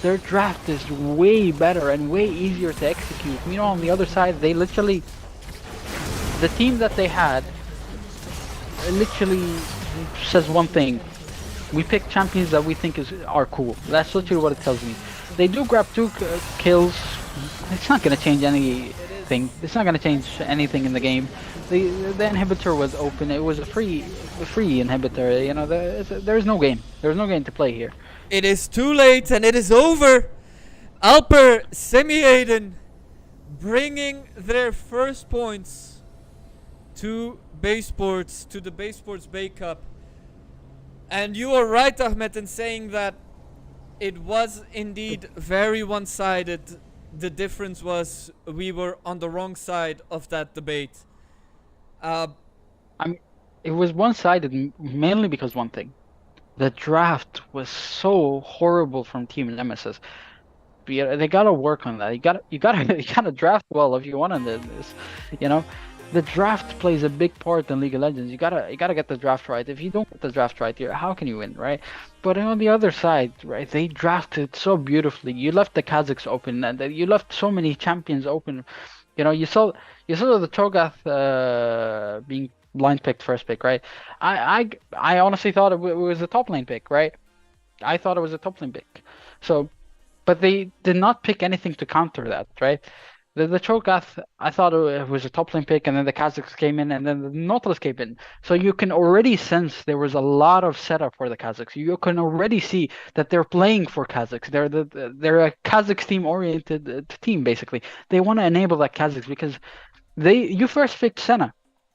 their draft is way better and way easier to execute. Meanwhile, on the other side, they literally, the team that they had literally says one thing: we pick champions that we think are cool. That's literally what it tells me. They do grab 2 kills. It's not gonna change anything. It's not gonna change anything in the game. The inhibitor was open. It was a free inhibitor. You know, there's no game. There's no game to play here. It is too late and it is over. Alper Semi-Aiden bringing their first points to BAEsports, to the BAEsports BAE Cup. And you are right, Ahmed, in saying that it was indeed very one-sided. The difference was we were on the wrong side of that debate. It was one-sided mainly because one thing. The draft was so horrible from Team Nemesis. But they gotta work on that. You gotta draft well if you want to this. You know, the draft plays a big part in League of Legends. You gotta get the draft right. If you don't get the draft right, how can you win, right? But on the other side, right, they drafted so beautifully. You left the Kha'Zix open, and you left so many champions open. You know, you saw the Cho'Gath being blind picked first pick, right? I honestly thought it was a top lane pick, right? I thought it was a top lane pick. So, but they did not pick anything to counter that, right? The Cho'Gath, I thought it was a top lane pick, and then the Kha'Zix came in, and then the Nautilus came in. So you can already sense there was a lot of setup for the Kha'Zix. You can already see that they're playing for Kha'Zix. They're a Kha'Zix team oriented team, basically. They want to enable that Kha'Zix because you first picked Senna.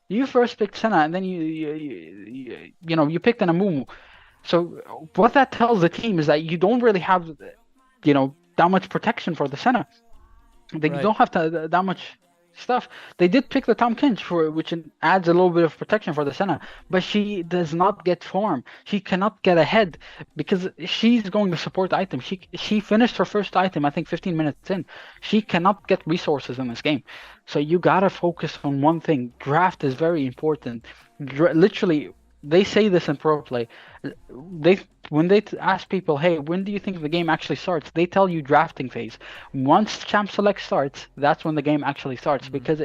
And then you picked an Amumu. So what that tells the team is that you don't really have, that much protection for the Senna. They Right. don't have that much stuff. They did pick the Tom Kinch which adds a little bit of protection for the Senna, but she does not get farm. She cannot get ahead because she's going to support the item. She finished her first item, I think 15 minutes in. She cannot get resources in this game. So you gotta focus on one thing. Draft is very important. Literally, they say this in pro play. When they ask people, hey, when do you think the game actually starts? They tell you drafting phase. Once champ select starts, that's when the game actually starts because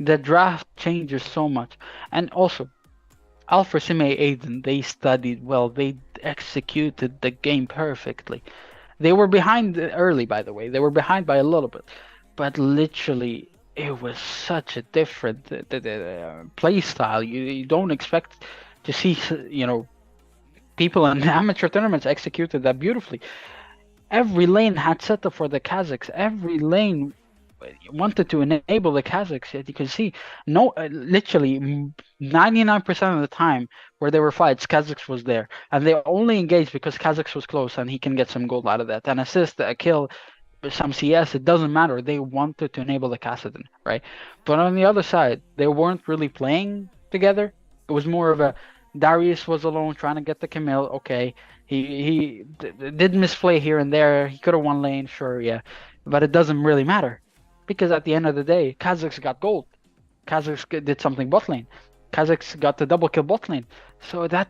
the draft changes so much. And also, Alpha Sime Aiden, they studied well. They executed the game perfectly. They were behind early, by the way. They were behind by a little bit, but literally, it was such a different play style. You don't expect to see, people in amateur tournaments executed that beautifully. every lane had set up for the Kazakhs. Every lane wanted to enable the Kazakhs. As you can see, no, literally 99% of the time where there were fights, Kazakhs was there, and they only engaged because Kazakhs was close and he can get some gold out of that. An assist, a kill, some CS, it doesn't matter. They wanted to enable the Kassadin, right? But on the other side, they weren't really playing together. It was more of a Darius was alone trying to get the Camille. Okay, he did misplay here and there. He could have won lane, sure, yeah, but it doesn't really matter because at the end of the day, Kazakhs got gold. Kazakhs did something bot lane. Kazakhs got the double kill bot lane. So that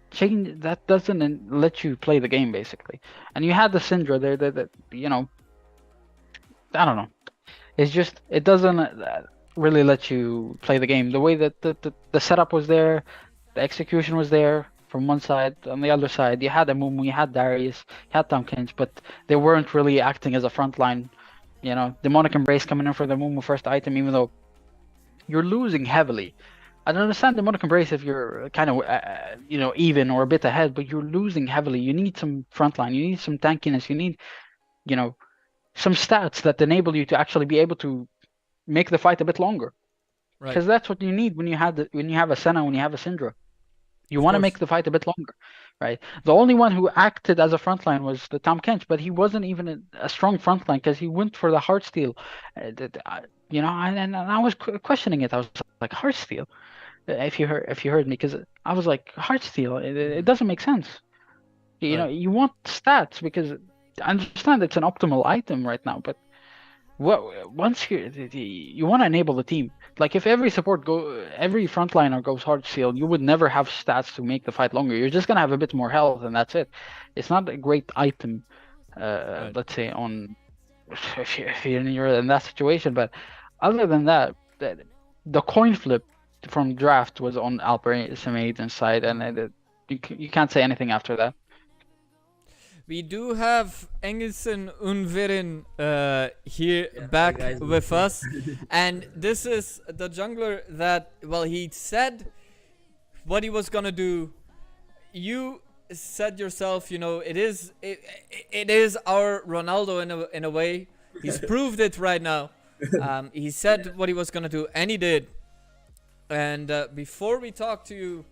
doesn't let you play the game basically. And you had the Syndra there that you know, I don't know. It's just it doesn't really let you play the game. The way that the setup was there, the execution was there from one side. On the other side, you had Amumu, you had Darius, you had Tompkins, but they weren't really acting as a front line. You know, Demonic Embrace coming in for the Amumu first item, even though you're losing heavily. I don't understand Demonic Embrace if you're kind of, you know, even or a bit ahead, but you're losing heavily. You need some frontline. You need some tankiness. You need, you know, some stats that enable you to actually be able to make the fight a bit longer. Right. Because that's what you need when you have a Senna, when you have a Syndra. You want to make the fight a bit longer, right? The only one who acted as a frontline was the Tom Kench, but he wasn't even a strong frontline because he went for the Heartsteel. You know, and I was questioning it. I was like, Heartsteel? If you heard me, because I was like, Heartsteel, it doesn't make sense. You know, you want stats because I understand it's an optimal item right now, but once you want to enable the team. Like if every frontliner goes Heartsteel, you would never have stats to make the fight longer. You're just gonna have a bit more health, and that's it. It's not a great item, let's say if you're in that situation. But other than that, the coin flip from draft was on Alpera's side, and you can't say anything after that. We do have Engelsen Unverin here back with us. And this is the jungler that, well, he said what he was gonna do. You said yourself, you know, it is our Ronaldo in a way. He's proved it right now. He said what he was gonna do, and he did. And before we talk to you,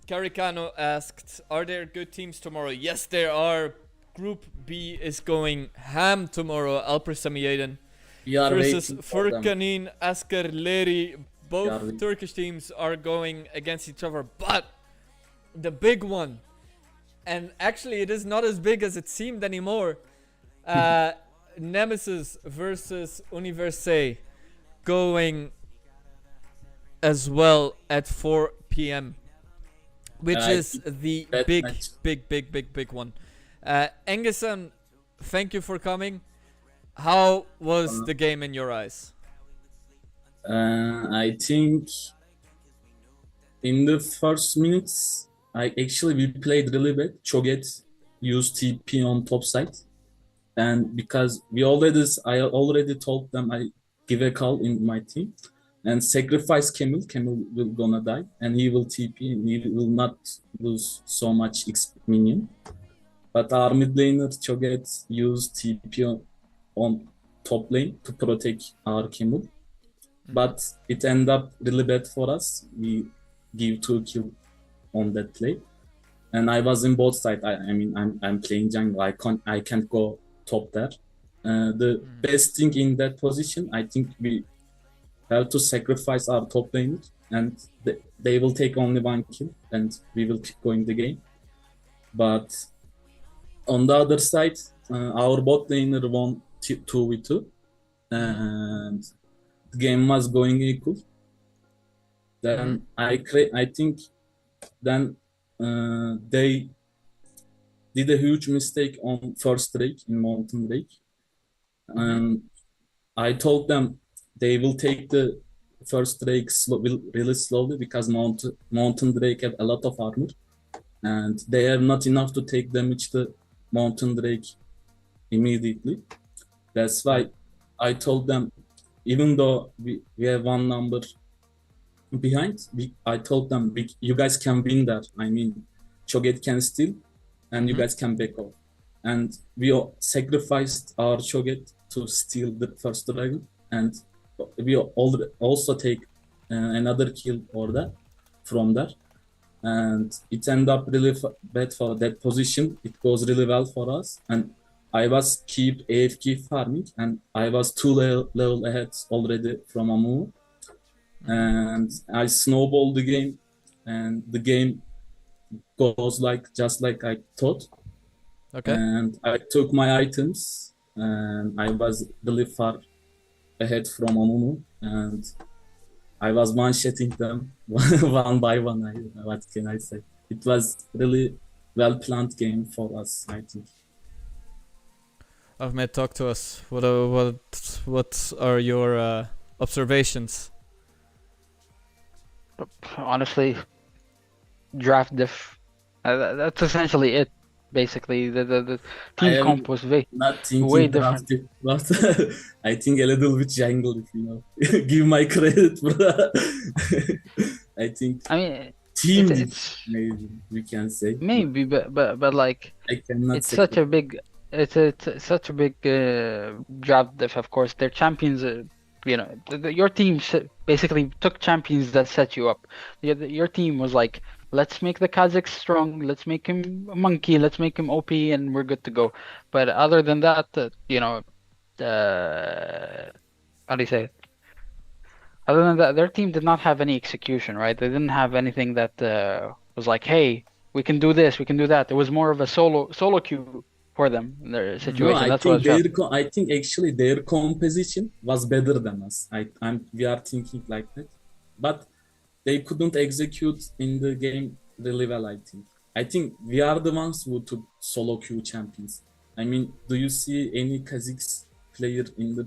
Caricano asked, are there good teams tomorrow? Yes, there are. Group B is going ham tomorrow. Alper Samiyeden versus Furkanin Askerleri. Both Turkish teams are going against each other. But the big one, and actually it is not as big as it seemed anymore, Nemesis versus Universe going as well at 4 p.m. Which is the big one. Engeson, thank you for coming. How was the game in your eyes? I think in the first minutes, we played really bad. Choget used TP on top side, and because I already told them I give a call in my team. And sacrifice Camille. Camille will gonna die, and he will TP, and he will not lose so much minion. But our mid laner Choget used TP on top lane to protect our Camille. But it ended up really bad for us. We give 2 kills on that play, and I was in both sides. I mean, I'm playing jungle. I can't go top there. The best thing in that position, I think we have to sacrifice our top laner, and they will take only 1 kill, and we will keep going the game. But on the other side, our bot laner won 2v2, and the game was going equal. Then I think then they did a huge mistake on first Drake in Mountain Drake, and I told them they will take the first Drake really slowly because Mountain Drake have a lot of armor, and they have not enough to take damage to Mountain Drake immediately. That's why I told them, even though we have 1 number behind, I told them you guys can win that. I mean, Choget can steal, and you guys can back off. and we sacrificed our choget to steal the first dragon, and we also take another kill order from there, and it ended up really bad for that position. It goes really well for us, and I was keep AFK farming, and I was 2 level ahead already from Amu, and I snowballed the game, and the game goes like just like I thought. Okay. And I took my items, and I was really far ahead from Amumu, and I was one-shotting them one by one. What can I say? It was really well-planned game for us, I think. Ahmed, talk to us. What are your observations? Honestly, draft diff. That's essentially it. Basically, the I team am comp was way not way thinking different. drafted, but I think a little bit jungle, if you know. Give my credit, bro. I think I mean, team diff, it's maybe we can say. maybe, but like I cannot it's say. such a big it's such a big draft diff. Of course, they're champions. Your team basically took champions that set you up. Your team was like, let's make the Kazakh strong, let's make him a monkey, let's make him OP, and we're good to go. But other than that, how do you say it? Other than that, their team did not have any execution, right? They didn't have anything that was like, hey, we can do this, we can do that. It was more of a solo queue for them in their No, situation. I That's what I think felt. I think actually their composition was better than us. We are thinking like that, but they couldn't execute in the game really well. I think we are the ones who took solo queue champions. I mean, do you see any Kazakhs player in the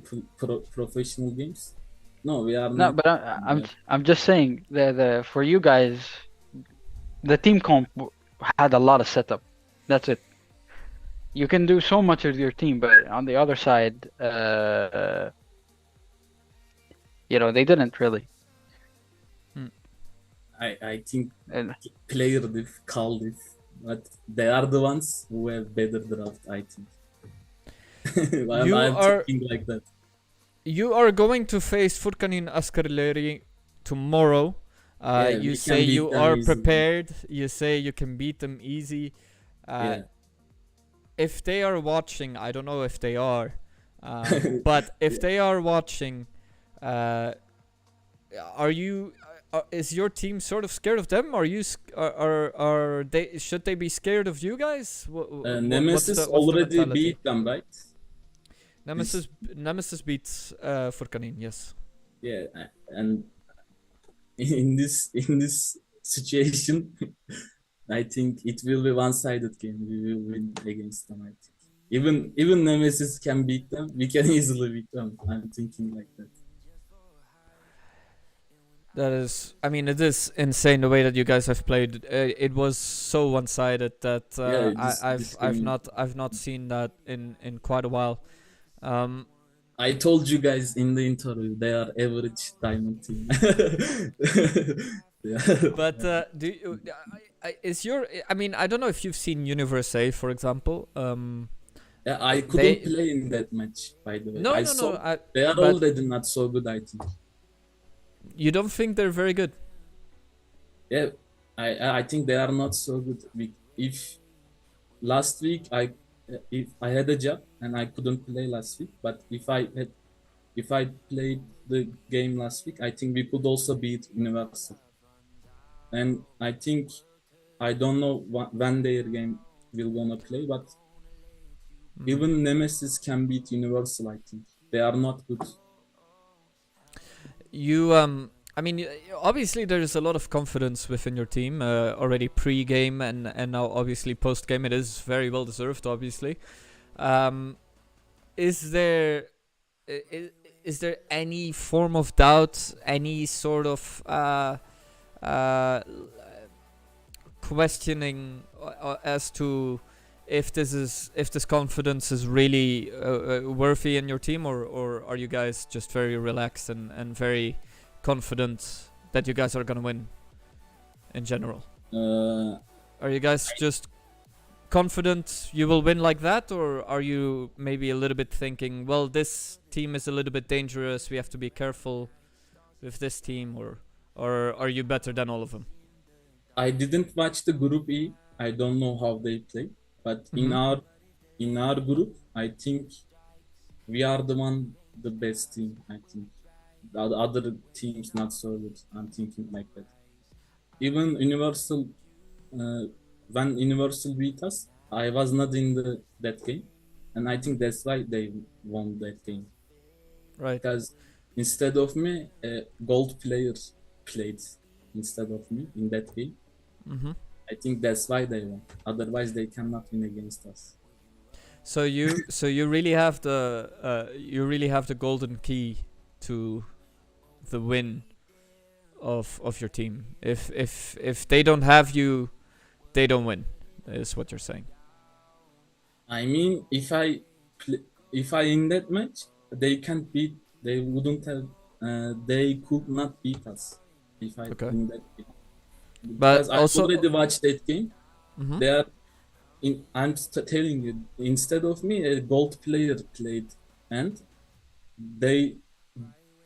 professional games? No, we are No, not. but I'm just saying the for you guys, the team comp had a lot of setup. That's it. You can do so much with your team, but on the other side, they didn't really. I think And player diff, call diff, but they are the ones who have better draft. I think. I'm thinking like that. You are going to face Furkanin Askerleri tomorrow. Yeah, You we say can beat you them are easily. prepared. You say you can beat them easy. Yeah. If they are watching, I don't know if they are, but if they are watching, are you? Is your team sort of scared of them? Are you? Are they? Should they be scared of you guys? Nemesis what's the already mentality? beat them, right? Nemesis beats Furkanin. Yes. Yeah, and in this situation, I think it will be one-sided game. We will win against them. I think even Nemesis can beat them. We can easily beat them. I'm thinking like that. That is, I mean, it is insane the way that you guys have played. It was so one-sided that Yeah, this game- I've not seen that in quite a while. I told you guys in the interview they are average diamond team. Yeah. But do you, is your? I mean, I don't know if you've seen Universe A, for example. Yeah, I couldn't play in that match, by the way. No, I no, saw no. they are but already not so good, I think. you don't think they're very good? Yeah, I think they are not so good. If last week if I had a job and I couldn't play last week, but if I played the game last week, I think we could also beat Universal. And I think I don't know when their game will gonna play, but even Nemesis can beat Universal. I think they are not good. You I mean, obviously there's a lot of confidence within your team already pre-game and now obviously post-game. It is very well deserved, obviously. Is there any form of doubt, any sort of questioning as to if this confidence is really worthy in your team, or are you guys just very relaxed and very confident that you guys are gonna win in general? Are you guys just confident you will win like that, or are you maybe a little bit thinking, well, this team is a little bit dangerous, we have to be careful with this team, or are you better than all of them? I didn't watch the Group E. I don't know how they play, but in our group, I think we are the best team. I think the other teams not so good. I'm thinking like that. Even Universal, uh, when Universal beat us, I was not in that game, and I think that's why they won that game. Right. Because instead of me, a gold player played instead of me in that game. Mm-hmm. I think that's why they won. Otherwise, they cannot win against us. So you really have the golden key to the win of your team. If they don't have you, they don't win. Is what you're saying. I mean, if I in that match, they can't beat. They wouldn't have. They could not beat us if I Okay. in that game. But Because I also, already watched that game. Mhm. They are. I'm telling you, instead of me, a gold player played, and they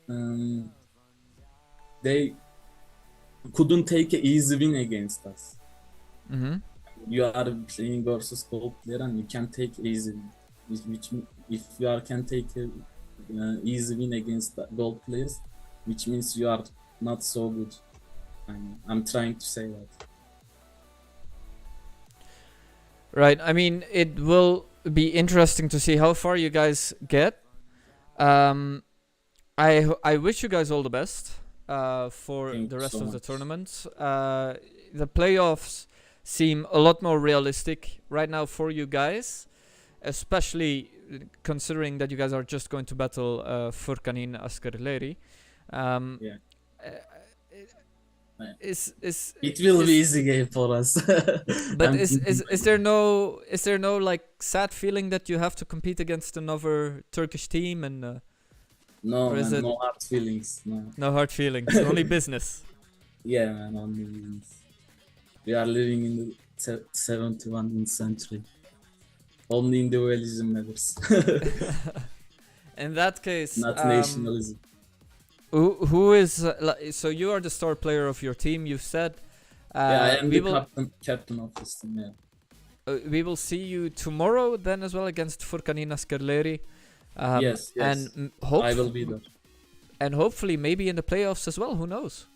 um, they couldn't take an easy win against us. Mm-hmm. You are playing versus gold player and you can take easy win. Which if you are can take a easy win against the gold players, which means you are not so good. I'm trying to say that. Right. I mean, it will be interesting to see how far you guys get. I wish you guys all the best for Thank the you rest so of the much. tournament. The playoffs seem a lot more realistic right now for you guys, especially considering that you guys are just going to battle Furkanin Askerleri. Yeah. Is It will be easy game for us. but I'm thinking is there no like sad feeling that you have to compete against another Turkish team, and no or is man, it no hard feelings. No. no hard feelings, only business? Yeah man, only wins. We are living in the 71st century. Only individualism matters. In that case, Not nationalism. who is so you are the star player of your team, you've said. Yeah, I am we the will captain of this team. Yeah. we will see you tomorrow then as well against Furkanin Askerleri. Yes, yes. And I will be there. and hopefully maybe in the playoffs as well. Who knows?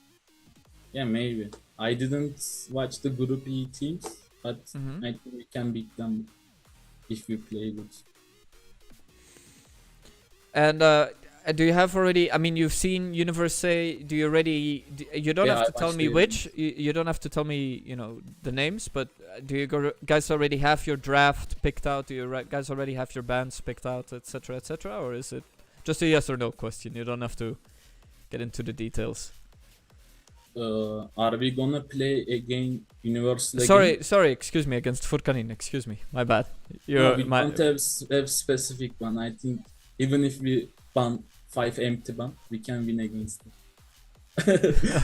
Yeah, maybe. I didn't watch the Group E teams, but Mhm. I think we can beat them if we play good. And do you have already? I mean, you've seen Universe. Do you already? You don't Yeah, have I to tell watched me it. which. You don't have to tell me. The names. But do you guys already have your draft picked out? Do you guys already have your bands picked out, etc., etc., or is it just a yes or no question? You don't have to get into the details. Are we gonna play again Universal again? Sorry. Excuse me. Against Furkanin. Excuse me. My bad. No, we My. don't have specific one. I think even if we ban 5 empty ban, we can win against them.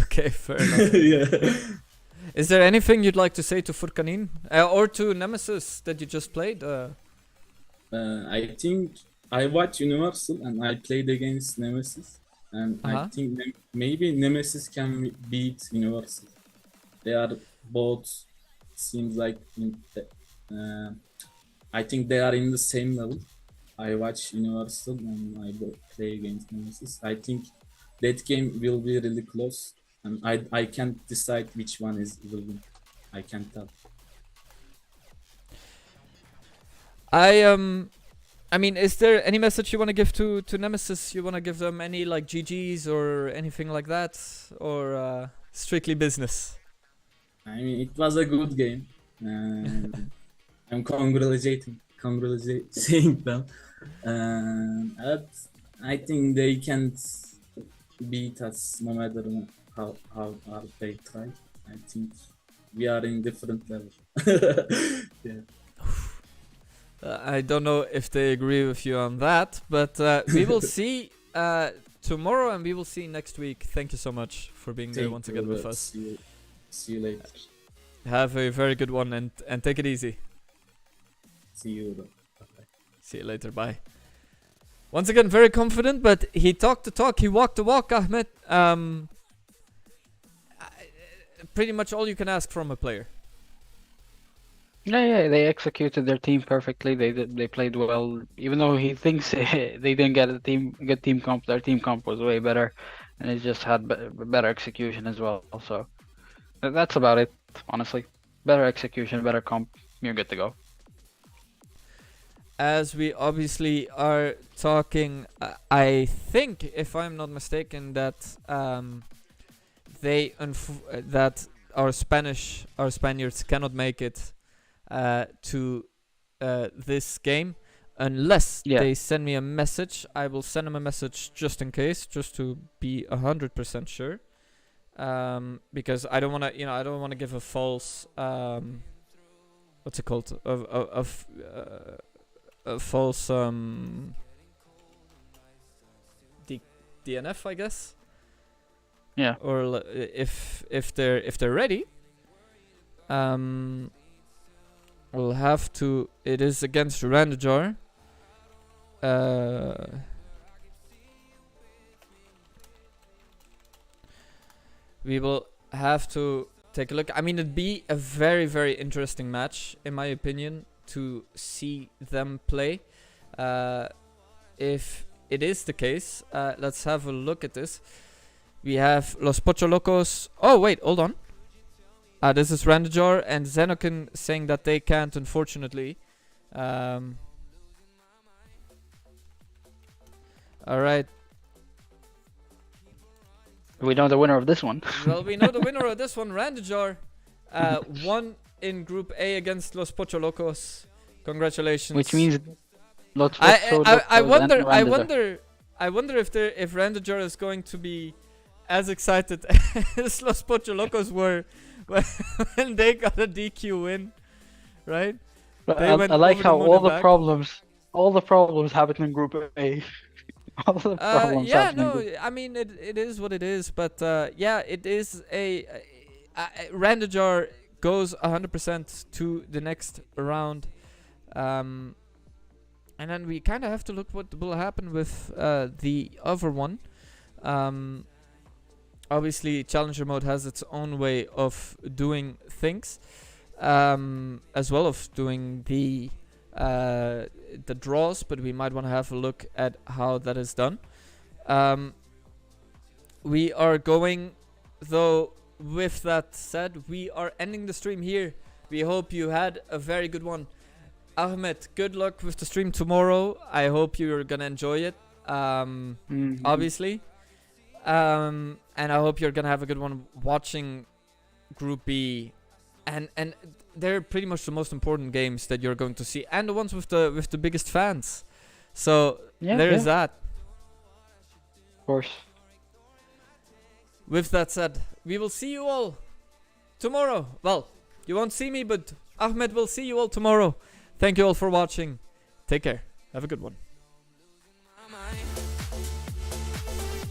Okay, fair enough. Yeah. Is there anything you'd like to say to Furkanin or to Nemesis that you just played? I think I watched Universal and I played against Nemesis, and I Uh-huh. think maybe Nemesis can beat Universal. They are both seems like I think they are in the same level. I watch Universal and I play against Nemesis. I think that game will be really close, and I can't decide which one will win. I can't tell. I mean, is there any message you want to give to Nemesis? You want to give them any like GGs or anything like that, or strictly business? I mean, it was a good game. I'm congratulating them. But I think they can't beat us no matter how hard they try. I think we are in different level. Yeah. I don't know if they agree with you on that, but we will see tomorrow, and we will see next week. Thank you so much for being there once again with us. See you later. Have a very good one, and take it easy. See you. See you later. Bye. Once again, very confident, but he talked the talk, he walked the walk, Ahmed. Pretty much all you can ask from a player. Yeah, they executed their team perfectly. They played well. Even though he thinks they didn't get a good team comp, their team comp was way better, and it just had better execution as well. So that's about it, honestly. Better execution, better comp, you're good to go. As we obviously are talking, I think, if I'm not mistaken, that that our Spaniards cannot make it to this game unless they send me a message. I will send them a message just in case, just to be 100% sure, because I don't want to, I don't want to give a false what's it called, a false DNF, I guess. Yeah. Or if they're ready, we'll have to. It is against Randajar. We will have to take a look. I mean, it'd be a very, very interesting match, in my opinion, to see them play. If it is the case, let's have a look at this. We have Los Pocholocos. Oh, wait, hold on. This is Randajar and Zenokin saying that they can't, unfortunately. Alright. We know the winner of this one. Well, we know the winner of this one, Randajar. Won in Group A against Los Pocholocos. Congratulations. Which means Los I wonder if Randajar is going to be as excited as Los Pocholocos were when they got a DQ win, right? I like how all the problems happen in Group A. All the problems I mean it is what it is, but yeah, it is Randajar goes 100% to the next round, and then we kind of have to look what will happen with the other one. Obviously, Challenger mode has its own way of doing things, as well of doing the draws, but we might want to have a look at how that is done. We are going, though, with that said, we are ending the stream here. We hope you had a very good one. Ahmed, good luck with the stream tomorrow. I hope you're gonna enjoy it, obviously. And I hope you're gonna have a good one watching Group B, and they're pretty much the most important games that you're going to see, and the ones with the biggest fans. So there is that. Of course. With that said, we will see you all tomorrow. Well, you won't see me, but Ahmed will see you all tomorrow. Thank you all for watching. Take care. Have a good one.